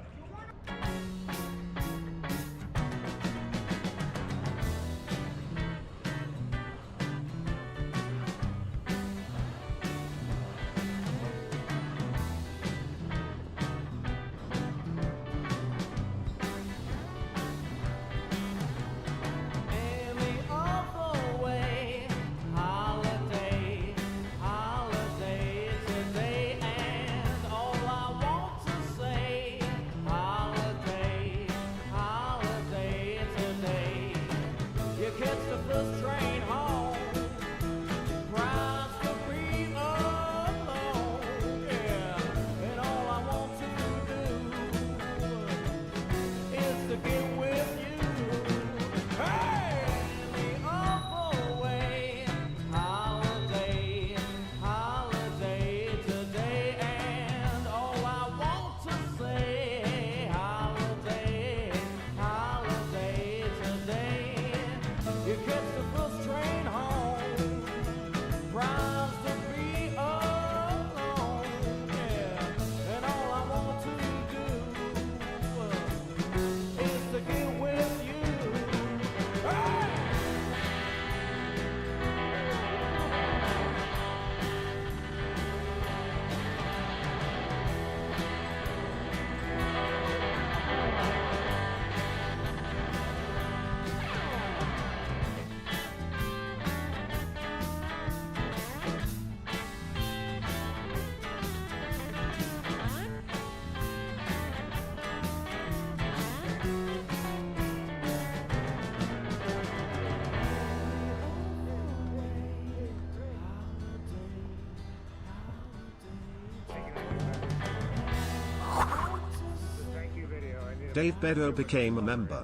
Speaker 2: Dave Beddoe became a member.